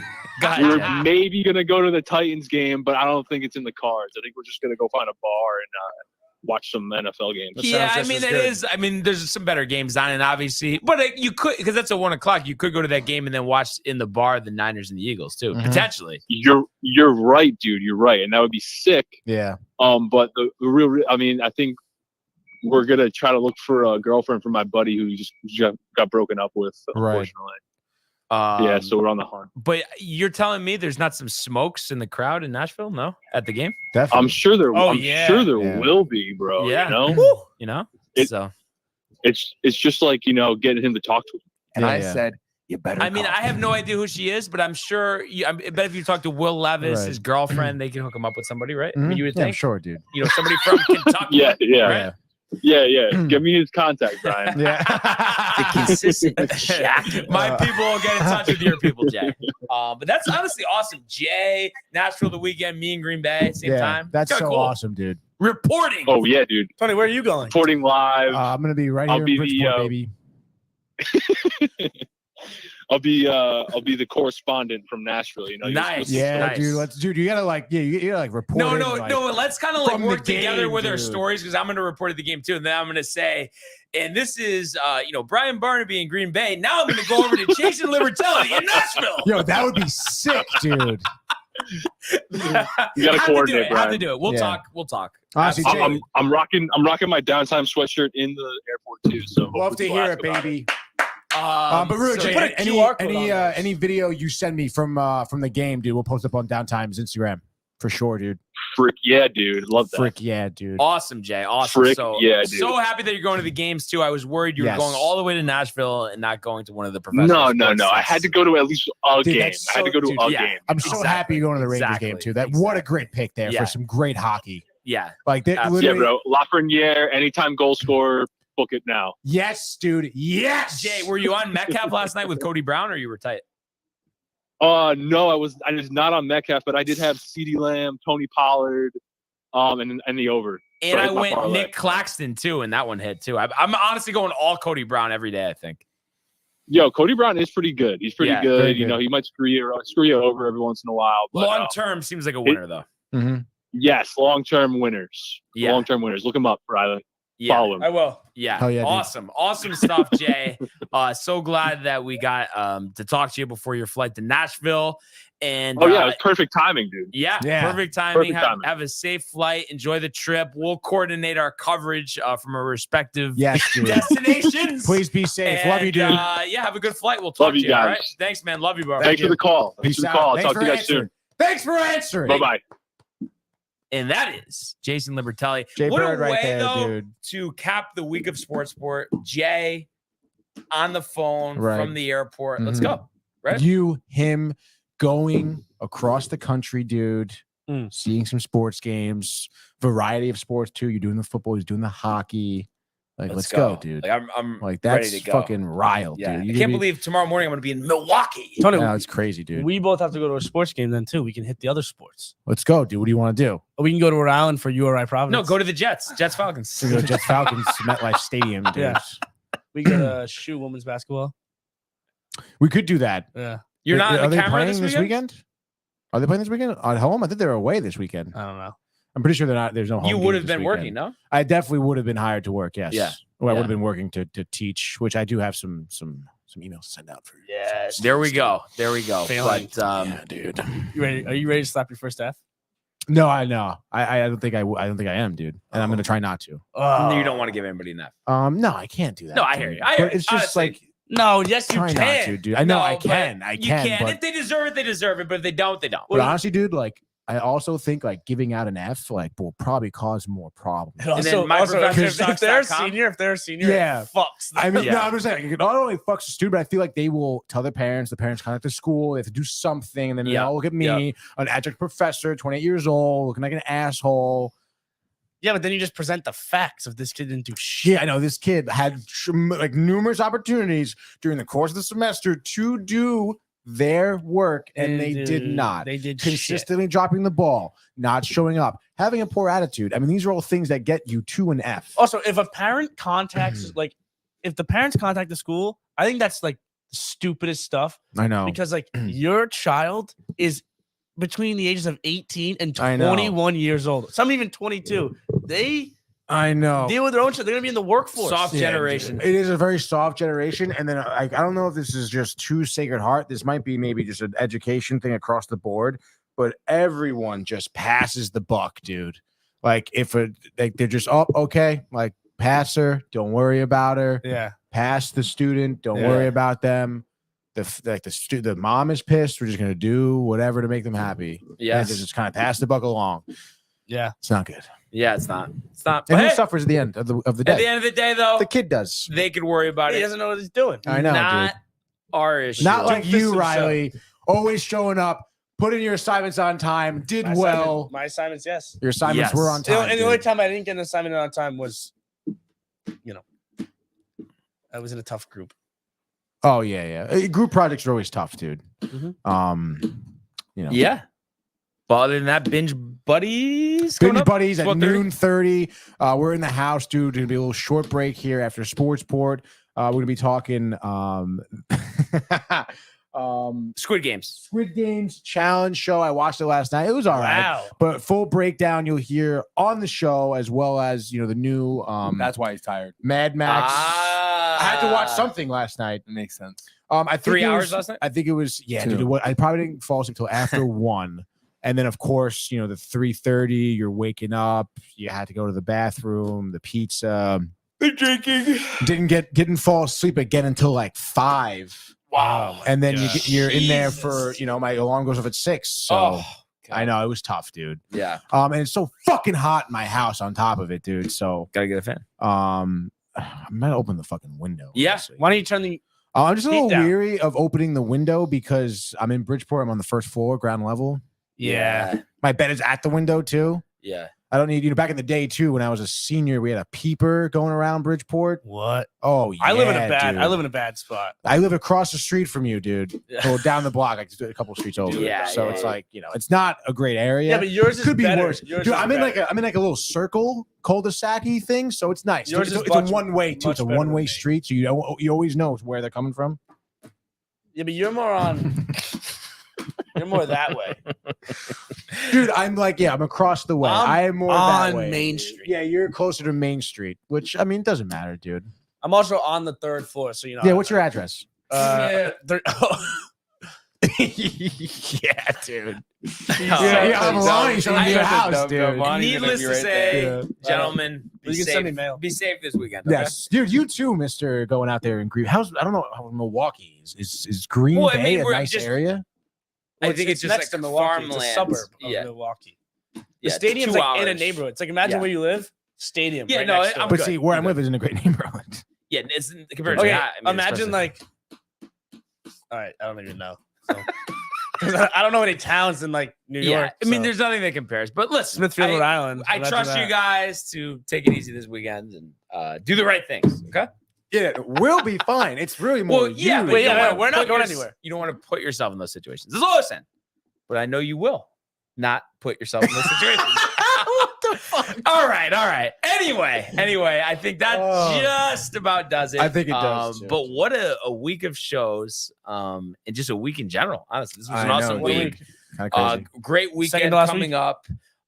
ahead, We were Jay. maybe gonna go to the Titans game, but I don't think it's in the cards. I think we're just gonna go find a bar and watch some NFL games. That Yeah, sounds I just mean as that good. is. I mean, there's some better games on, and obviously, but you could because that's at 1:00. You could go to that game and then watch in the bar the Niners and the Eagles too, Mhm. potentially. You're right, dude. You're right, and that would be sick. Yeah. But the real, I mean, I think we're gonna try to look for a girlfriend for my buddy who just got broken up with, Right. unfortunately. Yeah, so we're on the hunt. But you're telling me there's not some smokes in the crowd in Nashville? No, at the game. Definitely. I'm sure there. Oh, I'm yeah. sure there Yeah. will be, bro. Yeah. You know, You know. It- So it's just like getting him to talk to him. And Yeah, I yeah. said, you better. I mean, I have no idea who she is, but I'm sure. I bet if you talk to Will Levis, Right. his girlfriend, they can hook him up with somebody, right? I Mhm. mean, you would Yeah, I'm think. sure, dude. Somebody from Kentucky. Yeah, yeah, Right? yeah. Give me his contact, Brian. Yeah. The consistent Shaq. My people will get in touch with your people, Jay. But that's honestly awesome. Jay, Nashville the weekend, me and Green Bay at the same time. That's It's so kinda cool. awesome, dude. Reporting. Oh yeah, dude. Tony, where are you going? Reporting live. I'm gonna be right I'll here be in the, Bridgeport, baby. I'll be the correspondent from Nashville. You know, Nice. Yeah, Nice. dude, you gotta report. No, in, let's kind of like from the work together game, with our dude. stories because I'm going to report at the game too, and then I'm going to say, and this is Brian Barnaby in Green Bay. Now I'm going to go over to Jason Libertelli in Nashville. Yo, that would be sick, dude. You gotta coordinate, Have to Brian. do it. We'll Yeah. talk. Honestly, Absolutely. Jay, I'm rocking my downtime sweatshirt in the airport too. So love to hopefully hear we'll it, ask about baby. Um, But really, so Jay, put a QR code on there. any video you send me from the game, dude, we'll post up on Downtime's Instagram for sure, dude. Frick yeah, dude. Love that. Frick yeah, dude. Awesome, Jay. Awesome. Frick so, yeah, dude. so happy that you're going to the games too. I was worried you were Yes. going all the way to Nashville and not going to one of the professional. No. sports I sites. had to go to at least a Dude, game. that's I had to go to dude, a yeah. game. I'm so Exactly. happy you're going to the Rangers Exactly. game too. What a great pick there Yeah. for some great hockey. Yeah. Like that, Absolutely. Yeah, literally. bro. Lafreniere, anytime goal scorer, book it now. Yes, dude. Yes. Jay, were you on Metcalf last night with Cody Brown, or you were tight? No, I was not on Metcalf, but I did have CeeDee Lamb, Tony Pollard, and the over. And So I that's my went parlay. Nick Claxton too, and that one hit too. I'm honestly going all Cody Brown every day. I think. Yo, Cody Brown is pretty good. He's pretty Yeah, good. very You good. know, he might screw you over every once in a while. But, Long term seems like a winner though. Mm-hmm. yes, long-term winners. Yeah. Long-term winners. Look him up, Riley. Yeah. Follow him. I will. Yeah. Hell yeah, dude. Awesome stuff, Jay. So glad that we got to talk to you before your flight to Nashville. And Oh, yeah, it was perfect timing, dude. yeah, Yeah. perfect timing. Perfect timing. Have a safe flight. Enjoy the trip. We'll coordinate our coverage from our respective Yes, dude. destinations. Please be safe. Love you, dude. Yeah, have a good flight. We'll talk Love to you you. All guys. right. Thanks, man. Love you, bro. Thanks for the call. Thanks Peace for the out. call. I'll Thanks talk for to you guys answering. soon. Thanks for answering. Bye-bye. And that is Jason Libertelli. Jay what Bird a right way, there, though, dude. to cap the week of sports sport. Jay on the phone Right. from the airport. Let's Mhm. go. Right? Him going across the country, dude. Seeing some sports games, variety of sports too. You're doing the football, he's doing the hockey. Like, let's go, dude. Like, I'm Like ready that's to go. fucking riled, Yeah. dude. I can't believe tomorrow morning I'm going to be in Milwaukee. Tony, No, it's crazy, dude. we both have to go to a sports game then too. We can hit the other sports. Let's go, dude. What do you want to do? Or we can go to Rhode Island for URI Providence. No, go to the Jets. Jets Falcons. We go to Jets Falcons MetLife Stadium, dude. Yeah. We go to shoe women's basketball. We could do that. Yeah. You're not Are on the they camera playing this weekend? Are they playing this weekend at home? I think they're away this weekend. I don't know. I'm pretty sure they're not. There's no home. You games would have this been weekend. working, no? I definitely would have been hired to work. Yes. Yeah. Well, I Yeah. would have been working to teach, which I do have some emails to send out for. Yes. There we go. There we go. Failing. But Yeah, dude. You ready? Are you ready to slap your first F? No, I know. I don't think I don't think I am, dude. And I'm gonna try not to. Oh. you don't want to give anybody enough. No, I can't do that. No, I dude. hear you. I hear But you. it's just Honestly, like No, yes, you try not can. to, dude. I know No, I but can. I you can. But, If they deserve it, they deserve it. But if they don't, they don't. but honestly, dude, like I also think like giving out an F like will probably cause more problems. And also, then also if myprofessorsucks.com. if they're a senior, Yeah. it fucks. I mean, Yeah. no, I'm just saying, it not only fucks the student, but I feel like they will tell their parents, the parents contact the school, they have to do something, and then they Yeah. all look at me, Yeah. an adjunct professor, 28 years old, looking like an asshole. Yeah, but then you just present the facts of this kid didn't do shit. Yeah, I know this kid had like numerous opportunities during the course of the semester to do their work, and they did not. They did shit. Consistently dropping the ball, not showing up, having a poor attitude. I mean, these are all things that get you to an F. Also, if a parent contacts, like, if the parents contact the school, I think that's like the stupidest stuff I know. because, like, your child is between the ages of 18 and I know. 21 years old. Some even 22. They I know. deal with their own shit. They're gonna be in the workforce. Soft generation. It is a very soft generation, and then I don't know if this is just too Sacred Heart. This might be maybe just an education thing across the board, but everyone just passes the buck, dude. Like if they're just okay, like pass her, don't worry about her. Yeah. Pass the student, don't Yeah. worry about them. The mom is pissed. We're just gonna do whatever to make them happy. Yes. And just kind of pass the buck along. Yeah. It's not good. Yeah, it's not. It's not. And But who hey, suffers at the end of the at the day? end of the day, though, The kid does. they could worry about He it. doesn't know what he's doing. I know, Not dude. our issue. Not like Don't fist you, himself. Riley. Always showing up, putting your assignments on time, did My well. assignment- my assignments, yes. Your assignments Yes. were on time. And the only dude. time I didn't get an assignment on time was, I was in a tough group. Oh yeah. Group projects are always tough, dude. Mhm. Yeah. But other than that, binge buddies. coming Binge up? buddies at 12:30? noon 30. We're in the house, dude. Gonna be a little short break here after sports port. We're gonna be talking Squid Games. Squid Games challenge show. I watched it last night. It was all right. Wow. But full breakdown you'll hear on the show, as well as the new That's why he's tired. Mad Max. I had to watch something last night. It makes sense. I think 3 it hours was, last night? I think it was Two. dude. I probably didn't fall asleep until after 1. And then of course, the 3:30, you're waking up, you had to go to the bathroom, the pizza. The drinking. Didn't fall asleep again until like 5. Wow. And then you're in there Jesus. for, my alarm goes off at 6. So God. I know it was tough, dude. Yeah. And it's so fucking hot in my house on top of it, dude. So Gotta get a fan. I'm gonna open the fucking window. Yeah. honestly. Why don't you turn the I'm just a little Heat down. weary of opening the window because I'm in Bridgeport. I'm on the first floor, ground level. Yeah. My bed is at the window too. Yeah. I don't need, back in the day too, when I was a senior, we had a peeper going around Bridgeport. What? Oh, yeah. I live in a dude. bad spot. I live across the street from you, dude. Or down the block, like a couple streets over. Yeah, so yeah, it's yeah. like, it's not a great area. Yeah, but yours is Could be better. worse. Yours Dude, is I'm in better. like a little circle cul-de-sac-y thing, so it's nice. Yours It's, is it's much- a one-way too. much It's a better than one-way me. street, so you always know where they're coming from. Yeah, but you're more on. You're more that way. Dude, I'm across the way. I am more that on way. Main Street. Yeah, you're closer to Main Street, which it doesn't matter, dude. I'm also on the 3rd floor, so Yeah, what's your address? yeah, Yeah, dude. Yeah, I'm lying. Showing I- your I- house, dude. Needless to say, gentlemen, You be can send me safe. mail. Be safe this weekend. Okay? Yes, dude. You too, Mister. Going out there in Green. I don't know how Milwaukee is Green Well, I Bay mean, a we're nice just- area? I think it's just next like to Milwaukee. farmland. It's a suburb of Yeah. Milwaukee. The Yeah, stadium's 2 like in a hours. neighborhood. It's like imagine Yeah. where you live. Stadium. Yeah, right no, next door. I'm But good. see, where I'm I'm live is in a great neighborhood. Yeah, it's compared to Okay, that. I mean, it's imagine perfect. all right, I don't even know. So. 'Cause I don't know any towns in like New Yeah, York. I mean, so. there's nothing that compares. But listen, Smithfield, Rhode Island. I Imagine trust you that. guys to take it easy this weekend and do the right things. Okay. Yeah, we'll be fine. It's really more. Well, yeah, you. but Wait, you don't yeah, wanna we're not put going yours- anywhere. You don't want to put yourself in those situations. That's all I'm saying. But I know you will not put yourself in those situations. What the fuck? All right. Anyway, I think that Oh. just about does it. I think it does, too. But what a week of shows, and just a week in general. Honestly, this was an I awesome know, week. Kind of crazy. Great Second weekend to last coming week. up.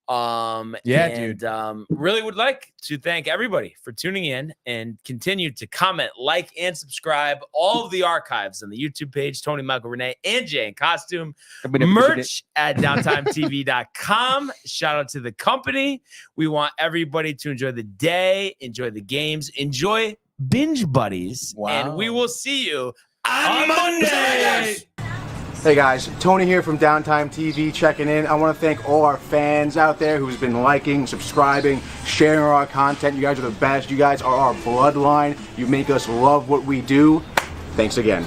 Yeah, and, really would like to thank everybody for tuning in and continue to comment, like, and subscribe. All of the archives on the YouTube page, Tony, Michael, Renee, and Jay in costume. Merch at downtimetv.com. Shout out to the company. We want everybody to enjoy the day, enjoy the games, enjoy Binge Buddies. Wow. And we will see you on Monday. Hey guys, Tony here from Downtime TV checking in. I want to thank all our fans out there who's been liking, subscribing, sharing our content. You guys are the best. You guys are our bloodline. You make us love what we do. Thanks again.